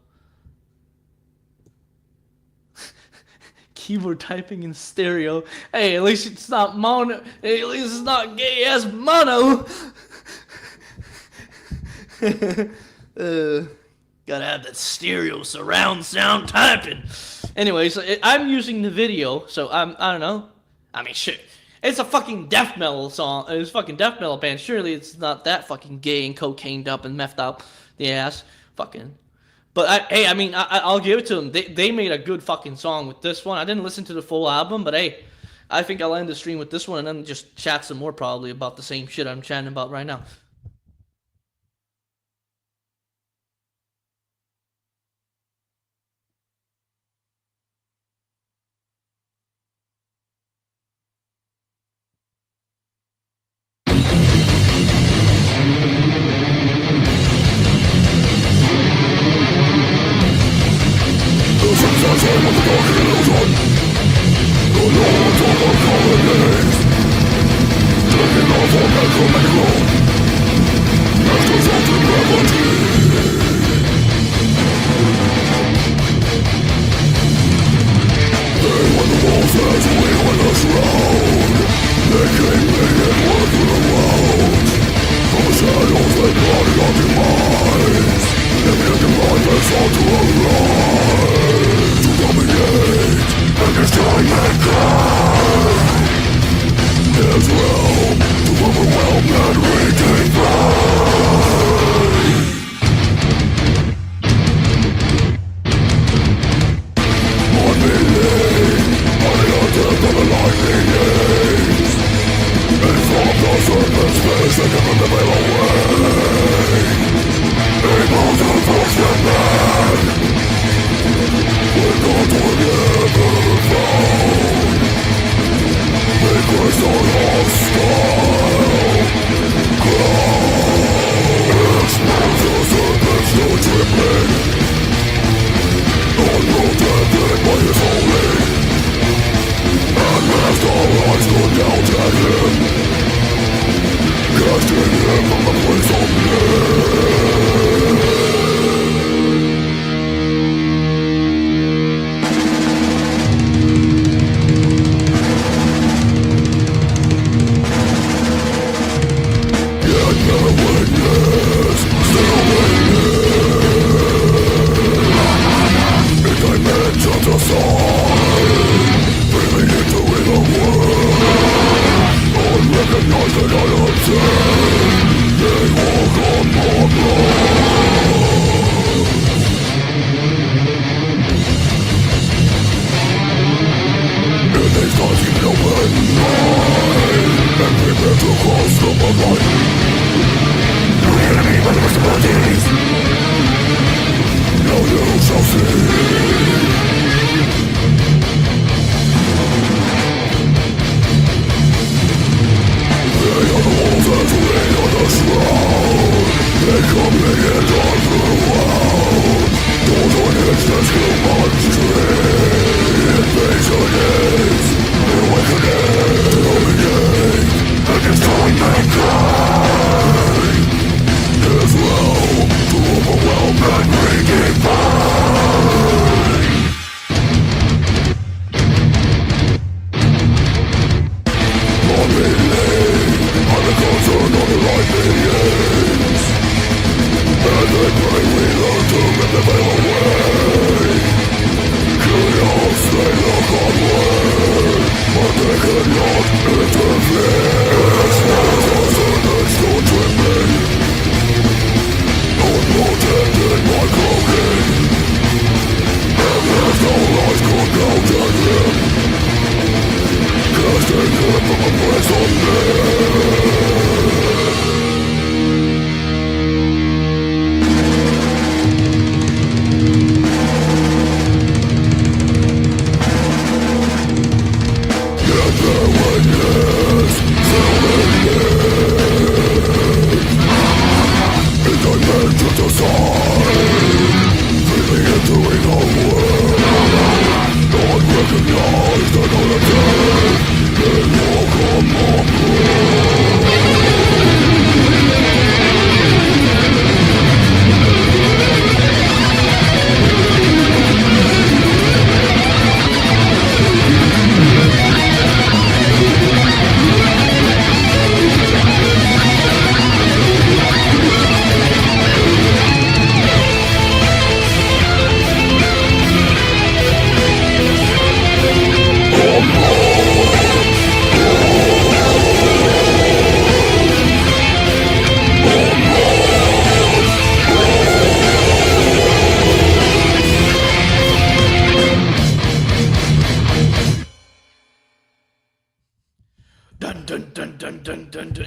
Keyboard typing in stereo. Hey, at least it's not mono. Hey, at least it's not gay ass mono. Gotta have that stereo surround sound typing. Anyways, I'm using the video, so I don't know. I mean, shit. It's a fucking death metal song. It's a fucking death metal band. Surely it's not that fucking gay and cocained up and methed up the ass. Fucking. But I'll give it to them. They made a good fucking song with this one. I didn't listen to the full album, but hey, I think I'll end the stream with this one and then just chat some more probably about the same shit I'm chatting about right now. Israel to overwhelm and regain pride.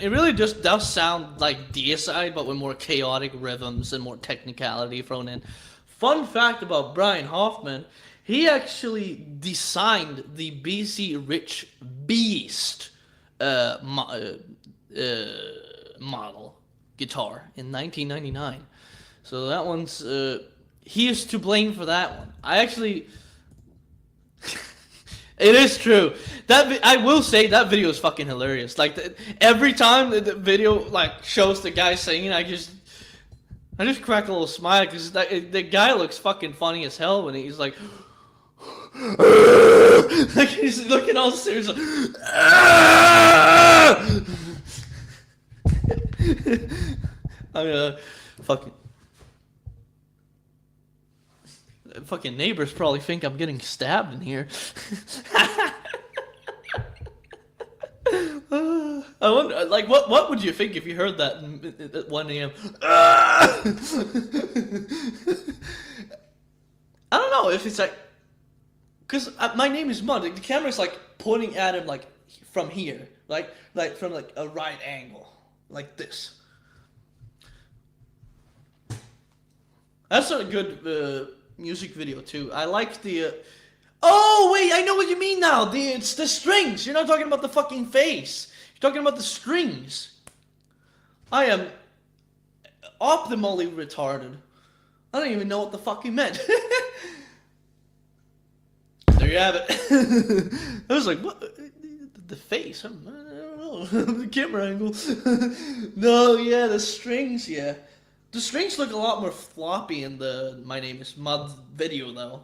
It really just does sound like Deicide, but with more chaotic rhythms and more technicality thrown in. Fun fact about Brian Hoffman, he actually designed the BC Rich Beast model guitar in 1999. So that one's, he is to blame for that one. I actually... It is true. I will say that video is fucking hilarious. Like every time the video like shows the guy singing, I just crack a little smile because the guy looks fucking funny as hell when he's like, like he's looking all serious. Like, I'm gonna fucking neighbors probably think I'm getting stabbed in here. I wonder, like, what would you think if you heard that at 1 a.m.? I don't know if it's like, because my name is Mud. The camera's like pointing at him like from here, like from like a right angle. like this. That's a good music video too. I like the. Oh wait, I know what you mean now. It's the strings. You're not talking about the fucking face. You're talking about the strings. I am optimally retarded. I don't even know what the fuck you meant. There you have it. I was like, what? The face? I don't know. The camera angle. No, yeah, the strings, yeah. The strings look a lot more floppy in the My Name Is Mud video, though.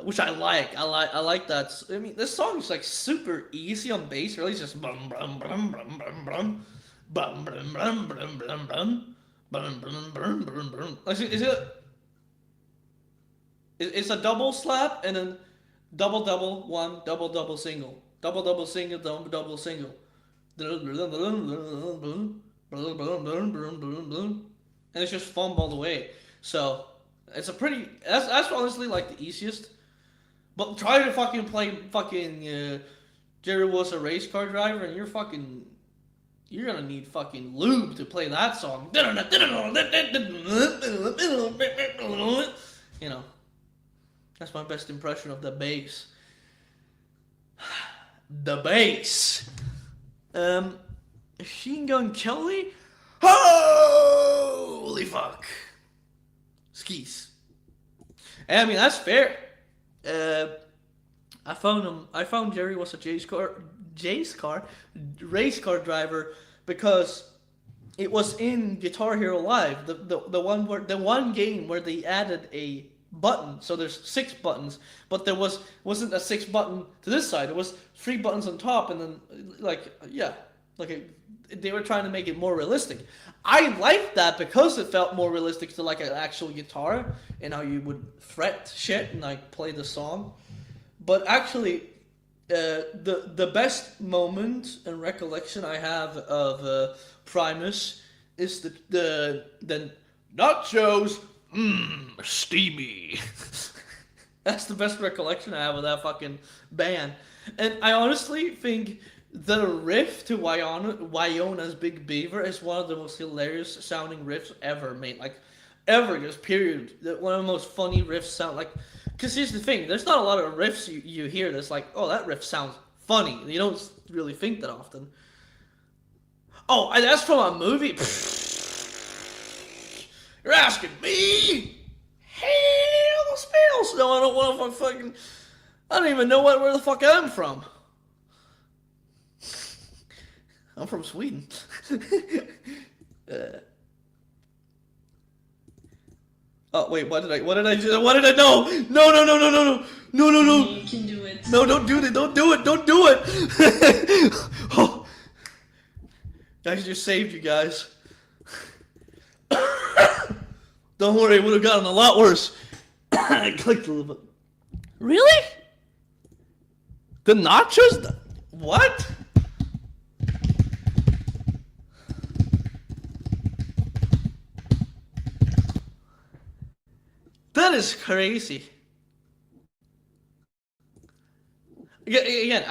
Which I like. I like that. I mean, this song is like super easy on bass. Really, it's just bum bum bum bum bum bum bum bum bum bum bum bum bum bum bum bum bum. Is it? It's a double slap and then double double one double double single double single double single. And it's just fumbled away. So it's a pretty. That's honestly like the easiest. But try to fucking play fucking Jerry was a race car driver, and you're gonna need fucking lube to play that song. You know, that's my best impression of the bass. The bass. Machine Gun Kelly. Holy fuck. Skis. I mean, that's fair. I found Jerry was a race car driver because it was in Guitar Hero Live, the one game where they added a button. So there's 6 buttons, but there wasn't a 6th button to this side. It was 3 buttons on top, and then they were trying to make it more realistic. I liked that because it felt more realistic to like an actual guitar and how you would fret shit and like play the song. But actually, the best moment and recollection I have of Primus is the nachos, steamy. That's the best recollection I have of that fucking band. And I honestly think the riff to Wyona's Big Beaver is one of the most hilarious sounding riffs ever made. Like, ever, just period. One of the most funny riffs sound like. Because here's the thing, there's not a lot of riffs you hear that's like, oh, that riff sounds funny. You don't really think that often. Oh, and that's from a movie? You're asking me? Hell, spells. No, I don't want to fucking. I don't even know where the fuck I'm from. I'm from Sweden. Oh wait, what did I do? What did I know? No. You can do it. No, don't do it. Don't do it. Oh. I just saved you guys. Don't worry, it would have gotten a lot worse. I clicked a little bit. Really? The nachos? What? That is crazy. Again,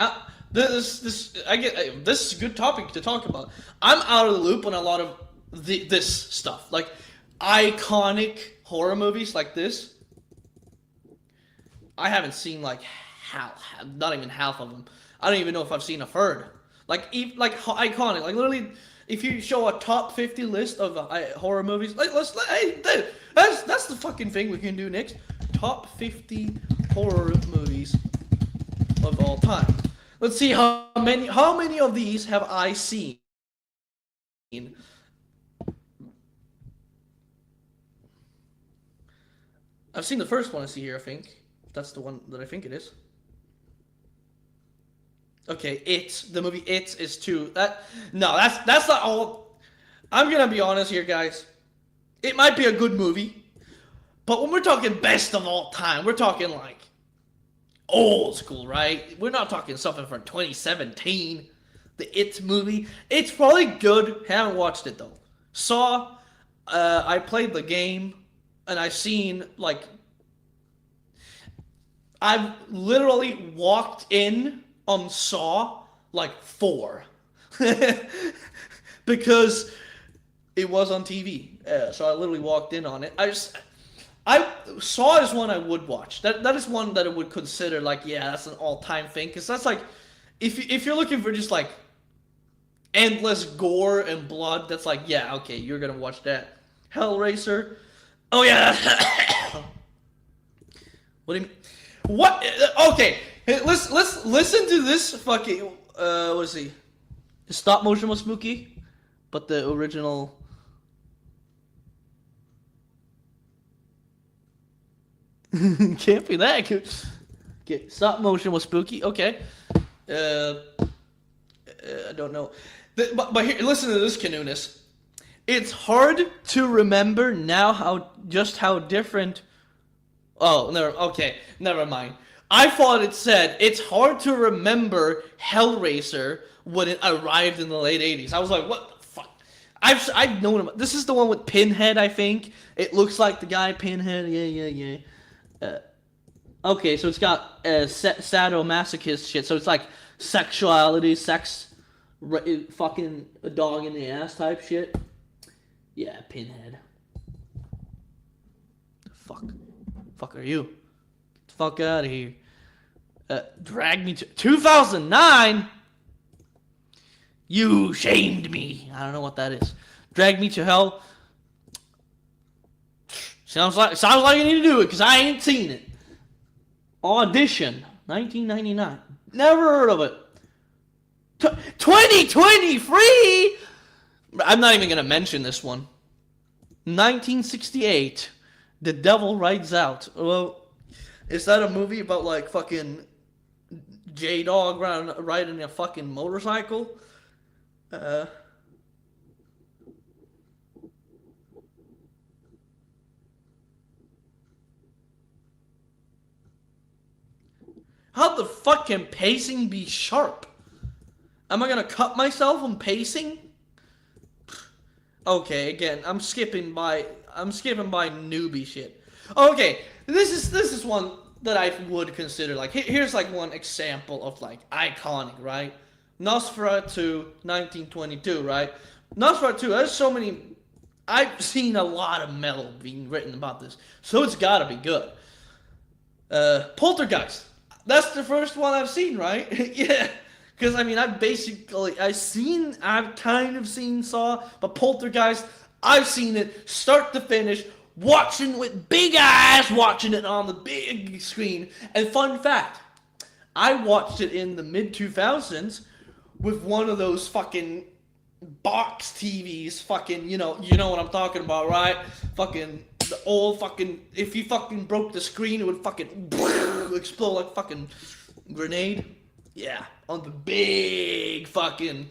this is a good topic to talk about. I'm out of the loop on a lot of this stuff, like iconic horror movies like this. I haven't seen like not even half of them. I don't even know if I've seen a third. Like iconic, like literally. If you show a top 50 list of horror movies, like that's the fucking thing we can do next. Top 50 horror movies of all time. Let's see how many of these have I seen. I've seen the first one I see here, I think. That's the one that I think it is. Okay, the movie It is 2. That's not all. I'm gonna be honest here, guys. It might be a good movie, but when we're talking best of all time, we're talking like old school, right? We're not talking something from 2017. The It movie. It's probably good. Haven't watched it though. Saw. I played the game, and I've seen like. I've literally walked in on Saw like 4. because it was on TV. So I literally walked in on it. I saw it as one I would watch. That is one that I would consider like, yeah, that's an all-time thing. Because that's like, if you're looking for just like endless gore and blood, that's like, yeah, okay, you're gonna watch that. Hellraiser. Oh yeah. What do you mean? What? Okay, hey, let's listen to this fucking. What is he? The stop motion was spooky, but the original. Can't be that good. Okay, stop motion was spooky. Okay. I don't know. But here, listen to this, Canunis. It's hard to remember now how different. Oh, never mind. I thought it said it's hard to remember Hellraiser when it arrived in the late 80s. I was like, what the fuck? I've known him. This is the one with Pinhead, I think. It looks like the guy Pinhead. Yeah. Okay, so it's got sadomasochist shit. So it's like sexuality, sex, fucking a dog in the ass type shit. Yeah, Pinhead. Fuck are you? Get the fuck out of here. Drag me to 2009. You shamed me. I don't know what that is. Drag me to hell. Sounds like you need to do it because I ain't seen it. Audition, 1999. Never heard of it. 2023. I'm not even gonna mention this one. 1968. The Devil Rides Out. Well, is that a movie about like fucking J-Dog riding a fucking motorcycle? How the fuck can pacing be sharp? Am I gonna cut myself on pacing? Okay, again, I'm skipping by newbie shit. Okay, this is one that I would consider like here's like one example of like iconic, right? Nosferatu 1922, right? Nosferatu, there's so many. I've seen a lot of metal being written about this, so it's gotta be good. Poltergeist. That's the first one I've seen, right? Yeah. Because, I mean, I've kind of seen Saw, but Poltergeist, I've seen it start to finish, watching with big eyes, watching it on the big screen. And fun fact, I watched it in the mid-2000s with one of those fucking box TVs, fucking, you know what I'm talking about, right? Fucking, the old fucking, if you fucking broke the screen, it would fucking explode like fucking grenade. Yeah, on the big fucking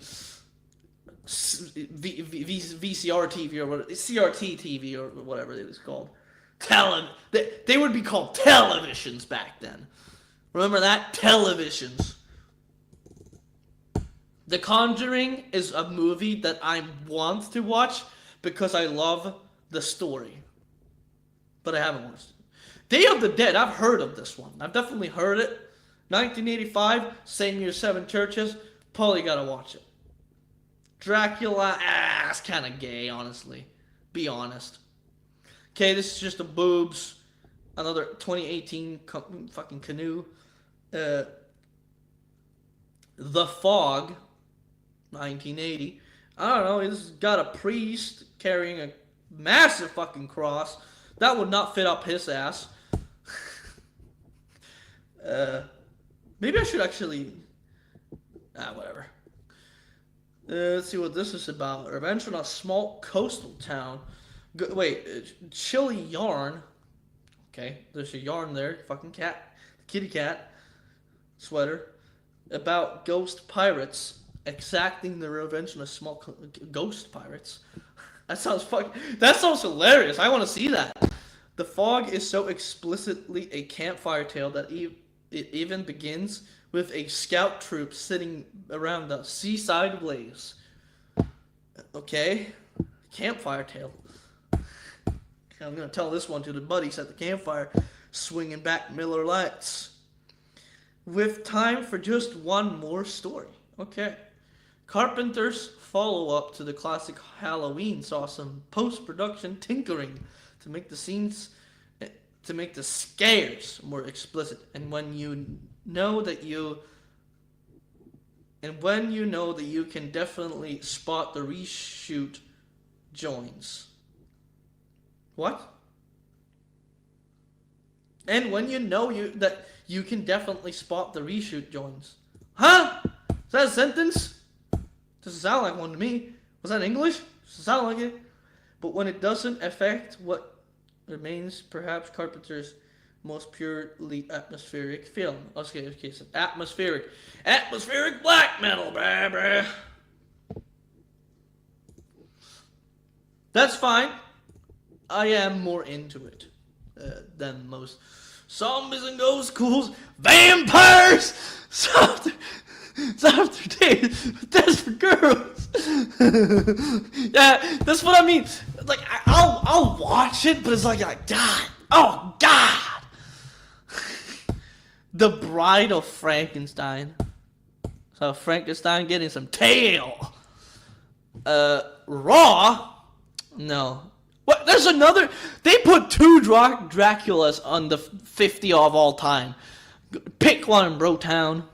VCR TV or whatever, CRT TV or whatever it was called. They would be called televisions back then. Remember that? Televisions. The Conjuring is a movie that I want to watch because I love the story. But I haven't watched it. Day of the Dead, I've heard of this one. I've definitely heard it. 1985, same year, 7 Churches. Probably gotta watch it. Dracula, it's kind of gay, honestly. Be honest. Okay, this is just the boobs. Another 2018 fucking Canoe. The Fog, 1980. I don't know, it's got a priest carrying a massive fucking cross. That would not fit up his ass. Maybe I should actually... whatever. Let's see what this is about. Revenge on a small coastal town. Chili yarn. Okay, there's a yarn there. Fucking cat. Kitty cat. Sweater. About ghost pirates exacting the revenge on a small ghost pirates. That sounds hilarious. I want to see that. The Fog is so explicitly a campfire tale that it even begins with a scout troop sitting around a seaside blaze. Okay, campfire tale. I'm gonna tell this one to the buddies at the campfire, swinging back Miller Lights. With time for just one more story. Okay. Carpenter's follow-up to the classic Halloween saw some post-production tinkering to make the scenes, to make the scares more explicit. And when you know that you can definitely spot the reshoot joins. What? And when you know that you can definitely spot the reshoot joins. Huh? Is that a sentence? Doesn't sound like one to me. Was that English? Doesn't sound like it. But when it doesn't affect what remains perhaps Carpenter's most purely atmospheric film. Okay, so atmospheric black metal, baby. That's fine. I am more into it than most. Zombies and ghosts, ghouls, vampires, softer days, desperate girls. Yeah, that's what I mean. Like I'll watch it, but it's like God, oh God. The Bride of Frankenstein. So Frankenstein getting some tail. Raw? No. What? There's another. They put 2 Draculas on the 50 of all time. Pick one, bro town.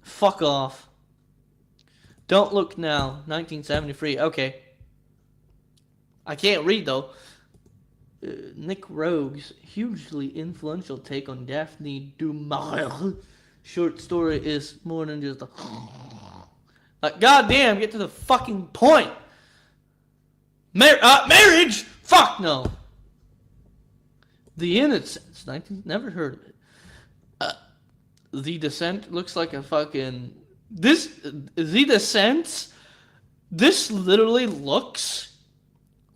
Fuck off. Don't Look Now, 1973. Okay. I can't read though. Nick Rogue's hugely influential take on Daphne du Maurier short story is more than just a... Like, goddamn, get to the fucking point. Marriage? Fuck no. The Innocents, never heard of it. The Descent looks like a fucking... The Descent, this literally looks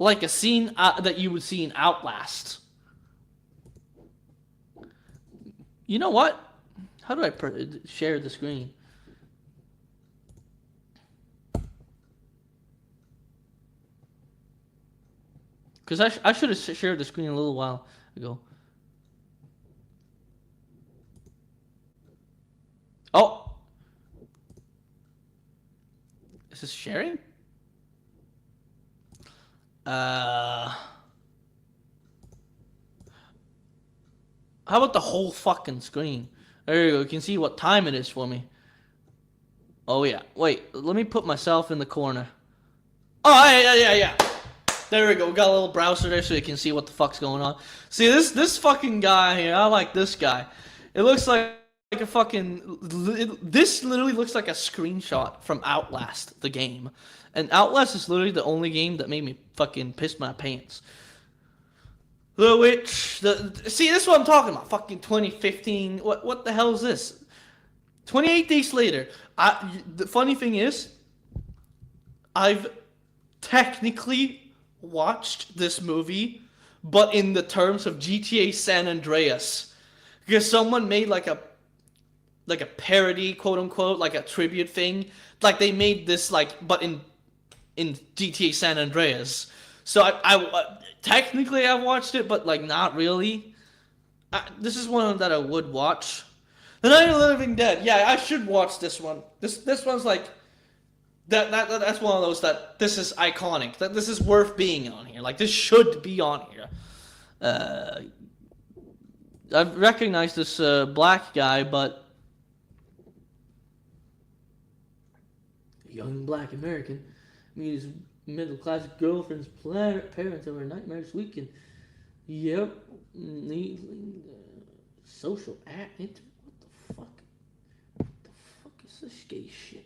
like a scene that you would see in Outlast. You know what? How do I share the screen? Because I should have shared the screen a little while ago. Oh! Is this sharing? How about the whole fucking screen? There you go. You can see what time it is for me. Oh, yeah. Wait. Let me put myself in the corner. Oh, yeah. There we go. We got a little browser there so you can see what the fuck's going on. See, this fucking guy here. I like this guy. It looks like a fucking... This literally looks like a screenshot from Outlast, the game. And Outlast is literally the only game that made me fucking piss my pants. The Witch. See, this is what I'm talking about. Fucking 2015. What the hell is this? 28 days later. The funny thing is, I've technically watched this movie, but in the terms of GTA San Andreas. Because someone made like a parody, quote unquote, like a tribute thing. Like they made this but in GTA San Andreas. So I technically I watched it, but not really. This is one that I would watch. The Night of the Living Dead. Yeah, I should watch this one. This one's like that's one of those that this is iconic. That this is worth being on here. Like this should be on here. I recognize this black guy, but young black American. I mean, his middle-class girlfriend's parents over a nightmarish weekend. Yep. Social act. What the fuck is this gay shit?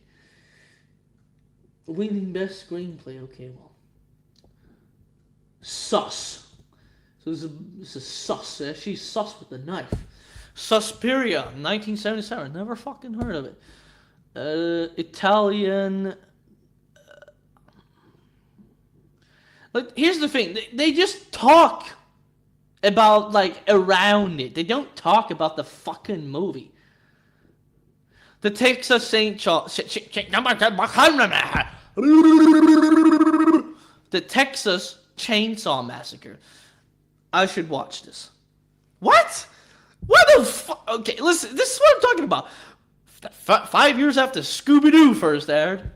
Winning best screenplay. Okay, well. Sus. So this is sus. She's sus with a knife. Suspiria, 1977. Never fucking heard of it. Italian... here's the thing. They just talk about, around it. They don't talk about the fucking movie. The Texas St. Charles... The Texas Chainsaw Massacre. I should watch this. What? What the fuck? Okay, listen. This is what I'm talking about. 5 years after Scooby-Doo first aired.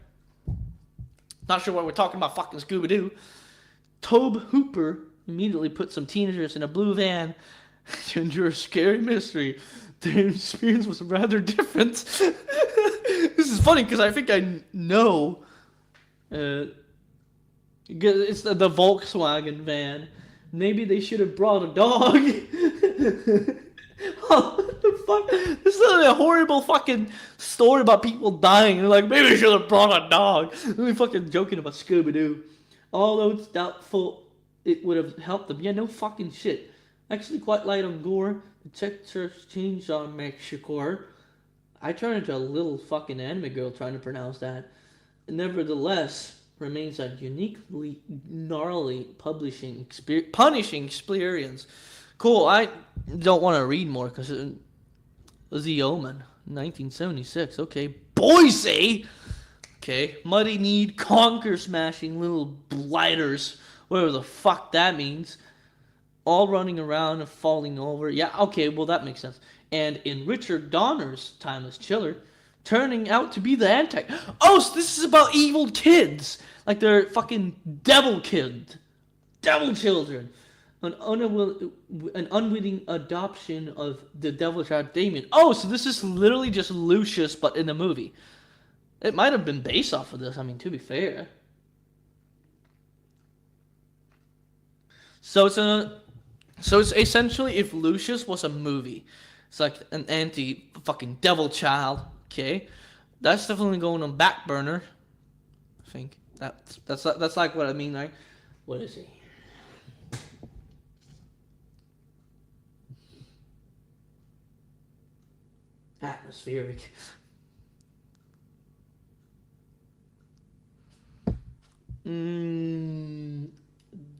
Not sure why we're talking about fucking Scooby-Doo. Tobe Hooper immediately put some teenagers in a blue van to endure a scary mystery. Their experience was rather different. This is funny because I think I know. It's the Volkswagen van. Maybe they should have brought a dog. Oh, what the fuck? This is literally a horrible fucking story about people dying. They're like, maybe we should have brought a dog. Really fucking joking about Scooby-Doo. Although it's doubtful it would have helped them. Yeah, no fucking shit. Actually quite light on gore. The texture changed on Mexico. I turned into a little fucking anime girl trying to pronounce that. Nevertheless, remains a uniquely gnarly punishing experience. Cool, I don't want to read more because The Omen, 1976. Okay, Boise! Okay, Muddy Need, Conquer Smashing Little Blighters, whatever the fuck that means. All running around and falling over. Yeah, okay, well that makes sense. And in Richard Donner's Timeless Chiller, turning out to be the anti. Oh, so this is about evil kids. Like they're fucking devil children. An unwitting adoption of the devil child Damien. Oh, so this is literally just Lucius, but in a movie. It might have been based off of this, I mean, to be fair. So it's essentially if Lucius was a movie. It's like an anti-fucking devil child, okay? That's definitely going on back burner. I think. That's like what I mean, like, what is he? Atmospheric.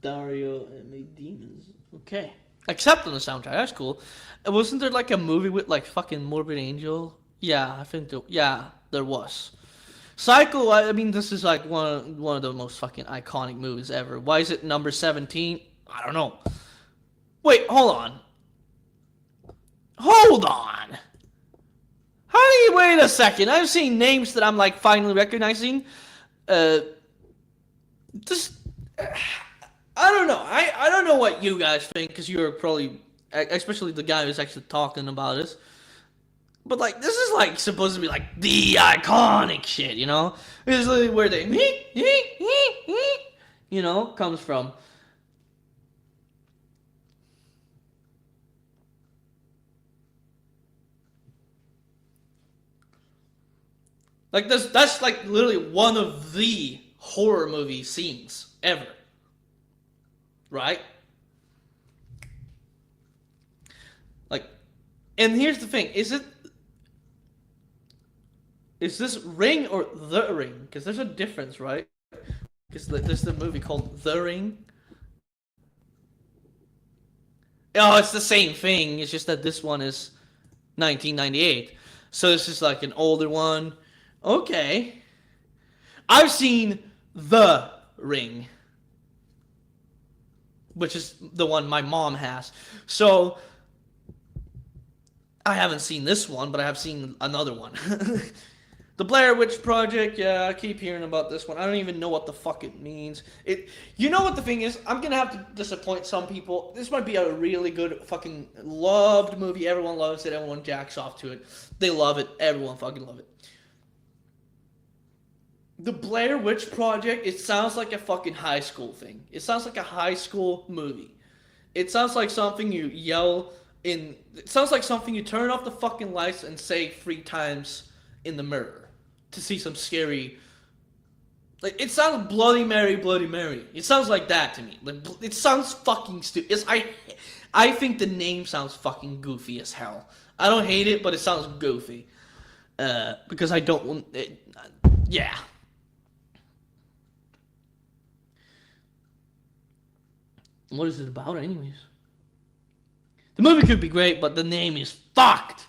Dario and Made Demons. Okay. Except on the soundtrack. That's cool. Wasn't there like a movie with like fucking Morbid Angel? Yeah, I think there was. Psycho, I mean, this is like one of the most fucking iconic movies ever. Why is it number 17? I don't know. Wait, hold on. How do you wait a second? I've seen names that I'm like finally recognizing. I don't know. I don't know what you guys think because you're probably, especially the guy who's actually talking about this. But like, this is like supposed to be like the iconic shit, you know? This is literally where they, you know, comes from. Like that's like literally one of the horror movie scenes ever. Right? Like, and here's the thing, is this Ring or The Ring? Because there's a difference, right? Because there's the movie called The Ring. Oh, it's the same thing. It's just that this one is 1998. So this is like an older one. Okay. I've seen The Ring, which is the one my mom has. So I haven't seen this one, but I have seen another one. The Blair Witch Project, yeah, I keep hearing about this one. I don't even know what the fuck it means. You know what the thing is? I'm gonna have to disappoint some people. This might be a really good fucking loved movie. Everyone loves it. Everyone jacks off to it. They love it. Everyone fucking love it. The Blair Witch Project, it sounds like a fucking high school thing. It sounds like a high school movie. It sounds like something you yell in... It sounds like something you turn off the fucking lights and say 3 times in the mirror to see some scary... Like, it sounds Bloody Mary, Bloody Mary. It sounds like that to me. Like, it sounds fucking stupid. I think the name sounds fucking goofy as hell. I don't hate it, but it sounds goofy. Because I don't want... yeah. What is it about, anyways? The movie could be great, but the name is fucked.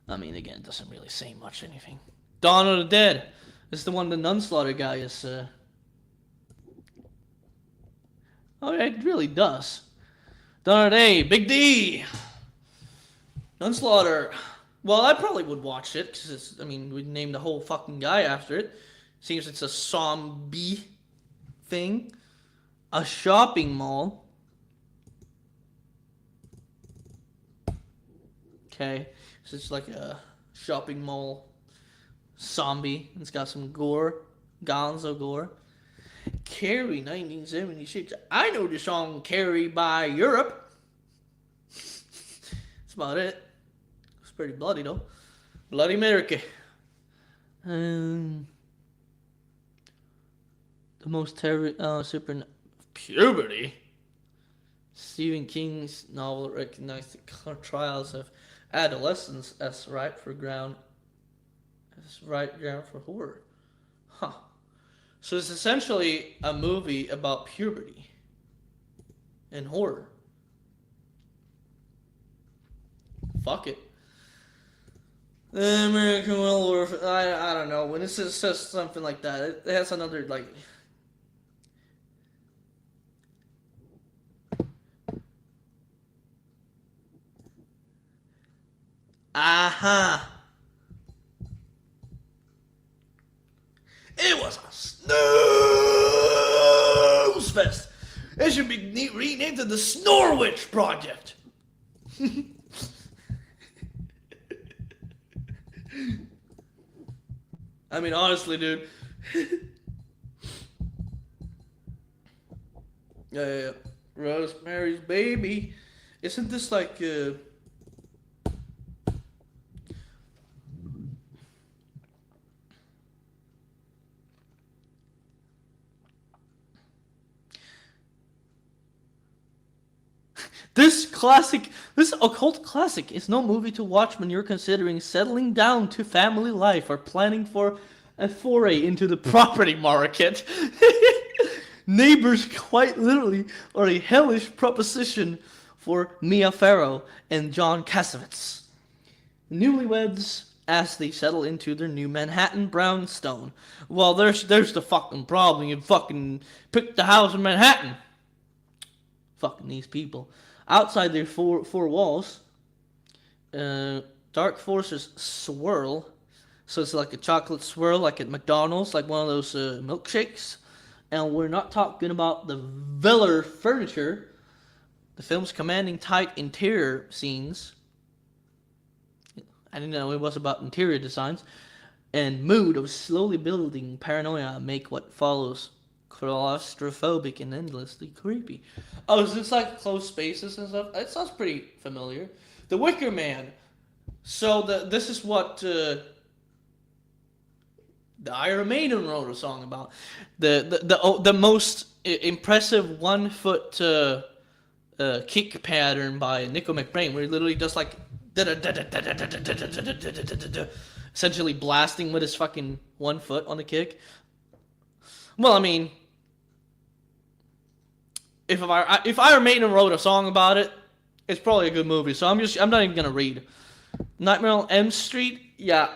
I mean, again, it doesn't really say much anything. Dawn of the Dead. This is the one the Nunslaughter guy is... Oh, it really does. Dawn of the Day, Big D. Nunslaughter. Well, I probably would watch it because I mean, we named the whole fucking guy after it. Seems it's a zombie thing. A shopping mall. Okay, so it's like a shopping mall zombie. It's got some gore, gonzo gore. Carrie, 1976. I know the song Carrie by Europe. That's about it. It's pretty bloody though. Bloody America. The most super puberty. Stephen King's novel recognized the trials of adolescence as ripe ground for horror. Huh. So it's essentially a movie about puberty and horror. Fuck it. The American Werewolf. I don't know. When it says something like that, it has another like. Aha! It was a snooze fest. It should be renamed to the Snorwich Project. I mean, honestly, dude. Yeah. Rosemary's Baby. Isn't this like This occult classic is no movie to watch when you're considering settling down to family life or planning for a foray into the property market. Neighbors quite literally are a hellish proposition for Mia Farrow and John Cassavetes. Newlyweds as they settle into their new Manhattan brownstone. Well, there's the fucking problem. You fucking picked the house in Manhattan. Fucking these people. Outside their four walls, dark forces swirl. So it's like a chocolate swirl, like at McDonald's, like one of those milkshakes. And we're not talking about the Veller furniture. The film's commanding tight interior scenes. I didn't know it was about interior designs. And mood of slowly building paranoia make what follows claustrophobic and endlessly creepy. Oh, is this like closed spaces and stuff? It sounds pretty familiar. The Wicker Man. So this is what the Iron Maiden wrote a song about. The most impressive 1 foot kick pattern by Nico McBrain, where he literally does like essentially blasting with his fucking 1 foot on the kick. Well, I mean, if Iron Maiden wrote a song about it, it's probably a good movie. So I'm not even gonna read. Nightmare on Elm Street. Yeah,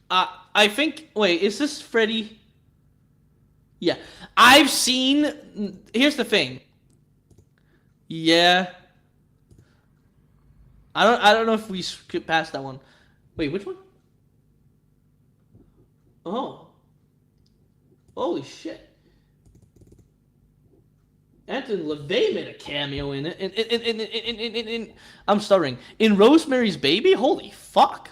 I think. Wait, is this Freddy? Yeah, I've seen. Here's the thing. Yeah, I don't know if we skip past that one. Wait, which one? Oh, holy shit. Anthony LaVey made a cameo in it. In I'm stuttering. In Rosemary's Baby? Holy fuck.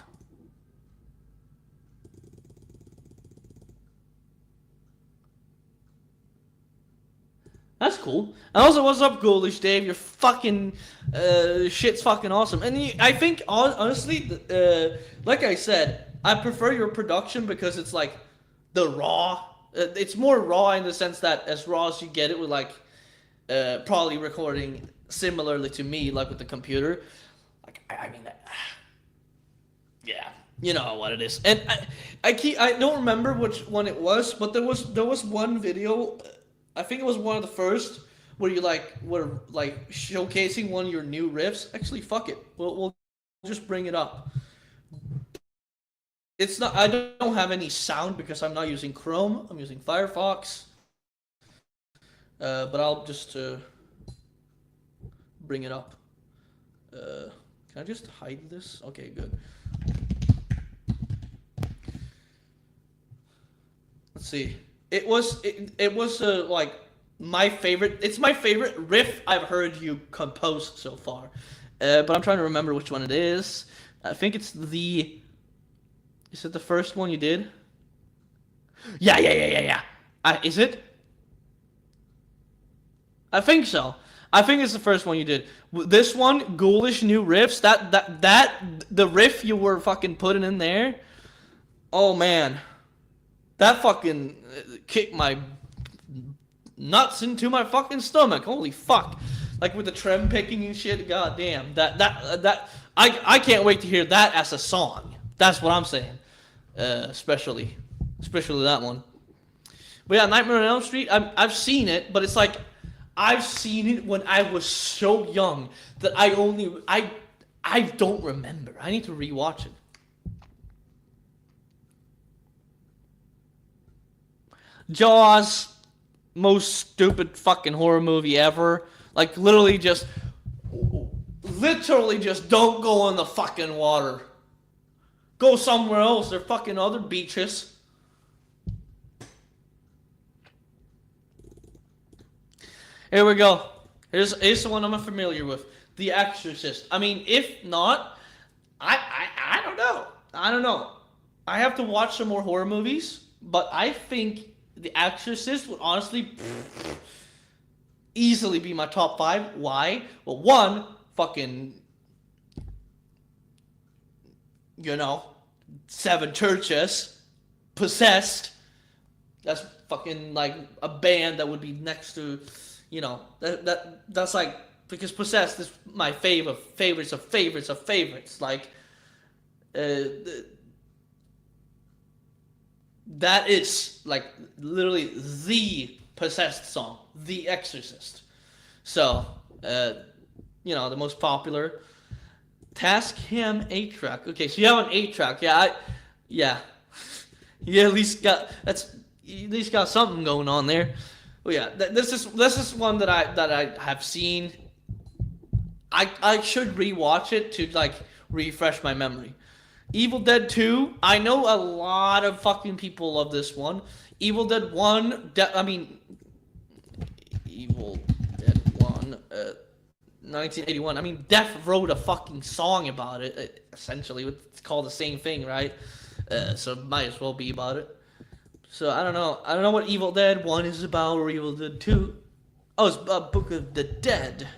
That's cool. And also, what's up, Ghoulish Dave? Your fucking shit's fucking awesome. And I think, honestly, like I said, I prefer your production because it's like the raw. It's more raw in the sense that as raw as you get it with like probably recording similarly to me, like with the computer. Like I mean, yeah, you know what it is. And I don't remember which one it was, but there was one video. I think it was one of the first where you were showcasing one of your new riffs. Actually, fuck it. We'll just bring it up. It's not. I don't have any sound because I'm not using Chrome. I'm using Firefox. But I'll just bring it up. Can I just hide this? Okay, good. see. It was like my favorite. It's my favorite riff I've heard you compose so far. But I'm trying to remember which one it is. I think it's the. Is it the first one you did? Yeah. Is it? I think so. I think it's the first one you did. This one, ghoulish new riffs. The riff you were fucking putting in there. Oh man, that fucking kicked my nuts into my fucking stomach. Holy fuck! Like with the trem picking and shit. God damn. I can't wait to hear that as a song. That's what I'm saying. Especially that one. But yeah, Nightmare on Elm Street. I've seen it, but it's like I've seen it when I was so young that I don't remember. I need to rewatch it. Jaws, most stupid fucking horror movie ever. Like literally just don't go in the fucking water. Go somewhere else. There are fucking other beaches. Here we go. Here's the one I'm familiar with. The Exorcist. I mean, if not, I don't know. I don't know. I have to watch some more horror movies, but I think The Exorcist would honestly easily be my top 5. Why? Well, one, fucking, 7 churches, Possessed. That's fucking like a band that would be next to, that's like, because Possessed is my favorites of favorites. Like, that is like literally the Possessed song, The Exorcist. So, the most popular. Tascam 8-track. Okay, so you have an 8-track. Yeah. You at least got something going on there. Well, yeah, this is one that I have seen. I should rewatch it to like refresh my memory. Evil Dead 2. I know a lot of fucking people love this one. Evil Dead 1. Evil Dead 1. 1981. I mean, Def wrote a fucking song about it. Essentially, it's called the same thing, right? So it might as well be about it. So I don't know. I don't know what Evil Dead 1 is about or Evil Dead 2. Oh, it's about Book of the Dead.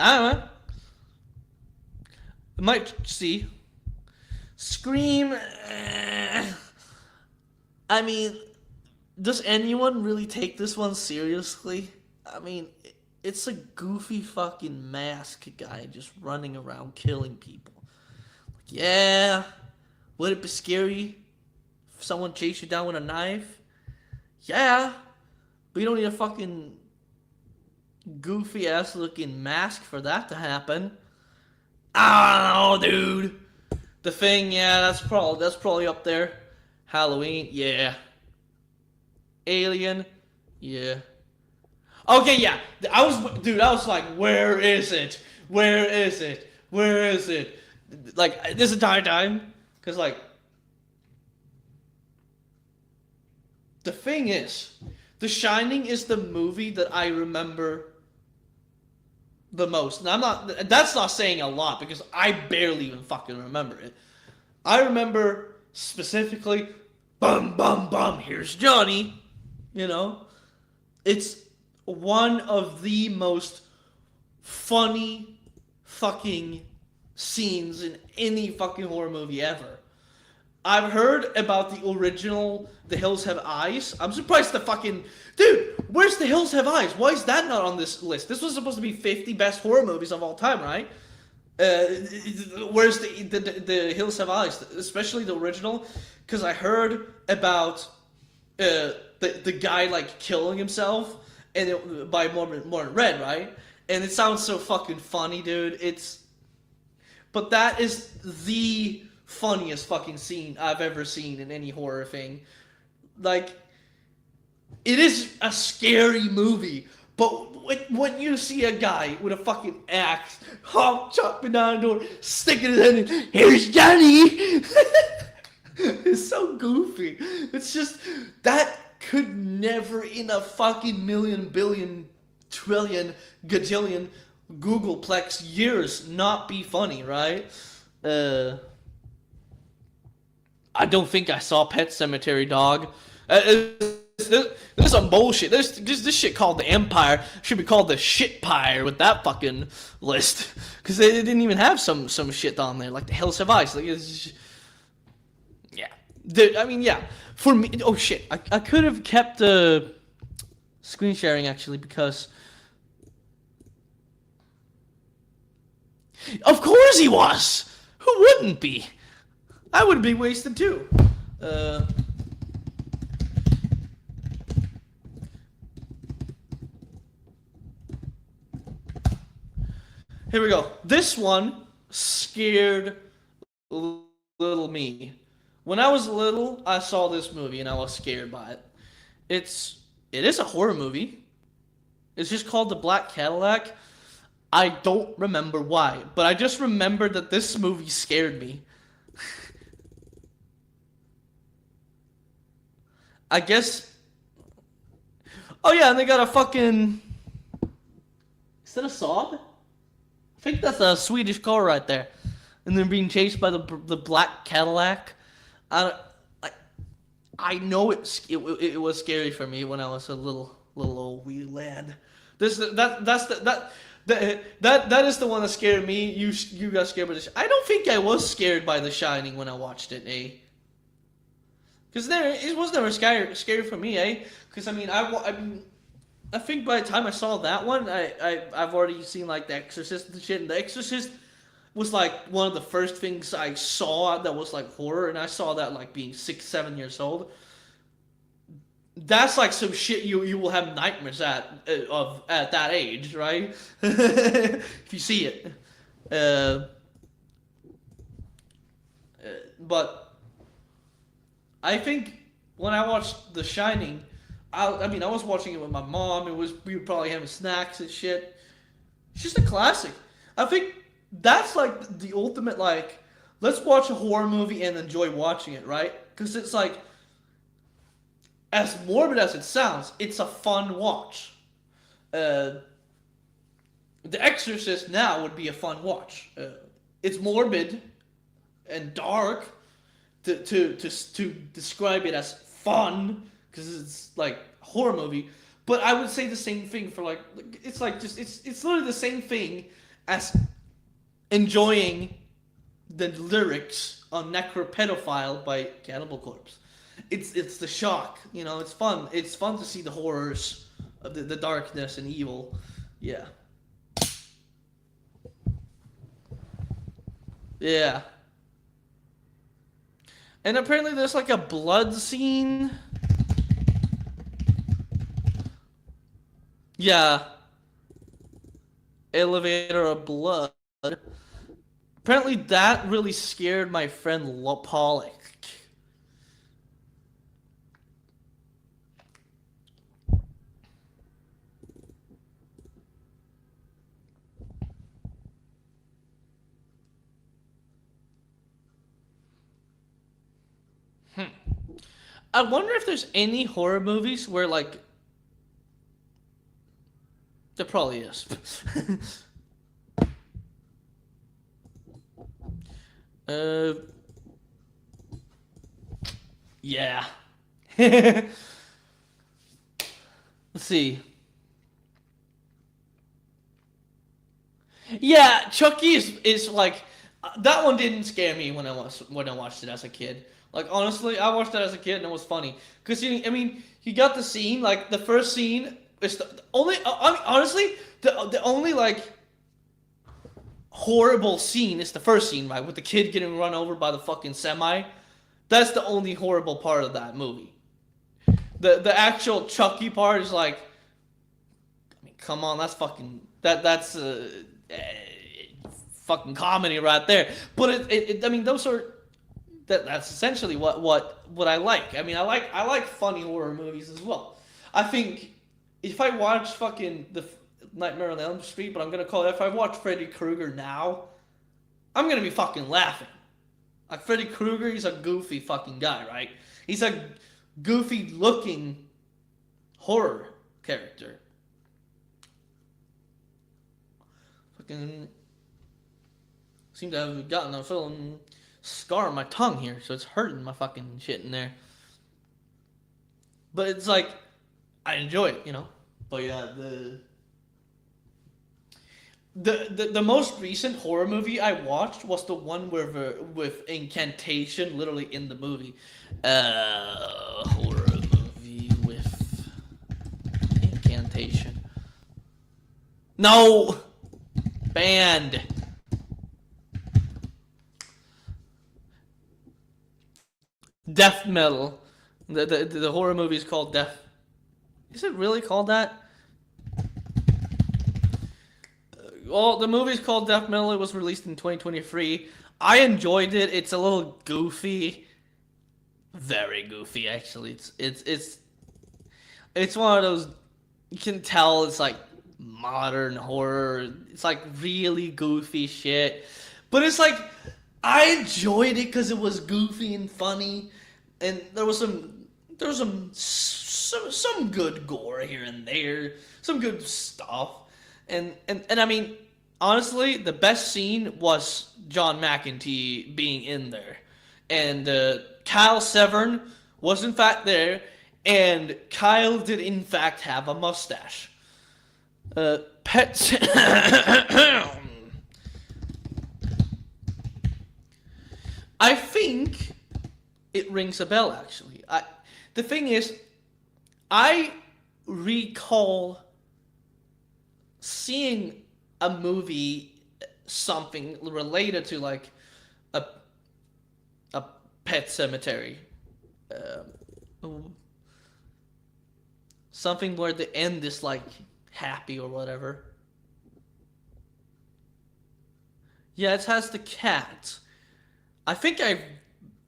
I don't know. I might see. Scream. I mean, does anyone really take this one seriously? I mean, it's a goofy fucking mask guy just running around killing people. Yeah, would it be scary if someone chased you down with a knife? Yeah, but you don't need a fucking goofy ass looking mask for that to happen. I don't know, dude. The Thing, yeah, that's probably up there. Halloween, yeah. Alien, yeah. Okay, yeah. I was like, where is it? Like, this entire time, because like, the thing is, The Shining is the movie that I remember the most. And that's not saying a lot, because I barely even fucking remember it. I remember specifically, bum, bum, bum, here's Johnny. It's one of the most funny fucking scenes in any fucking horror movie ever. I've heard about the original The Hills Have Eyes. I'm surprised Dude, where's The Hills Have Eyes? Why is that not on this list? This was supposed to be 50 best horror movies of all time, right? Where's the Hills Have Eyes? Especially the original. Because I heard about the guy like killing himself by Mormon Red, right? And it sounds so fucking funny, dude. But that is the funniest fucking scene I've ever seen in any horror thing. Like, it is a scary movie, But when you see a guy with a fucking axe, chopping down a door, sticking his head in, here's Johnny. It's so goofy. It's just, that could never in a fucking million, billion, trillion, gajillion, Googleplex years not be funny, right? I don't think I saw Pet Cemetery, dog. This is some bullshit. This shit called the Empire should be called the Shitpire with that fucking list, because they didn't even have some shit on there like the Hills Have Ice. Like, it's just, yeah. I mean, yeah. For me, oh shit, I could have kept screen sharing actually, because of course he was. Who wouldn't be? I would be wasted too. Here we go. This one scared little me. When I was little, I saw this movie and I was scared by it. It is a horror movie. It's just called The Black Cadillac. I don't remember why, but I just remember that this movie scared me. I guess. Oh yeah, and they got a fucking. Is that a Saab? I think that's a Swedish car right there, and they're being chased by the black Cadillac. I know it was scary for me when I was a little old wee lad. That is the one that scared me. You got scared by this. I don't think I was scared by The Shining when I watched it, eh? Because it was never scary for me, eh? Because I mean, I think by the time I saw that one, I've already seen like The Exorcist and shit. And The Exorcist was like one of the first things I saw that was like horror, and I saw that like being 6-7 years old. That's like some shit you will have nightmares at that age, right? If you see it. But I think when I watched The Shining, I was watching it with my mom. We were probably having snacks and shit. It's just a classic. I think that's like the ultimate, like, let's watch a horror movie and enjoy watching it, right? Because it's like, as morbid as it sounds, it's a fun watch. The Exorcist now would be a fun watch. It's morbid and dark to describe it as fun, because it's like a horror movie. But I would say the same thing for like it's literally the same thing as enjoying the lyrics on Necropedophile by Cannibal Corpse. It's the shock, you know. It's fun. It's fun to see the horrors of the darkness and evil. Yeah. Yeah. And apparently there's like a blood scene. Yeah. Elevator of blood. Apparently that really scared my friend Pollock. I wonder if there's any horror movies where, like, there probably is. Yeah. Let's see. Yeah, Chucky is like, that one didn't scare me when I watched it as a kid. Like, honestly, I watched that as a kid and it was funny. Because, you got the scene, like, the first scene is the only, honestly, the only, like, horrible scene is the first scene, right? With the kid getting run over by the fucking semi. That's the only horrible part of that movie. The actual Chucky part is like, I mean, come on, that's fucking, that's fucking comedy right there. But those are, that's essentially what I like. I mean, I like funny horror movies as well. I think if I watch fucking the Nightmare on Elm Street, but I'm gonna call it, if I watch Freddy Krueger now, I'm gonna be fucking laughing. Like Freddy Krueger, he's a goofy fucking guy, right? He's a goofy looking horror character. Fucking seem to have gotten a full scar on my tongue here, so it's hurting my fucking shit in there. But it's like I enjoy it, you know. But yeah, the most recent horror movie I watched was the one with incantation literally in the movie. Horror movie with incantation. No! Banned. Death metal. The horror movie is called Death. Is it really called that? Well, the movie's called Death Metal. It was released in 2023. I enjoyed it. It's a little goofy, very goofy actually. It's one of those, you can tell it's like modern horror. It's like really goofy shit, but it's like I enjoyed it because it was goofy and funny, and there was some good gore here and there, some good stuff. And I mean, honestly, the best scene was John McEntee being in there. And Kyle Severn was in fact there, and Kyle did in fact have a mustache. Pets. I think it rings a bell, actually. The thing is, I recall seeing a movie, something related to like a Pet Cemetery, something where the end is like happy or whatever. Yeah, it has the cat. I think I've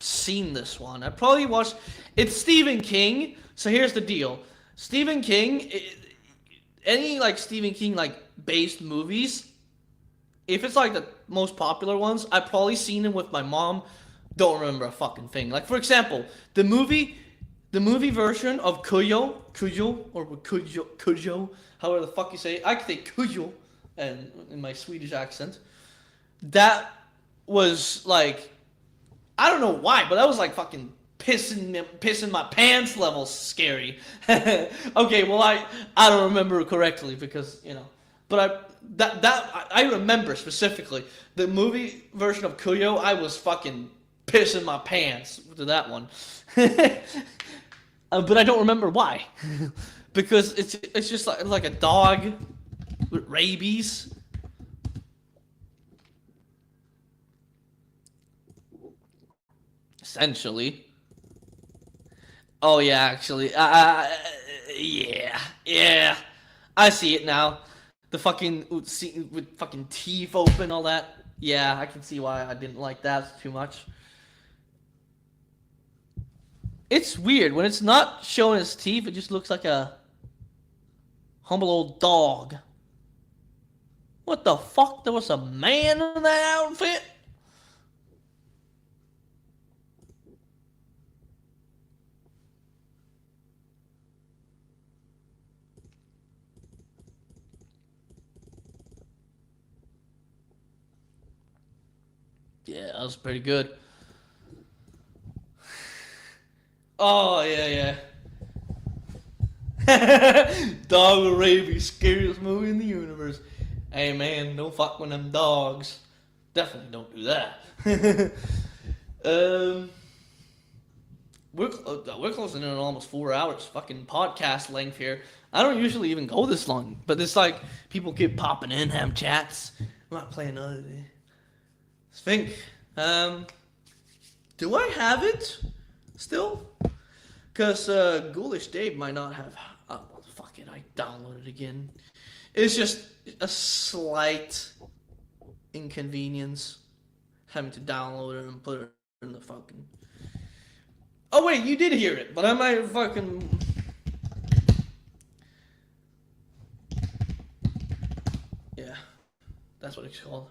seen this one. I probably watched. It's Stephen King. So here's the deal. Stephen King. Any like Stephen King like based movies, if it's like the most popular ones, I've probably seen them with my mom. Don't remember a fucking thing. Like for example, the movie version of Cujo, however the fuck you say it. I can say Cujo, and in my Swedish accent. That was like, I don't know why, but that was like fucking pissing my pants level scary. Okay, well I don't remember correctly because, you know, but I remember specifically the movie version of Cujo. I was fucking pissing my pants to that one. But I don't remember why. Because it's just like a dog with rabies. Essentially. Oh yeah, actually, yeah, I see it now. The fucking with fucking teeth open, all that. Yeah, I can see why I didn't like that too much. It's weird when it's not showing his teeth. It just looks like a humble old dog. What the fuck? There was a man in that outfit? Yeah, that was pretty good. Oh, yeah. Dog with rabies, scariest movie in the universe. Hey, man, don't fuck with them dogs. Definitely don't do that. We're closing in on almost 4 hours. Fucking podcast length here. I don't usually even go this long, but it's like people keep popping in, having chats. I'm not playing another day. Think, do I have it still? Because Ghoulish Dave might not have. Oh, fuck it, I downloaded it again. It's just a slight inconvenience having to download it and put it in the fucking. Oh wait, you did hear it, but I might fucking. Yeah, that's what it's called.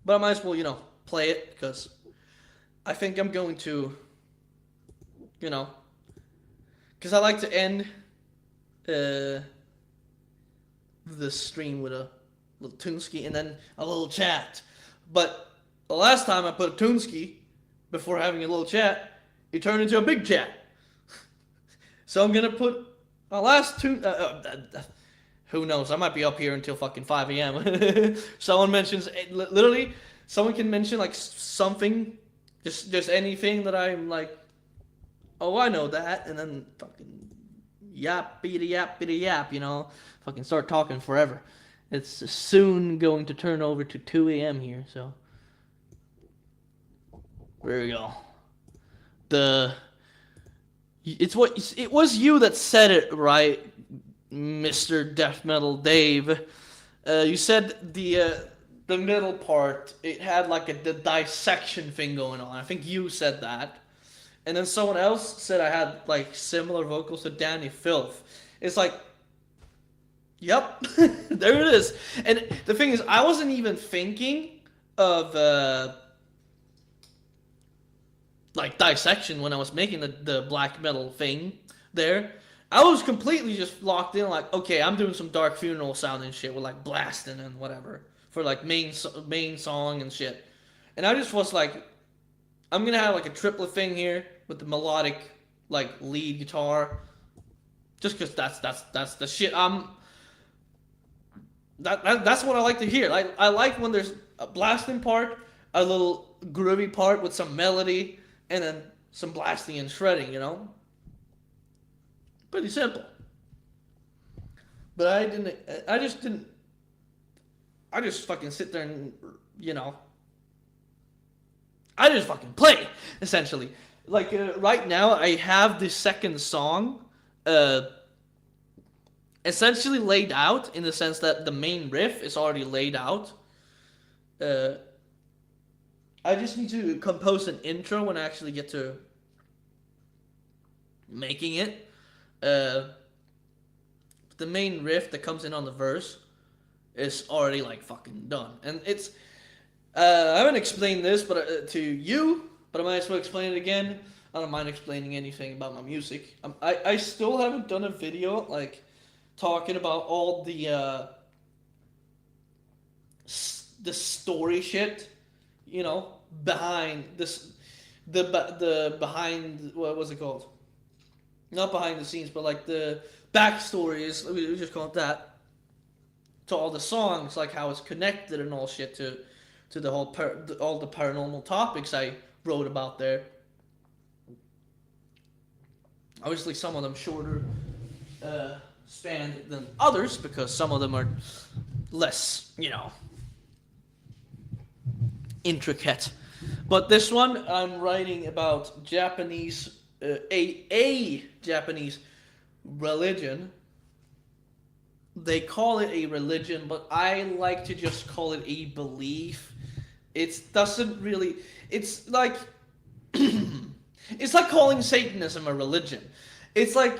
But I might as well, play it because I think I'm going to, you know, because I like to end the stream with a little Tuneski and then a little chat. But the last time I put a Tuneski before having a little chat, it turned into a big chat. So I'm gonna put my last tune. Who knows? I might be up here until fucking 5 a.m. Someone mentions literally. Someone can mention like something, just anything that I'm like, oh, I know that, and then fucking yappity yap, fucking start talking forever. It's soon going to turn over to 2 a.m. here, so there we go. It was you that said it, right, Mr. Death Metal Dave. You said the middle part, it had like the dissection thing going on. I think you said that. And then someone else said I had like similar vocals to Danny Filth. It's like, yep, there it is. And the thing is, I wasn't even thinking of like dissection when I was making the black metal thing there. I was completely just locked in, like, okay, I'm doing some dark funeral sound and shit with like blasting and whatever for like main song and shit. And I just was like, I'm gonna have like a triplet thing here with the melodic like lead guitar, just because that's the shit that's what I like to hear. I like when there's a blasting part, a little groovy part with some melody, and then some blasting and shredding, Pretty simple. But I just fucking sit there and, I just fucking play, essentially. Like, right now, I have the second song, essentially laid out, in the sense that the main riff is already laid out. I just need to compose an intro when I actually get to making it. The main riff that comes in on the verse is already like fucking done, and it's I haven't explained this to you, but I might as well explain it again. I don't mind explaining anything about my music. I still haven't done a video like talking about all the story shit, behind this, the behind, what was it called? Not behind the scenes, but like the backstory is, we just call it that, to all the songs, like how it's connected and all shit to the whole all the paranormal topics I wrote about there. Obviously, some of them shorter span than others, because some of them are less, intricate. But this one, I'm writing about Japanese, a Japanese religion. They call it a religion, but I like to just call it a belief. It doesn't really, it's like, it's like calling Satanism a religion. It's like,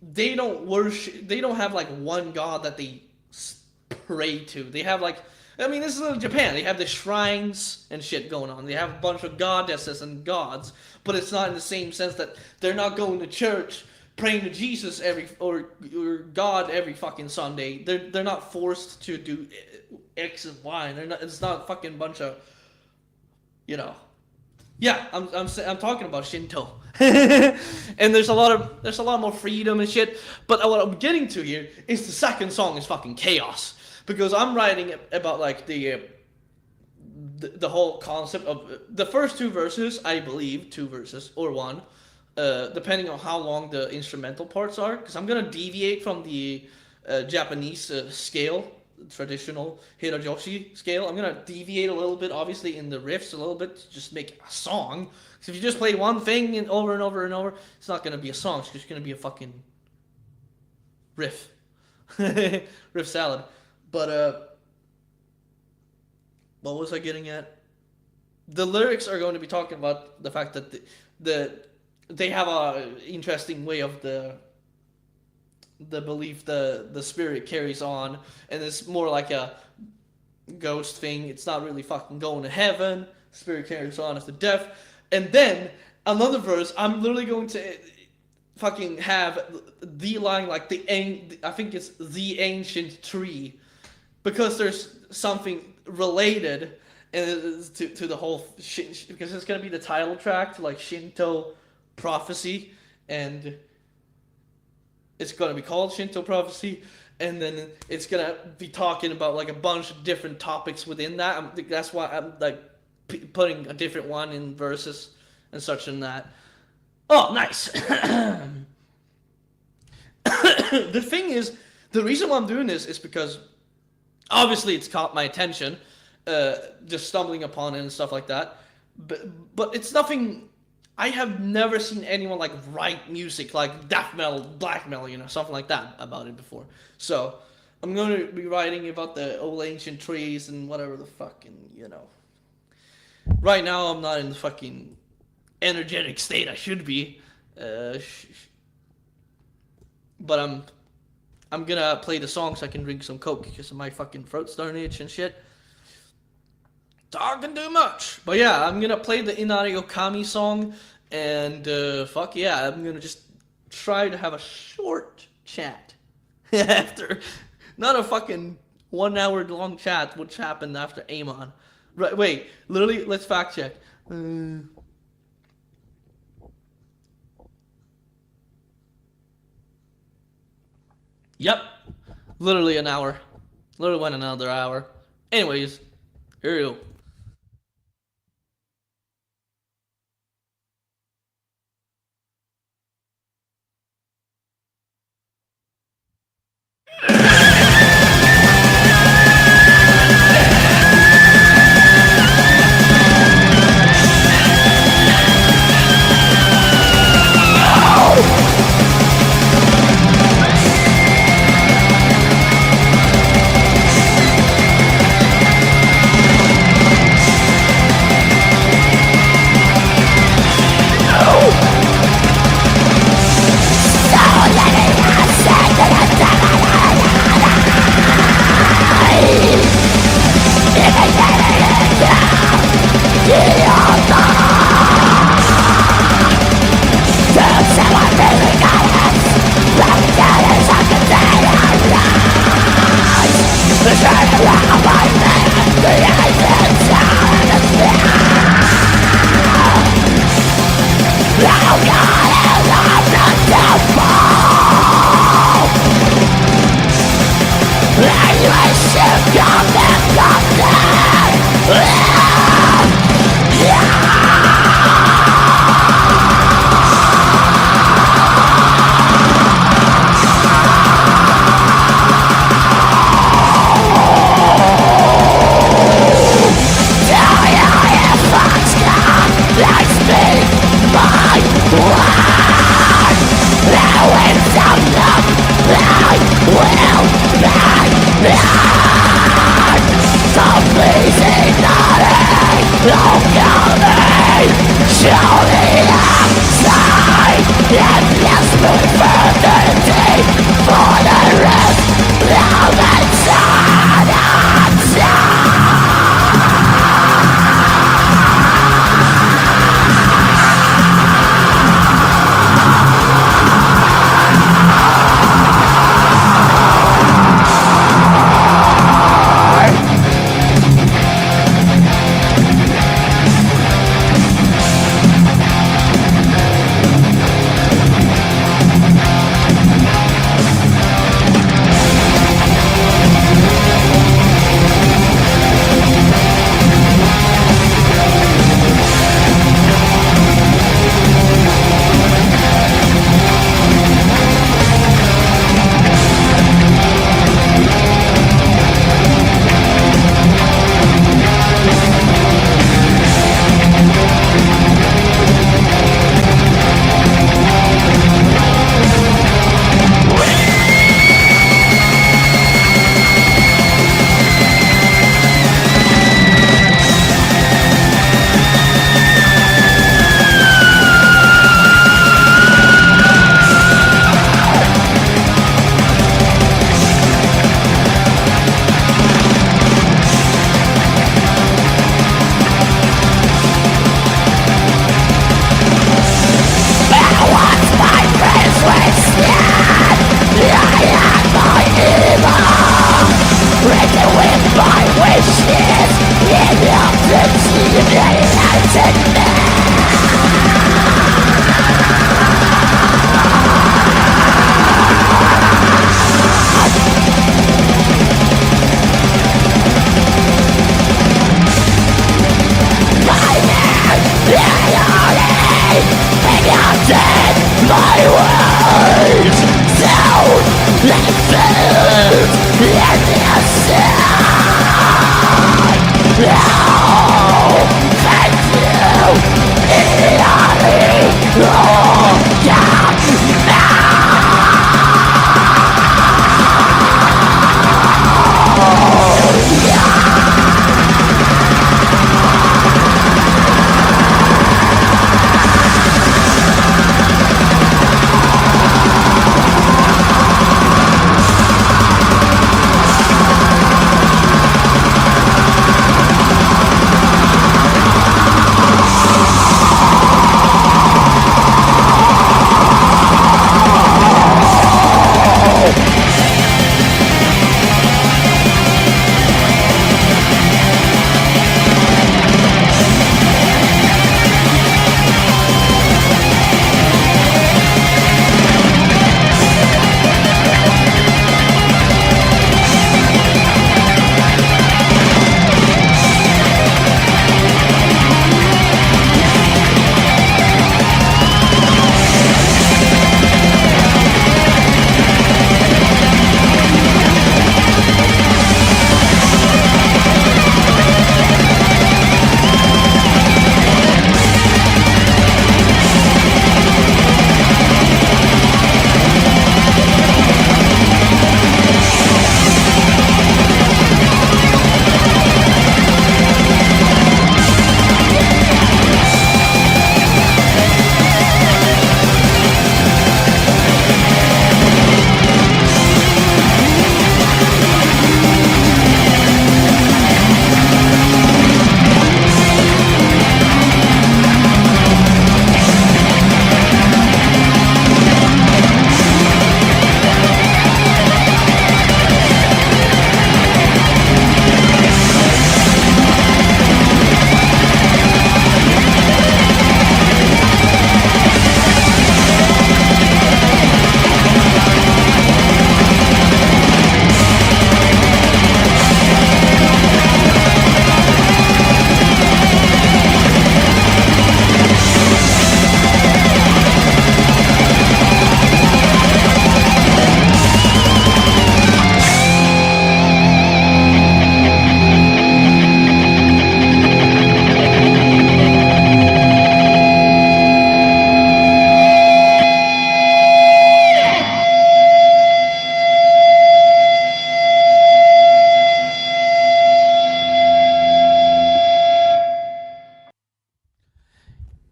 they don't have like one god that they pray to. They have like, this is in Japan. They have the shrines and shit going on. They have a bunch of goddesses and gods, but it's not in the same sense that they're not going to church praying to Jesus or God every fucking Sunday. They're not forced to do X and Y. And it's not a fucking bunch of, Yeah, I'm talking about Shinto, and there's a lot more freedom and shit. But what I'm getting to here is the second song is fucking chaos, because I'm writing about like the whole concept of the first two verses. I believe 2 verses or 1, depending on how long the instrumental parts are. Because I'm gonna deviate from the Japanese scale. Traditional Hirajoshi scale. I'm gonna deviate a little bit, obviously, in the riffs a little bit, to just make a song. Because if you just play one thing over and over and over, it's not gonna be a song. It's just gonna be a fucking riff, riff salad. But what was I getting at? The lyrics are going to be talking about the fact that they have a interesting way of the belief the spirit carries on, and it's more like a ghost thing. It's not really fucking going to heaven. Spirit carries on after death. And then another verse, I'm literally going to fucking have the line like I think it's the ancient tree, because there's something related to the whole shit, because it's gonna be the title track to like Shinto prophecy, and it's gonna be called Shinto prophecy, and then it's gonna be talking about like a bunch of different topics within that. That's why I'm like putting a different one in verses and such and that. Oh, nice. The thing is, the reason why I'm doing this is because obviously it's caught my attention, just stumbling upon it and stuff like that. But it's nothing. I have never seen anyone like write music like death metal, black metal, something like that about it before. So I'm going to be writing about the old ancient trees and whatever the fucking, Right now I'm not in the fucking energetic state I should be. But I'm gonna play the song so I can drink some Coke because my fucking throat's starting to itch and shit. Talking too much. But yeah, I'm gonna play the Inari Okami song, and fuck yeah, I'm gonna just try to have a short chat after, not a fucking 1 hour long chat, which happened after Amon. Right, wait, literally, let's fact check. Yep, literally an hour. Literally went another hour. Anyways, here you go. Please enough.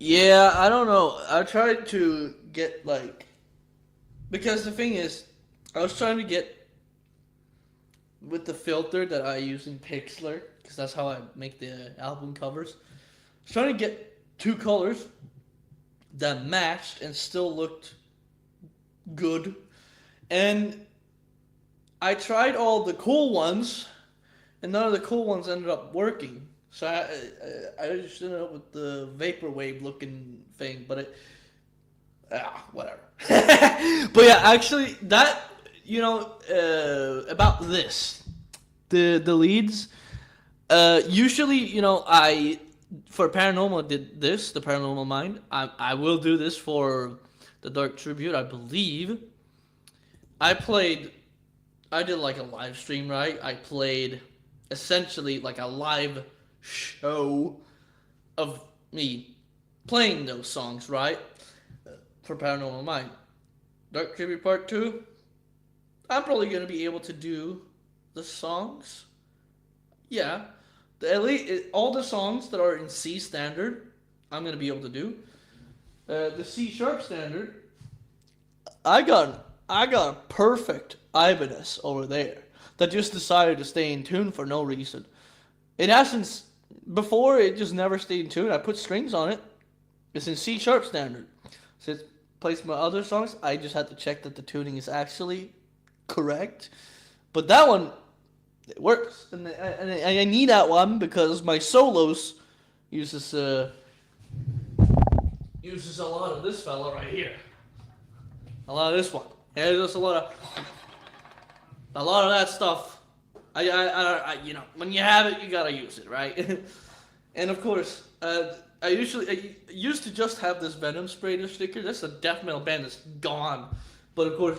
Yeah, I don't know. I tried to get like, because the thing is, I was trying to get with the filter that I use in Pixlr, because that's how I make the album covers. I was trying to get two colors that matched and still looked good. And I tried all the cool ones, and none of the cool ones ended up working. So I just ended up with the vaporwave looking thing, but it, whatever. But yeah, actually, that, about this, the leads, usually, for Paranormal did this, the Paranormal Mind. I will do this for the Dark Tribute, I believe. I did like a live stream, right? I played essentially like a live show of me playing those songs, right? For Paranormal Mind. Dark Tribute Part 2, I'm probably going to be able to do the songs. Yeah. At least all the songs that are in C standard, I'm going to be able to do. The C sharp standard, I got a perfect Ibanez over there that just decided to stay in tune for no reason. It hasn't, before it just never stayed in tune. I put strings on it. It's in C sharp standard. So it plays my other songs. I just had to check that the tuning is actually correct. But that one, it works. And I need that one because my solos uses a lot of this fella right here. A lot of this one. Yeah, there's a lot of that stuff. I when you have it, you gotta use it, right? And of course, I used to just have this Venom Sprayer sticker. That's a death metal band that's gone. But of course,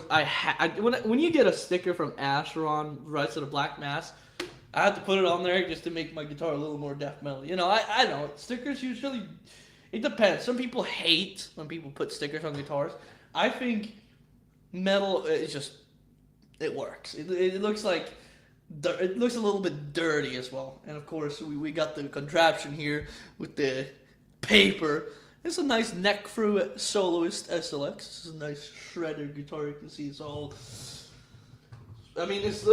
when you get a sticker from Asheron, Rise of the Black Mass, I had to put it on there just to make my guitar a little more death metal. You know, I know stickers usually. It depends. Some people hate when people put stickers on guitars. I think metal is just it works. It looks like it looks a little bit dirty as well. And of course, we got the contraption here with the paper. It's a nice neck through soloist SLX. This is a nice shredder guitar. You can see it's all. I mean, this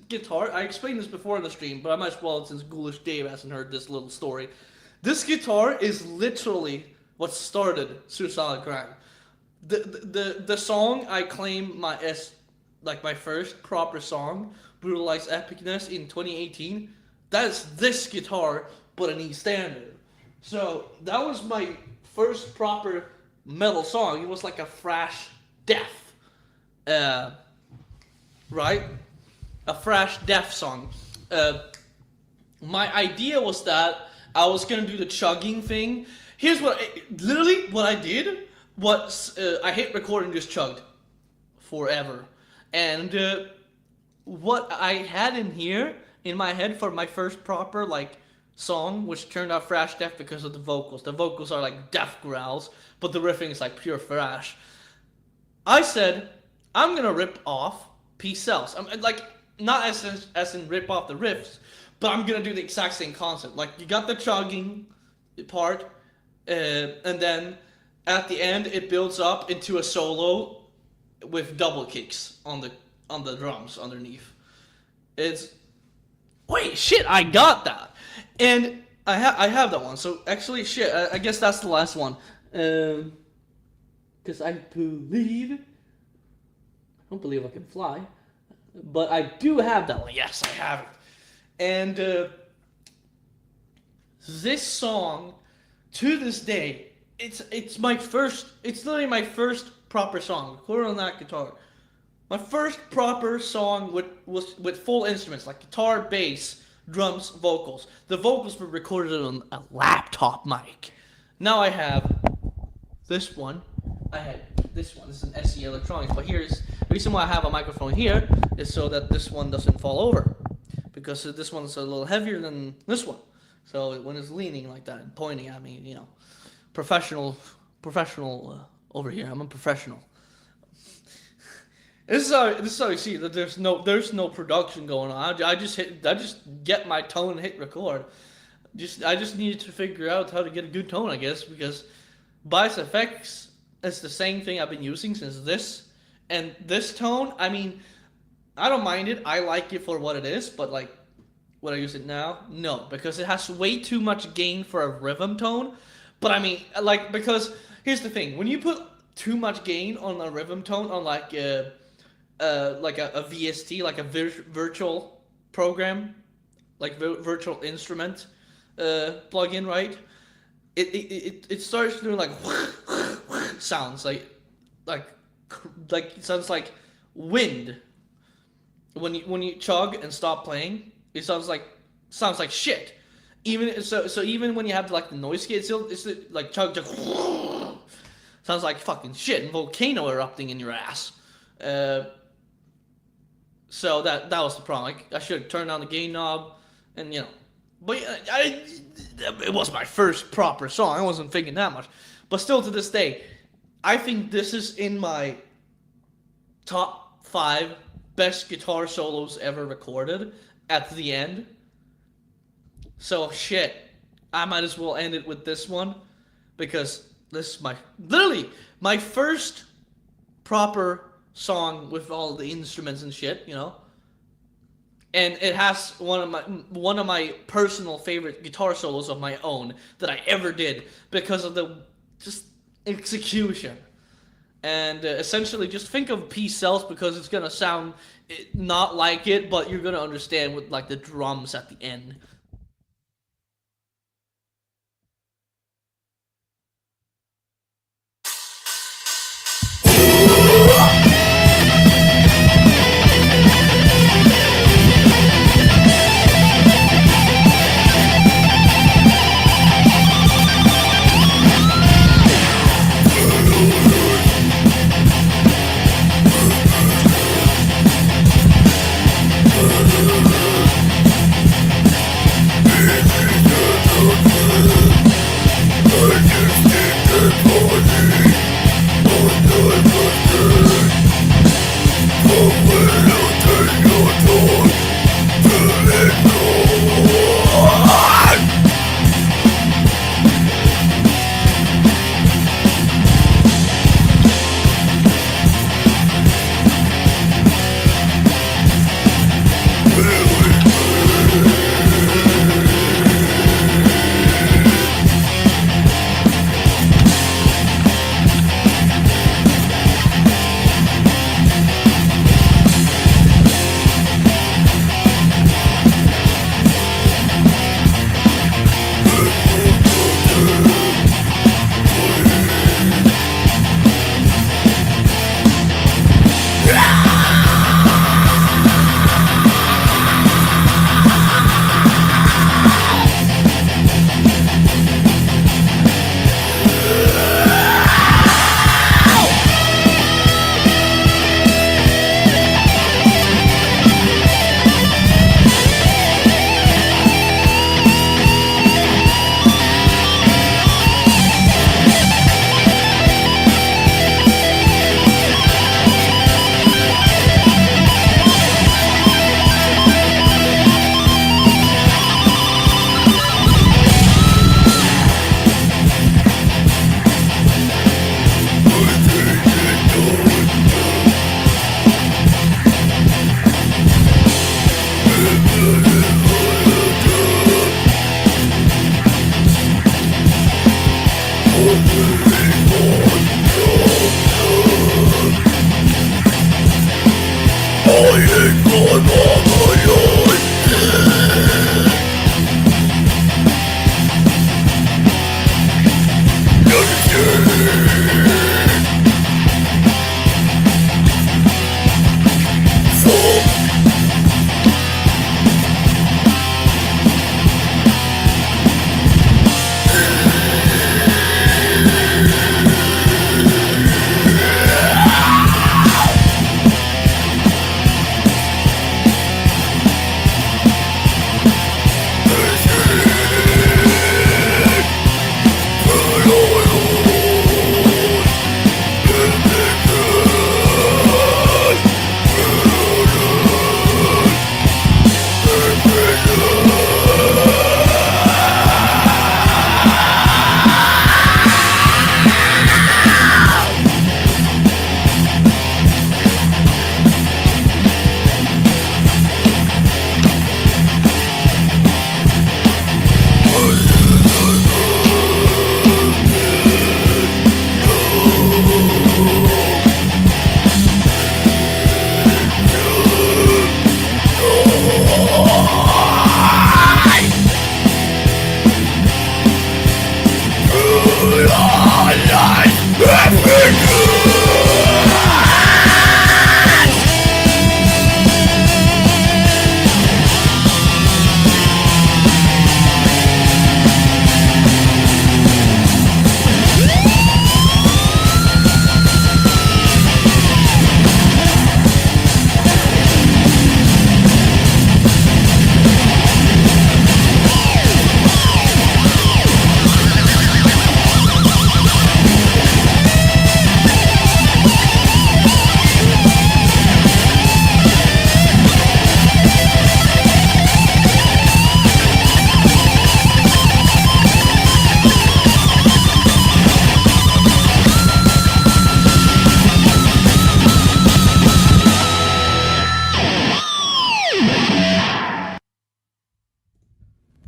guitar. I explained this before in the stream, but I might as well since Ghoulish Dave hasn't heard this little story. This guitar is literally what started Suicidal Crime. The song I claim my first proper song, Brutalized Epicness in 2018. That's this guitar, but an E standard. So that was my first proper metal song. It was like a thrash death, right? A thrash death song. My idea was that I was gonna do the chugging thing. Here's what I did. I hit record and just chugged forever, and what I had in here in my head for my first proper song, which turned out thrash death because of the vocals. The vocals are like death growls, but the riffing is like pure thrash. I said I'm gonna rip off Peace Cells. I'm like not as in rip off the riffs, but I'm gonna do the exact same concept. Like you got the chugging part, and then at the end it builds up into a solo with double kicks on the drums underneath. Wait, shit, I got that. And I have that one. So actually, shit, I guess that's the last one. Because I don't believe I can fly. But I do have that one. Yes, I have it. And this song, to this day, it's literally my first proper song, recorded on that guitar. My first proper song with full instruments, like guitar, bass, drums, vocals. The vocals were recorded on a laptop mic. Now I have this one. I had this one. This is an SE Electronics. But here's the reason why I have a microphone here is so that this one doesn't fall over. Because this one's a little heavier than this one. So when it's leaning like that and pointing at me, you know, professional over here. I'm a professional. This is how you see that there's no production going on. I just get my tone and hit record. I just needed to figure out how to get a good tone, I guess, because Bias Effects is the same thing I've been using since this, and this tone. I mean, I don't mind it. I like it for what it is, but like, would I use it now? No, because it has way too much gain for a rhythm tone. But I mean, like, because here's the thing: when you put too much gain on a rhythm tone on like a VST, like a virtual program, like virtual instrument plugin, right? It starts doing like sounds like it sounds like wind. When you chug and stop playing, it sounds like shit. Even so even when you have like the noise gate, it's like chug sounds like fucking shit and volcano erupting in your ass. So that was the problem. I should have turned on the gain knob, and you know, but it was my first proper song. I wasn't thinking that much, but still to this day, I think this is in my top 5 best guitar solos ever recorded at the end. So shit, I might as well end it with this one because this is literally my first proper song with all the instruments and shit, you know. And it has one of my personal favorite guitar solos of my own that I ever did because of the just execution. And essentially just think of Peace Cells because it's gonna sound not like it, but you're gonna understand with like the drums at the end.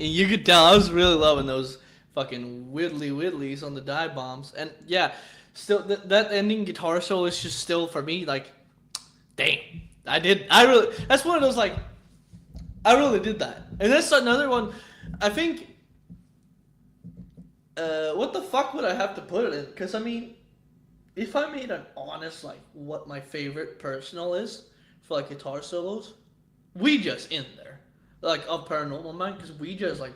And you could tell I was really loving those fucking widdly widdlies on the dive bombs. And yeah, still that ending guitar solo is just still for me like, damn. That's one of those like, I really did that. And that's another one, I think, what the fuck would I have to put it in? Because I mean, if I made an honest like what my favorite personal is for like guitar solos, we just in there. Like of Paranormal Mind, because we just like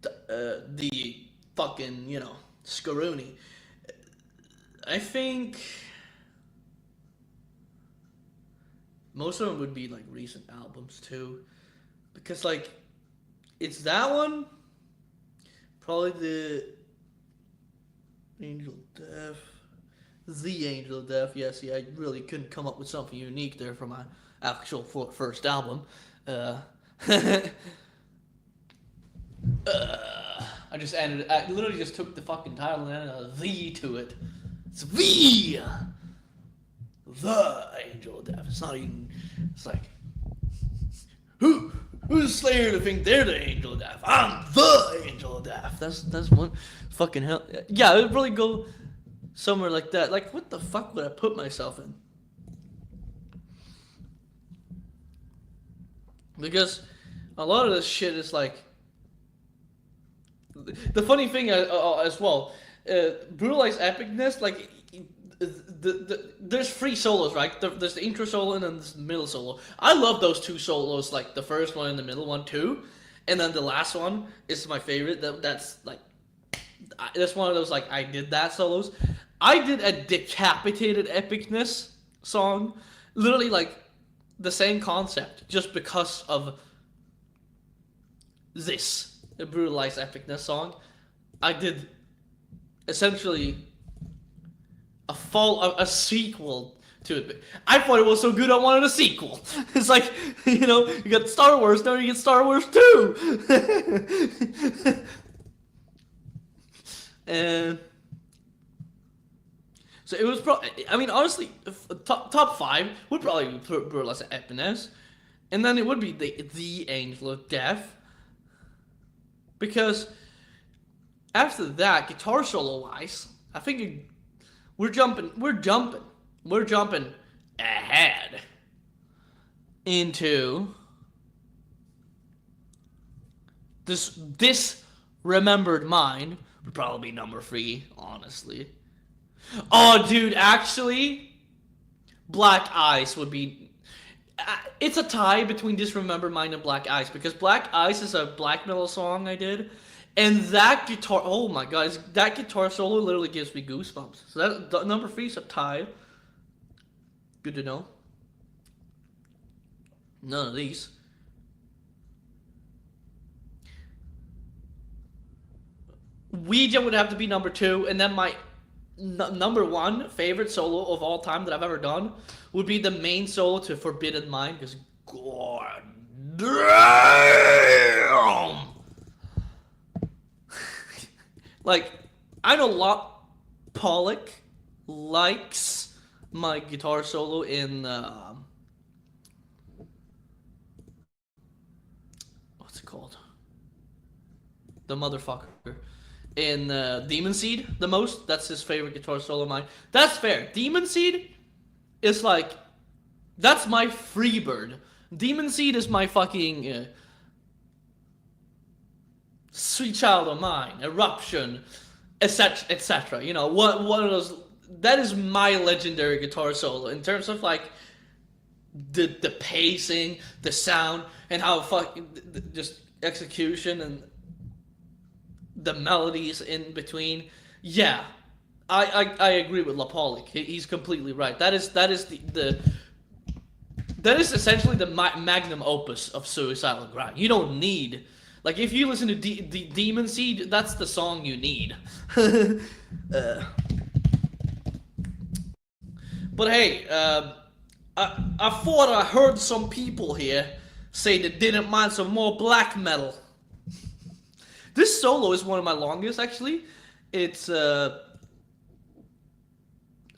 the fucking, you know, Scaroonie. I think most of them would be like recent albums too, because like it's that one, probably the Angel of Death, the Angel of Death. Yeah, see, I really couldn't come up with something unique there for my actual first album. I literally just took the fucking title and added a "the" to it. It's the Angel of Death. It's not even. It's like who's Slayer to think they're the Angel of Death? I'm the Angel of Death. That's one fucking hell. Yeah, it would really go somewhere like that. Like, what the fuck would I put myself in? Because a lot of this shit is like, the funny thing as well, Brutalized Epicness, like, there's three solos, right? There's the intro solo and then there's the middle solo. I love those two solos, like the first one and the middle one too. And then the last one is my favorite. That's one of those, like, I did that solos. I did a Decapitated Epicness song, literally like the same concept, just because of this, the Brutalized Epicness song. I did essentially a sequel to it. I thought it was so good I wanted a sequel. It's like, you know, you got Star Wars, now you get Star Wars 2. And so it was probably, I mean, honestly, top 5 would probably be Brutalized Epicness, and then it would be the Angel of Death, because after that, guitar solo wise, I think we're jumping ahead into this remembered mind would probably be number 3, honestly. Oh, dude, actually, Black Ice would be. It's a tie between Disremembered Mind and Black Ice, because Black Ice is a black metal song I did, and that guitar, oh my god, that guitar solo literally gives me goosebumps. So that number 3 is a tie. Good to know. None of these. Ouija would have to be number 2, and then my number 1 favorite solo of all time that I've ever done would be the main solo to Forbidden Mind, because god damn! Like, I know Pollock likes my guitar solo in what's it called? The motherfucker. In Demon Seed the most. That's his favorite guitar solo of mine. That's fair. Demon Seed is like, that's my Freebird. Demon Seed is my fucking Sweet Child of Mine, Eruption, etc., etc. You know, one of those. That is my legendary guitar solo in terms of like the pacing, the sound, and how fucking just execution and the melodies in between. Yeah, I agree with LaPollock. He's completely right. That is essentially the magnum opus of Suicidal Grind. You don't need, like, if you listen to Demon Seed, that's the song you need. But hey, I thought I heard some people here say they didn't mind some more black metal. This solo is one of my longest, actually. It's, I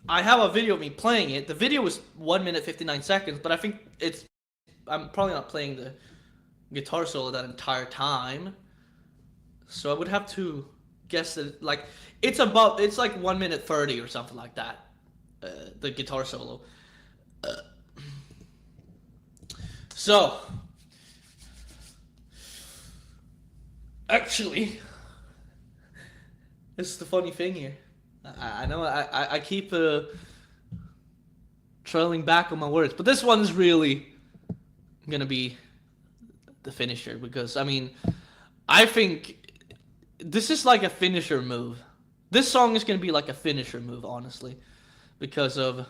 have a video of me playing it. The video was 1 minute 59 seconds, but I think I'm probably not playing the guitar solo that entire time. So I would have to guess that, like, it's like 1 minute 30 or something like that. The guitar solo. So, actually, this is the funny thing here. I know I keep trailing back on my words, but this one's really gonna be the finisher, because I mean, I think this is like a finisher move. This song is gonna be like a finisher move, honestly, because of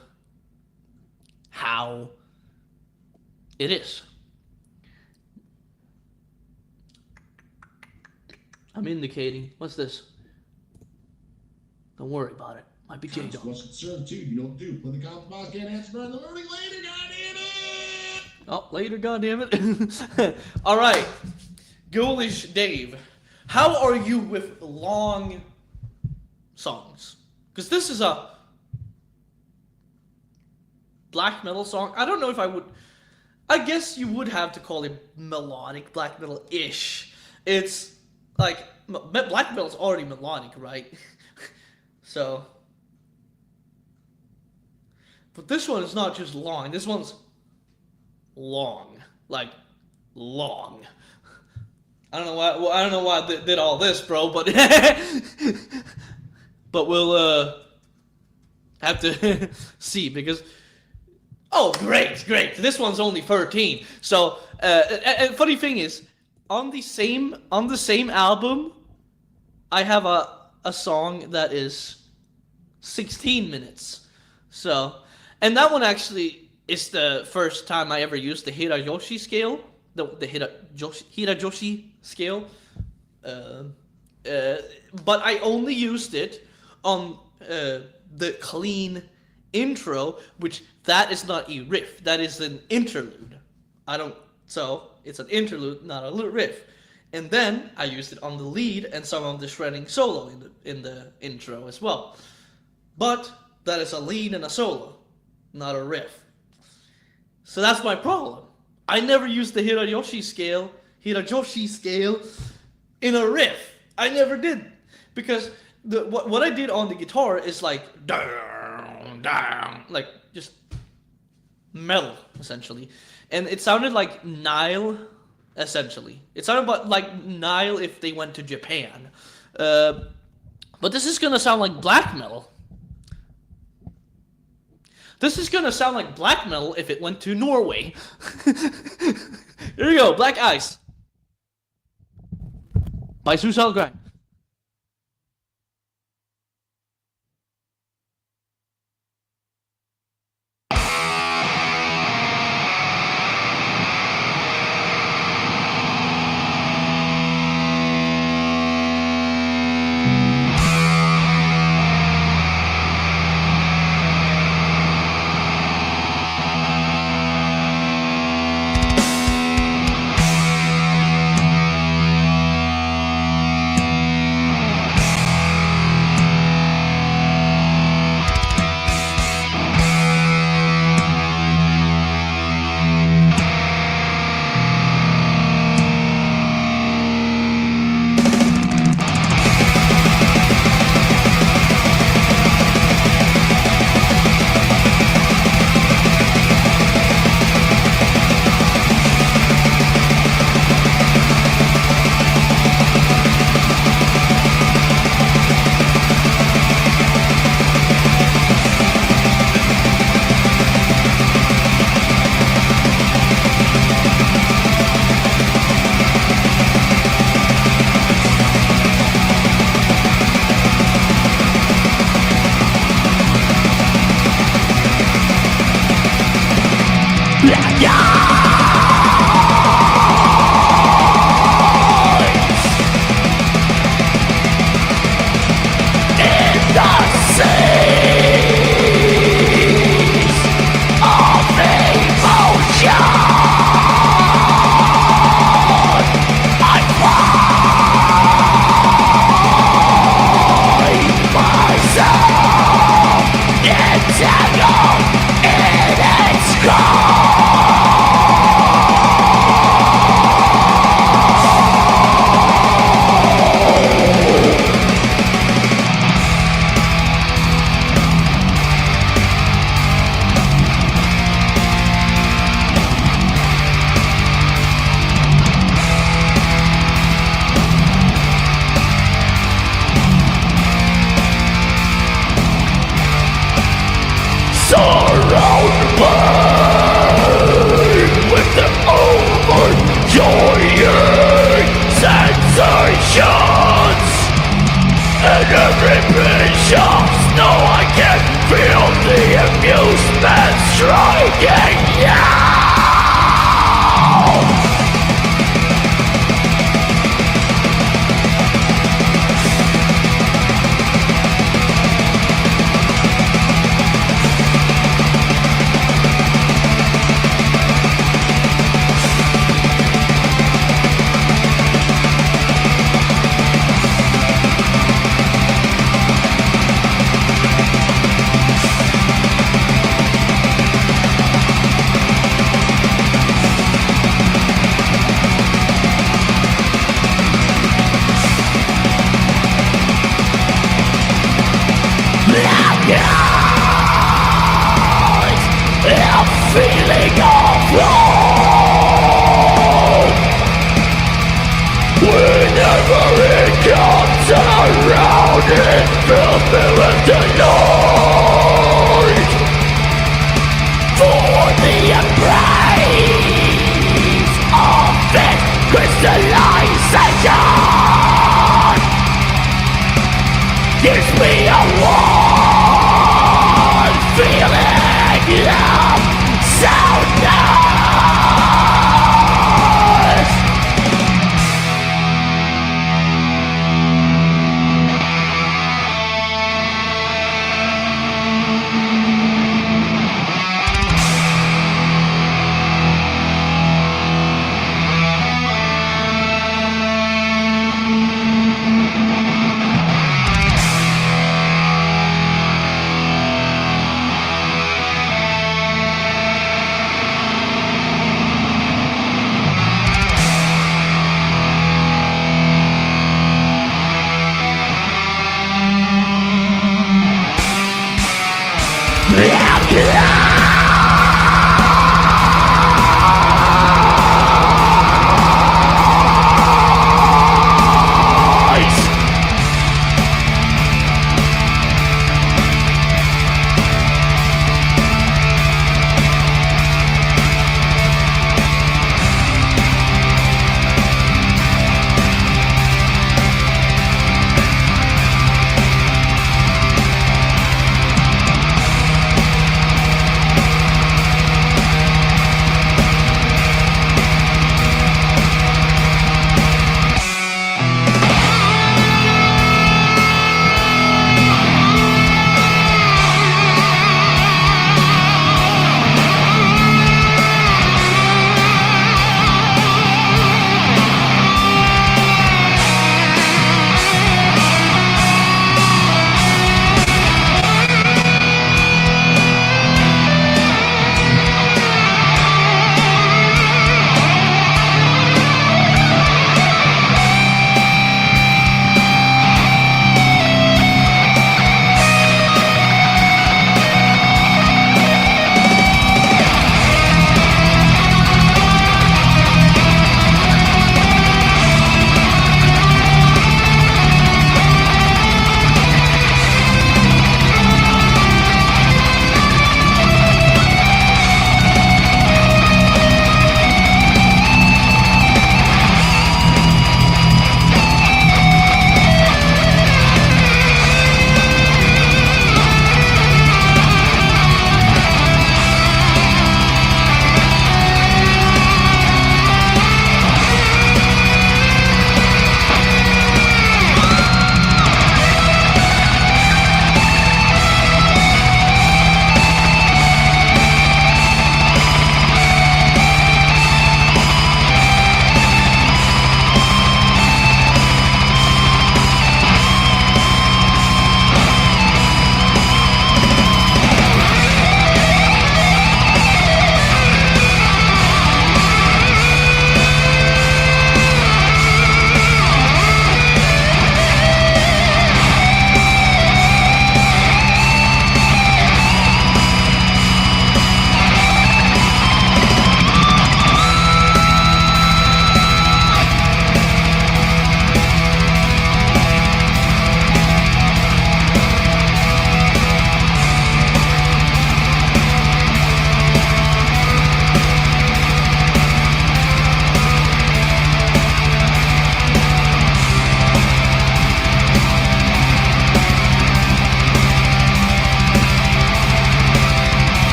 how it is. I'm indicating. What's this? Don't worry about it. Might be J-Dog. Was concerned too. You don't do. Play the comments box, can't answer in the morning later, goddammit! Oh, later, goddammit. All right, Ghoulish Dave, how are you with long songs? Because this is a black metal song. I don't know if I would. I guess you would have to call it melodic black metal-ish. It's like black metal's already melodic, right? So, but this one is not just long. This one's long, like long. I don't know why. Well, I don't know why I did all this, bro. But but we'll have to see, because oh, great. This one's only 13. So, and funny thing is, on the same album, I have a song that is 16 minutes. So, and that one actually is the first time I ever used the Hirajoshi scale, the Hirajoshi scale. But I only used it on the clean intro, which that is not a riff, that is an interlude. So it's an interlude, not a riff. And then I used it on the lead and some of the shredding solo in the intro as well. But that is a lead and a solo, not a riff. So that's my problem. I never used the Hirajoshi scale in a riff. I never did. because what I did on the guitar is like down, down, like just metal essentially, and it sounded like Nile essentially. It sounded like Nile if they went to Japan, but this is gonna sound like black metal. This is gonna sound like black metal if it went to Norway. Here you go, Black Ice by Suicide Grind.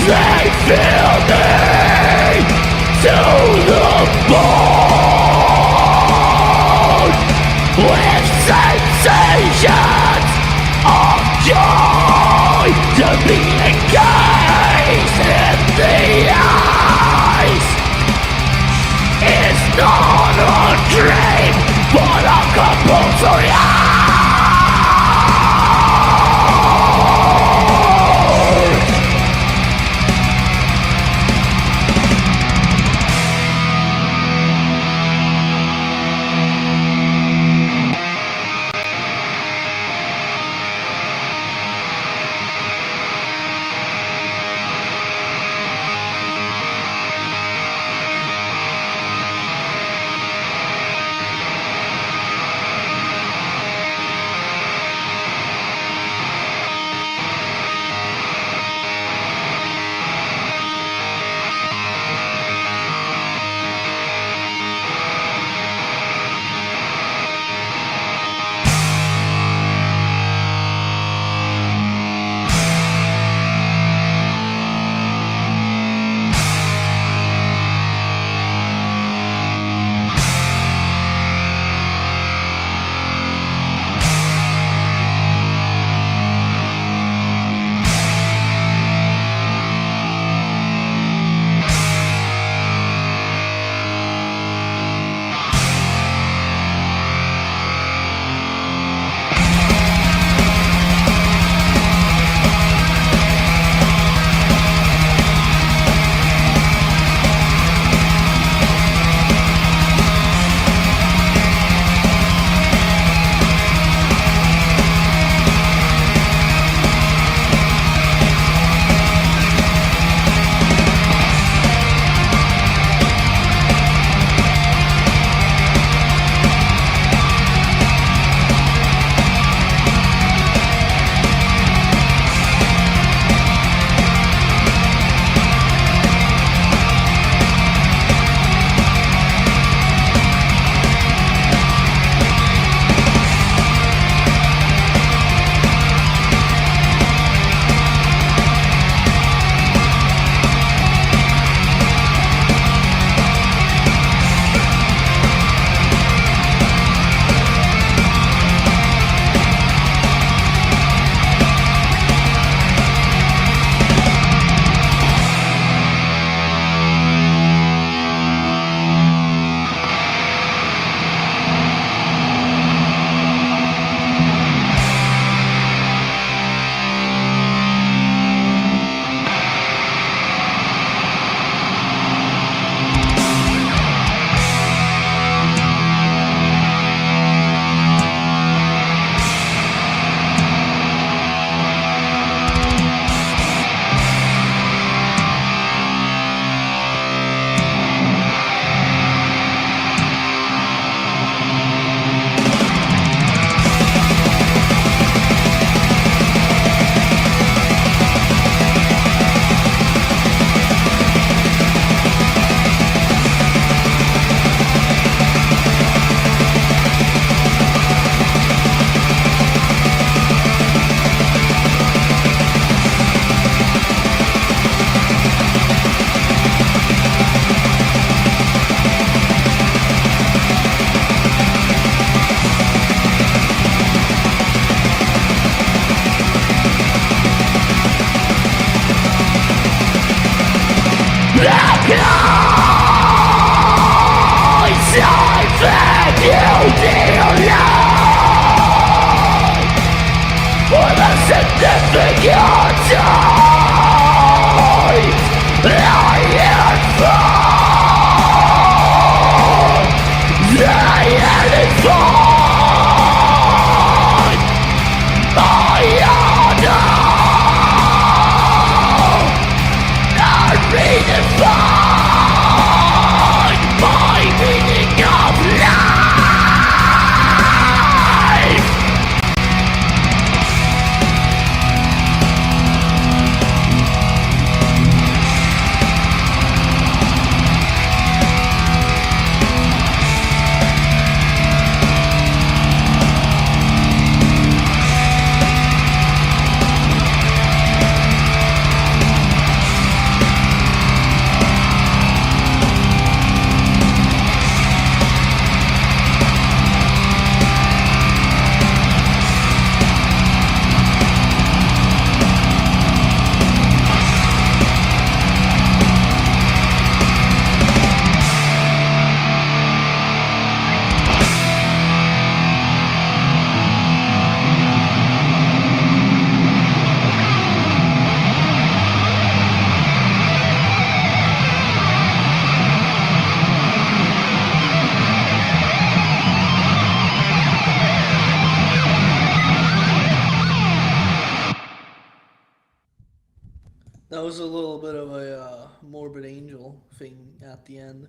They fill me to the bone with sensations of joy, to be engaged in the eyes is not a dream but a compulsory That was a little bit of a Morbid Angel thing at the end,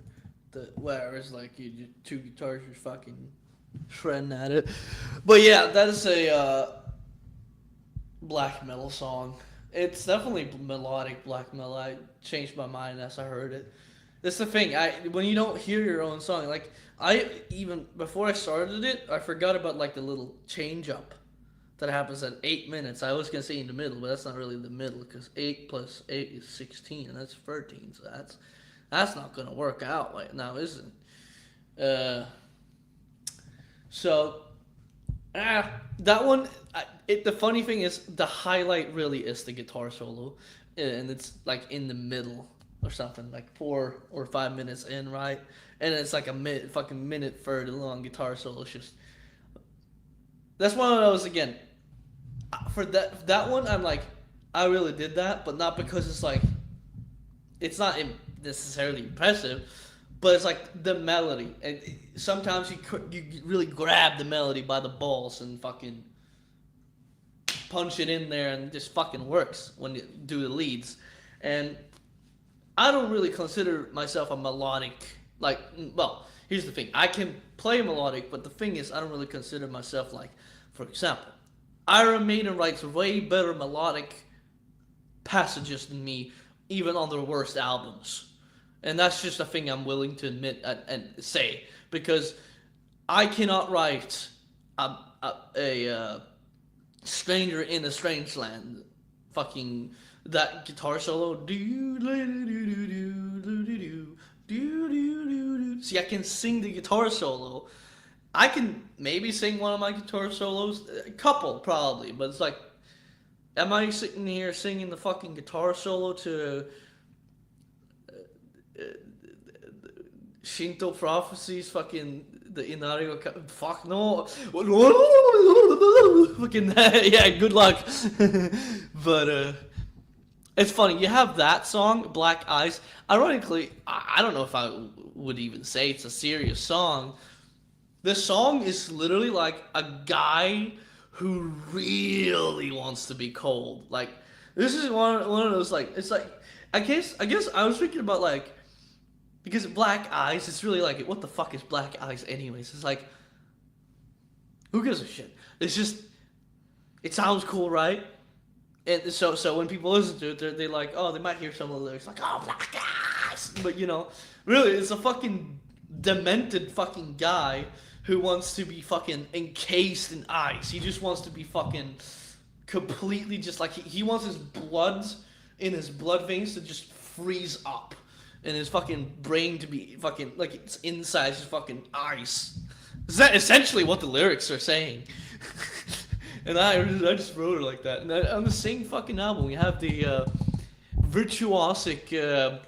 where it's like two guitars are fucking shredding at it. But yeah, that is a black metal song. It's definitely melodic black metal. I changed my mind as I heard it. That's the thing. When you don't hear your own song, like even before I started it, I forgot about like the little change up that happens at 8 minutes. I was gonna say in the middle, but that's not really the middle because 8 plus 8 is 16, and that's 13. So that's not gonna work out right now, is it? That one. The funny thing is, the highlight really is the guitar solo, and it's like in the middle or something, like 4 or 5 minutes in, right? And it's like a minute further long guitar solo. It's just. That's one of those, again, for that one, I'm like, I really did that, but not because it's like, it's not necessarily impressive, but it's like the melody. And sometimes you really grab the melody by the balls and fucking punch it in there, and it just fucking works when you do the leads. And I don't really consider myself a melodic, like, well, here's the thing. I can play melodic, but the thing is, I don't really consider myself like, for example, Iron Maiden writes way better melodic passages than me, even on their worst albums. And that's just a thing I'm willing to admit and say, because I cannot write a Stranger in a Strange Land fucking that guitar solo. See, I can sing the guitar solo. I can maybe sing one of my guitar solos, a couple probably, but it's like, am I sitting here singing the fucking guitar solo to Shinto Prophecies, fucking the Inario? Fuck no. Fucking yeah, good luck. But it's funny, you have that song, Black Eyes. Ironically, I don't know if I would even say it's a serious song. The song is literally like a guy who really wants to be cold. Like, this is one of those, like, it's like, I guess I was thinking about, like, because Black Eyes, it's really like, what the fuck is Black Eyes anyways? It's like, who gives a shit? It's just, it sounds cool, right? And so when people listen to it, they're like, oh, they might hear some of the lyrics, like, oh, Black Eyes! But, you know, really, it's a fucking demented fucking guy who wants to be fucking encased in ice. He just wants to be fucking completely just like, he wants his blood in his blood veins to just freeze up, and his fucking brain to be fucking, like, it's inside his fucking ice. Is that essentially what the lyrics are saying? And I just wrote it like that. And on the same fucking album, we have the virtuosic,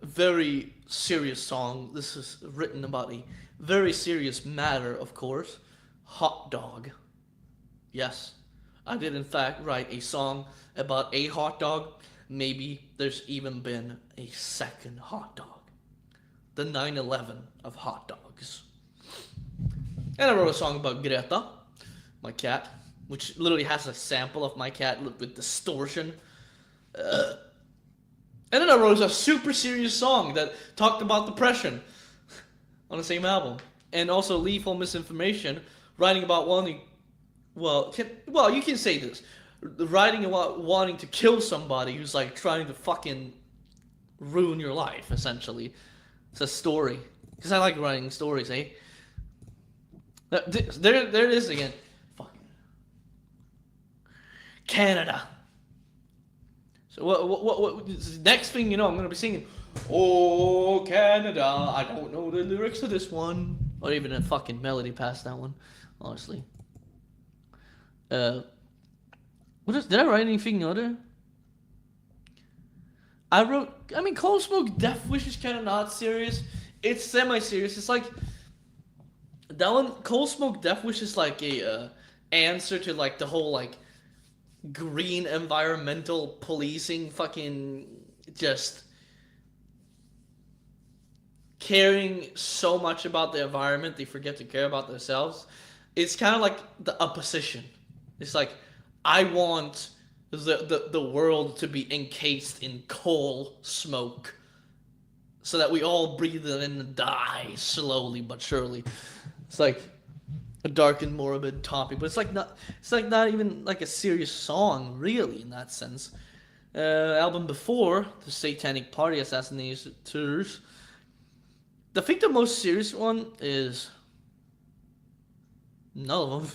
very serious song. This is written about a very serious matter, of course. Hot Dog. Yes. I did in fact write a song about a hot dog. Maybe there's even been a second hot dog. The 9/11 of hot dogs. And I wrote a song about Greta, my cat, which literally has a sample of my cat with distortion. And then I wrote a super serious song that talked about depression on the same album. And also lethal misinformation, writing about wanting, you can say this, writing about wanting to kill somebody who's like trying to fucking ruin your life, essentially. It's a story. Because I like writing stories, eh? There it is again. Fucking Canada. So what next thing you know, I'm gonna be singing, "Oh Canada." I don't know the lyrics to this one, or even a fucking melody past that one, honestly. Did I write anything other? Cold Smoke Death Wish is kind of not serious. It's semi-serious. It's like that one. Cold Smoke Death Wish is like a answer to like the whole like green environmental policing, fucking just caring so much about the environment they forget to care about themselves. It's kind of like the opposition. It's like, I want the world to be encased in coal smoke so that we all breathe it in and die slowly but surely. It's like a dark and morbid topic, but it's like not even like a serious song really in that sense. Album before, the Satanic Party Assassinators. I think the most serious one is none of them.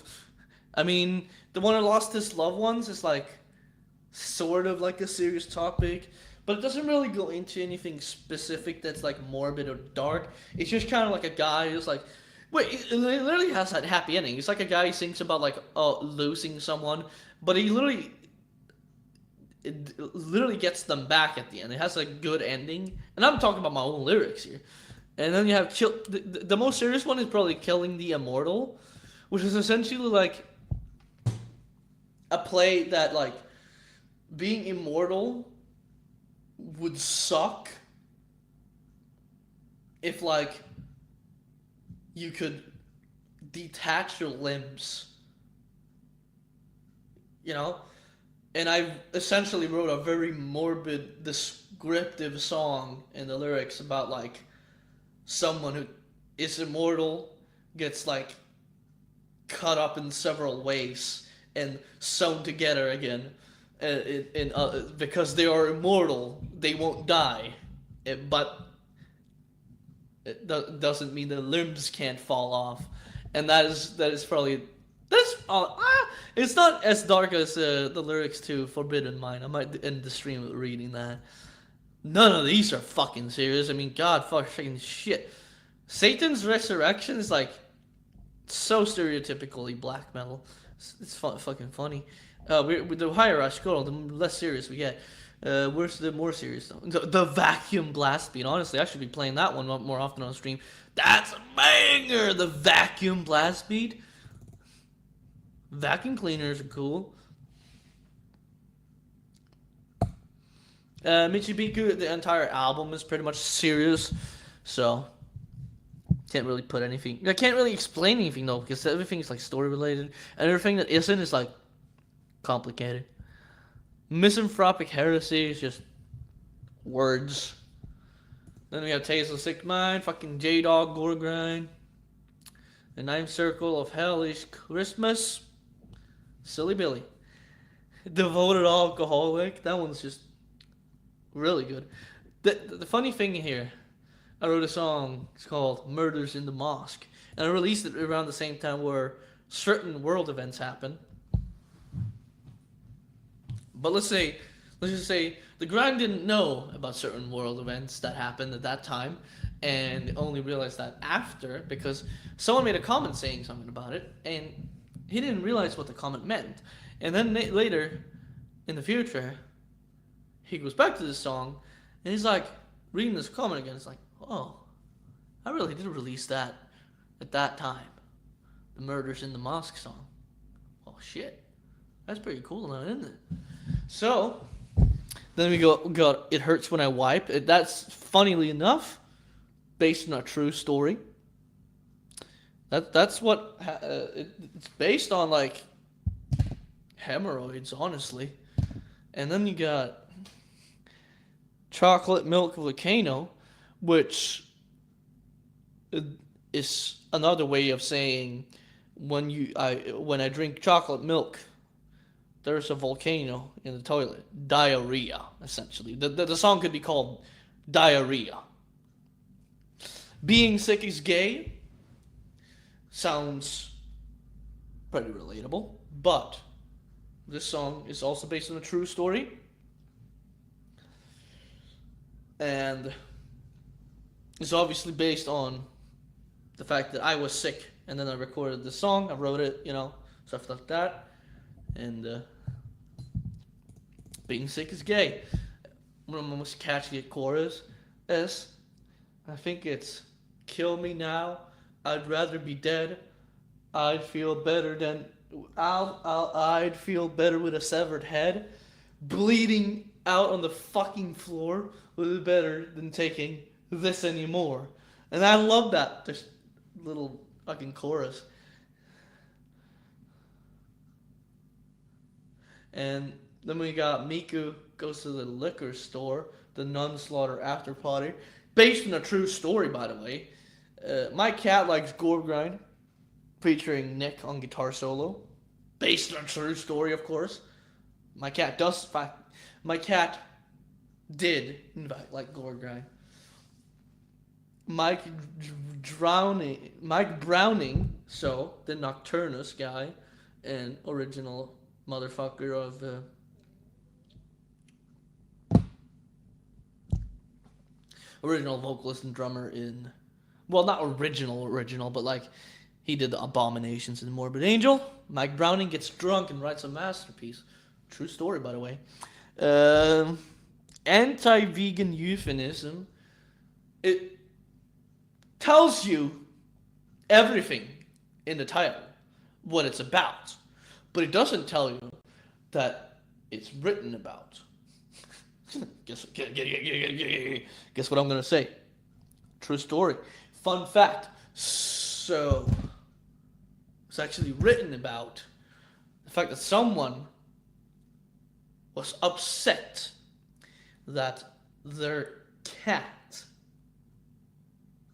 I mean, the one who lost his loved ones is like sort of like a serious topic, but it doesn't really go into anything specific that's like morbid or dark. It's just kind of like a guy who's like, it literally has that happy ending. It's like a guy who thinks about like losing someone, but he literally gets them back at the end. It has a good ending, and I'm talking about my own lyrics here. And then you have the most serious one is probably Killing the Immortal, which is essentially like a play that like being immortal would suck if like you could detach your limbs, you know? And I essentially wrote a very morbid, descriptive song in the lyrics about like someone who is immortal gets like cut up in several ways and sewn together again, because they are immortal, they won't die, but it doesn't mean the limbs can't fall off, and that is probably it's not as dark as the lyrics to Forbidden Mind. I might end the stream with reading that. None of these are fucking serious. I mean, God, fucking shit. Satan's Resurrection is like so stereotypically black metal. It's fucking funny. With the higher I scroll, the less serious we get. Where's the more serious though? The Vacuum Blast Beat. Honestly, I should be playing that one more often on stream. That's a banger. The Vacuum Blast Beat. Vacuum cleaners are cool. Michibiku, the entire album is pretty much serious, so can't really put anything. I can't really explain anything though, because everything is like story related, and everything that isn't is like complicated. Misanthropic Heresy is just words. Then we have Tales of Sick Mind, fucking J-Dog, Gore Grind, The Ninth Circle of Hellish Christmas, Silly Billy, Devoted Alcoholic. That one's just really good. The funny thing here, I wrote a song, it's called Murders in the Mosque, and I released it around the same time where certain world events happen. But let's just say the Grind didn't know about certain world events that happened at that time, and only realized that after, because someone made a comment saying something about it, and he didn't realize what the comment meant. And then later, in the future, he goes back to this song, and he's like, reading this comment again, it's like, oh, I really did release that at that time. The Murders in the Mosque song. Oh, shit. That's pretty cool now, isn't it? So, then we got It Hurts When I Wipe. That's, funnily enough, based on a true story. That's what it's based on, like, hemorrhoids, honestly. And then you got Chocolate Milk Volcano, which is another way of saying when I drink chocolate milk, there's a volcano in the toilet. Diarrhea, essentially. The song could be called Diarrhea. Being Sick is Gay sounds pretty relatable, but this song is also based on a true story. And it's obviously based on the fact that I was sick, and then I recorded the song, I wrote it, stuff like that. And being sick is gay. One of the most catchy chorus is, I think it's, kill me now, I'd rather be dead. I'd feel better with a severed head. Bleeding out on the fucking floor would be better than taking this anymore. And I love that, this little fucking chorus. And then we got Miku Goes to the Liquor Store, the Nun Slaughter After Party. Based on a true story, by the way. My Cat Likes Gore Grind, featuring Nick on guitar solo. Based on a true story, of course. My cat did, in fact, like Gore Grind. Mike Browning, so the Nocturnus guy, and original motherfucker of original vocalist and drummer in, well, not original, but like he did the Abominations in Morbid Angel. Mike Browning gets drunk and writes a masterpiece. True story, by the way. Anti-vegan euphemism. It tells you everything in the title, what it's about, but it doesn't tell you that it's written about. Guess what I'm gonna say? True story. Fun fact. So it's actually written about the fact that someone was upset that their cat,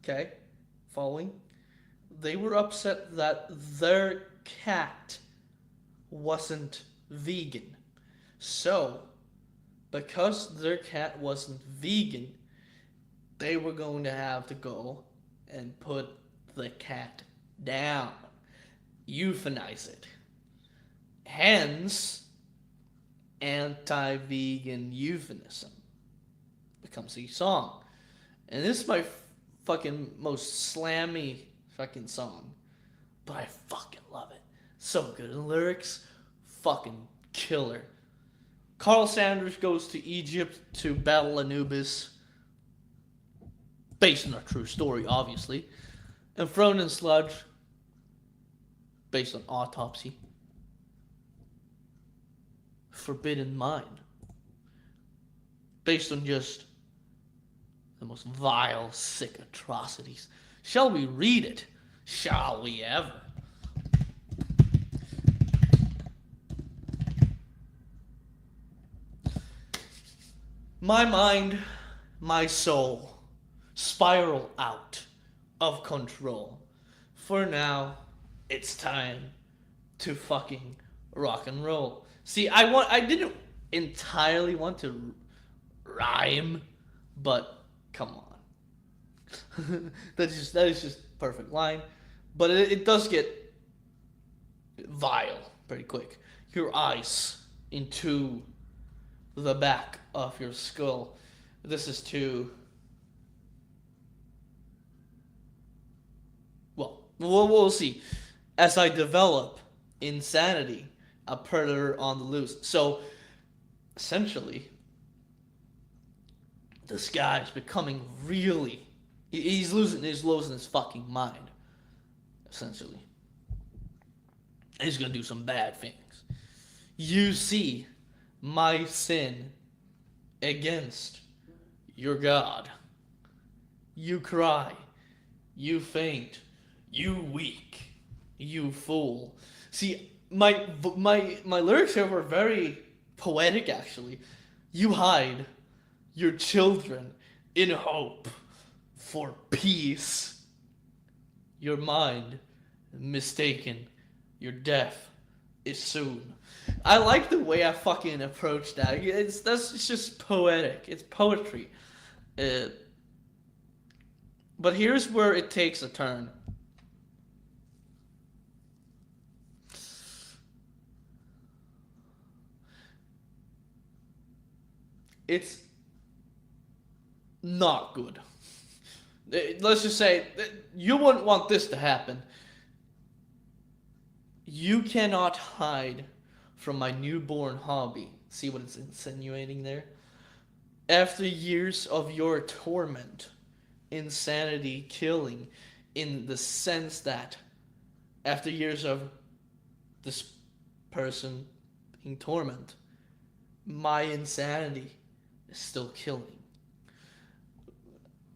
okay, following? They were upset that their cat wasn't vegan. So, because their cat wasn't vegan, they were going to have to go and put the cat down. Euthanize it. Hence, anti-vegan euphemism becomes a song. And this is my fucking most slammy fucking song. But I fucking love it. So good. The lyrics, fucking killer. Carl Sanders goes to Egypt to battle Anubis. Based on a true story, obviously. And Thrown in Sludge, based on Autopsy. Forbidden Mind, based on just the most vile, sick atrocities. Shall we read it? Shall we ever? My mind, my soul, spiral out of control. For now, it's time to fucking rock and roll. See, I didn't entirely want to rhyme, but come on. that is just perfect line. But it does get vile pretty quick. Your eyes into the back of your skull. This is to, well, we'll see. As I develop insanity, a predator on the loose. So, essentially, this guy is becoming really, he's losing his fucking mind, essentially. He's gonna do some bad things. You see my sin against your God. You cry, you faint, you weak, you fool. See, my lyrics here were very poetic, actually. You hide your children in hope for peace. Your mind mistaken, your death is soon. I like the way I fucking approach that. It's just poetic. It's poetry. But here's where it takes a turn. It's not good. Let's just say you wouldn't want this to happen. You cannot hide from my newborn hobby. See what it's insinuating there? After years of your torment, insanity, killing, in the sense that after years of this person being torment, my insanity is still killing.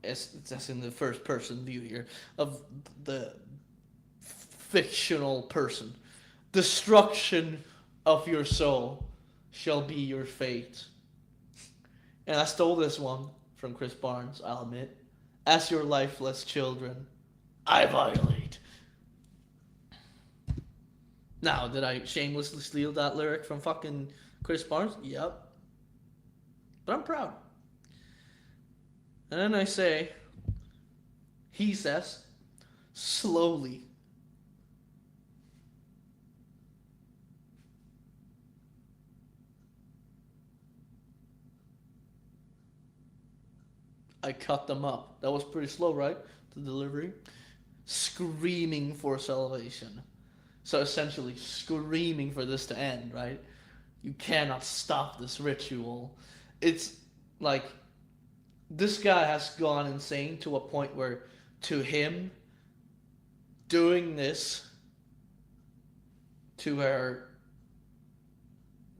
That's in the first person view here of the fictional person. Destruction of your soul shall be your fate. And I stole this one from Chris Barnes, I'll admit. As your lifeless children, I violate. Now, did I shamelessly steal that lyric from fucking Chris Barnes? Yep. But I'm proud. And then I say, he says, slowly. I cut them up. That was pretty slow, right? The delivery. Screaming for salvation. So essentially, screaming for this to end, right? You cannot stop this ritual. It's like, this guy has gone insane to a point where, to him, doing this to our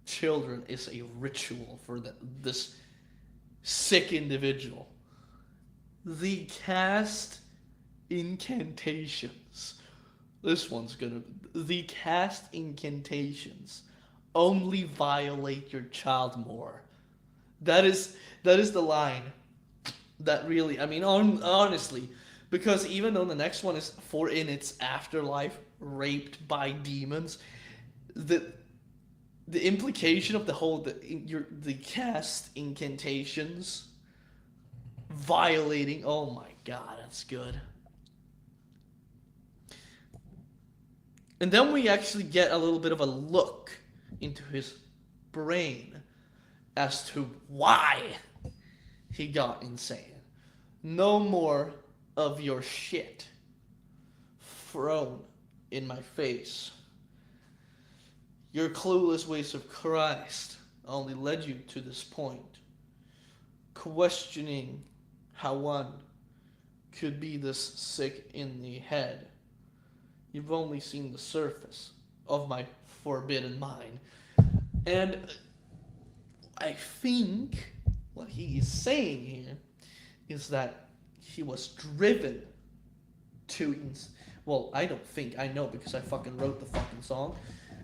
children is a ritual for this sick individual. The cast incantations. This one's gonna. The cast incantations only violate your child more. That is the line that really, I mean, honestly, because even though the next one is for in its afterlife, raped by demons, the implication of the whole the cast incantations violating. Oh my God, that's good. And then we actually get a little bit of a look into his brain as to why he got insane. No more of your shit thrown in my face. Your clueless ways of Christ only led you to this point. Questioning how one could be this sick in the head. You've only seen the surface of my forbidden mind. And I think what he is saying here is that he was driven to... Well, I don't think, I know because I fucking wrote the fucking song.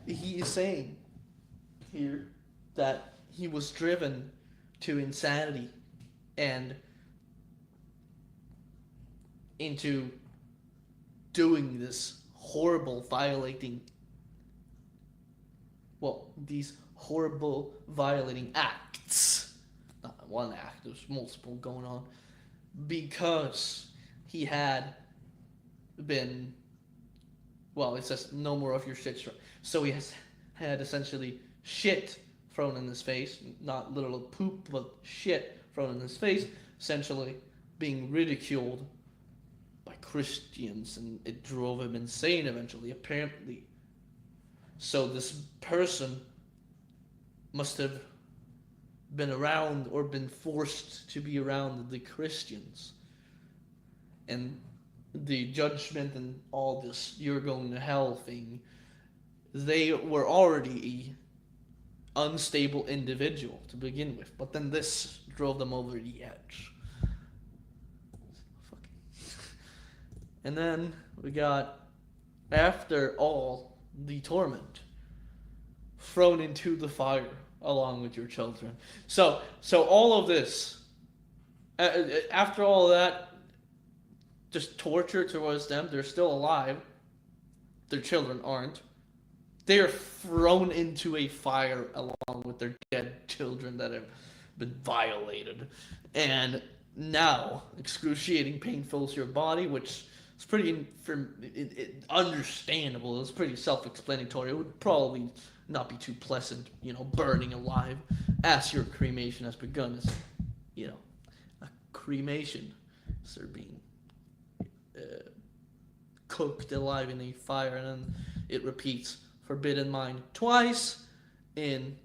He is saying here that he was driven to insanity and into doing this horrible violating, these horrible violating acts. Not one act, there's multiple going on. Because he had been, it says no more of your shit. So he had essentially shit thrown in his face, not literal poop, but shit thrown in his face, essentially being ridiculed by Christians, and it drove him insane eventually, apparently. So this person must have been around or been forced to be around the Christians. And the judgment and all this, you're going to hell thing, they were already unstable individual to begin with. But then this drove them over the edge. And then we got, after all the torment, thrown into the fire along with your children. So all of this, after all of that, just torture towards them. They're still alive. Their children aren't. They are thrown into a fire along with their dead children that have been violated. And now, excruciating pain fills your body, which is pretty understandable. It's pretty self-explanatory. It would probably not be too pleasant, burning alive as your cremation has begun. As, a cremation. So they're being cooked alive in a fire, and then it repeats Forbidden Mind twice in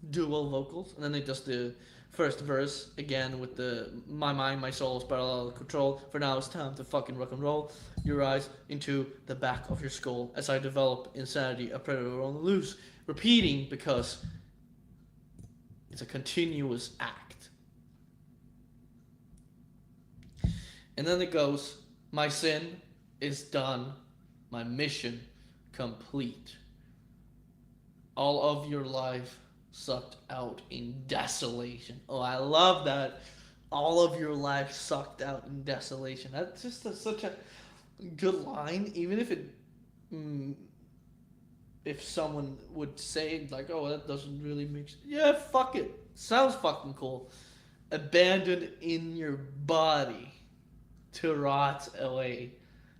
dual vocals, and then they just the first verse again with the my mind, my soul is parallel control. For now it's time to fucking rock and roll. Your eyes into the back of your skull as I develop insanity, a predator on the loose. Repeating because it's a continuous act. And then it goes, my sin is done, my mission complete. All of your life sucked out in desolation. Oh, I love that. All of your life sucked out in desolation. That's just such a good line. Even if it, if someone would say like, "Oh, that doesn't really make sense." Yeah, fuck it. Sounds fucking cool. Abandoned in your body to rot away.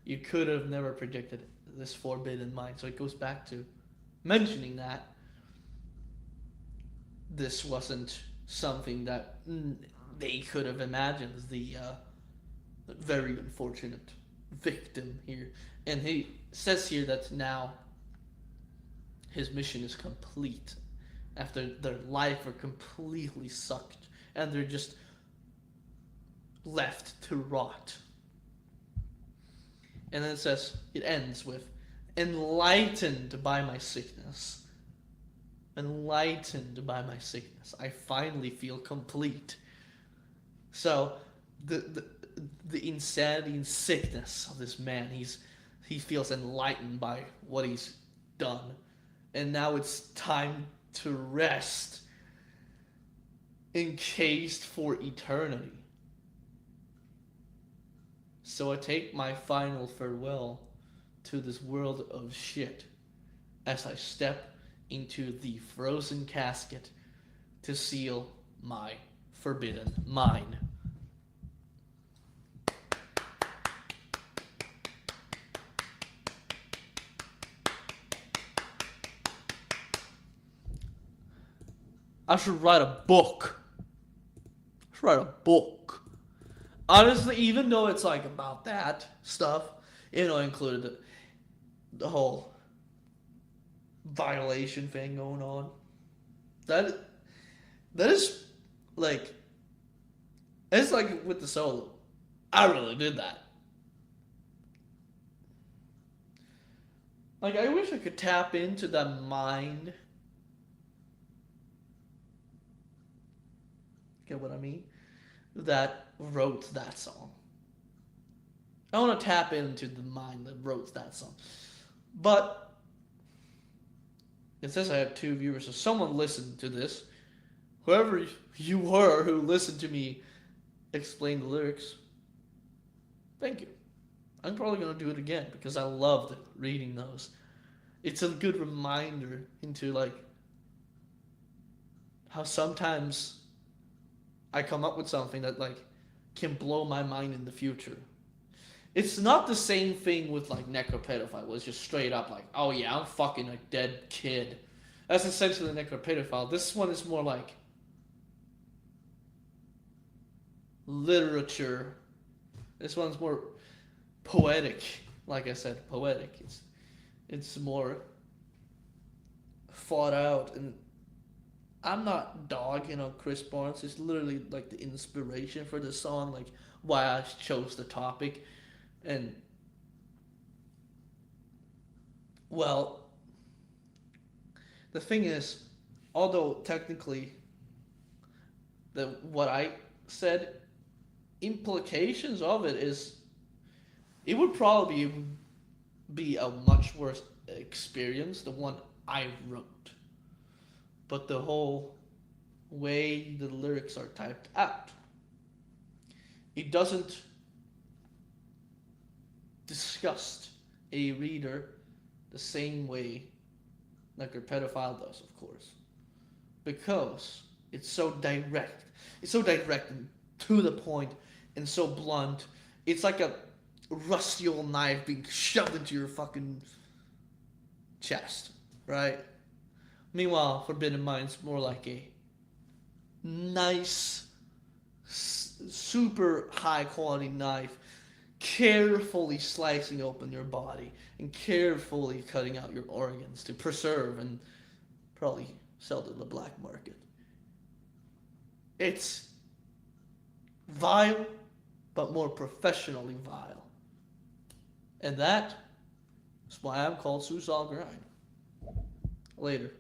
You could have never predicted this forbidden mind. So it goes back to mentioning that this wasn't something that they could have imagined. The very unfortunate victim here. And he says here that now his mission is complete after their life are completely sucked and they're just left to rot. And then it ends with, enlightened by my sickness. Enlightened by my sickness. I finally feel complete. So the insanity and sickness of this man, he feels enlightened by what he's done. And now it's time to rest, encased for eternity. So I take my final farewell to this world of shit as I step into the frozen casket to seal my forbidden mind. I should write a book. Honestly, even though it's like about that stuff, included the whole violation thing going on. That is like, it's like with the solo. I really did that. Like, I wish I could tap into that mind. Get what I mean? That wrote that song. I want to tap into the mind that wrote that song. But it says I have 2 viewers, so someone listened to this. Whoever you were who listened to me explain the lyrics, thank you. I'm probably going to do it again because I loved reading those. It's a good reminder into like how sometimes I come up with something that like can blow my mind in the future. It's not the same thing with like necropedophile, where it's just straight up like, oh yeah, I'm fucking a dead kid. That's essentially necropedophile. This one is more like literature. This one's more poetic. Like I said, poetic. It's more thought out, and I'm not dogging on Chris Barnes. It's literally like the inspiration for the song, like why I chose the topic. And well, the thing is, although technically what I said, implications of it is it would probably be a much worse experience, the one I wrote. But the whole way the lyrics are typed out, it doesn't disgust a reader the same way like a pedophile does, of course. Because it's so direct. It's so direct and to the point and so blunt. It's like a rusty old knife being shoved into your fucking chest, right? Meanwhile, Forbidden Mind's more like a nice, super high quality knife, carefully slicing open your body and carefully cutting out your organs to preserve and probably sell to the black market. It's vile, but more professionally vile. And that is why I'm called Suicide Grind. Later.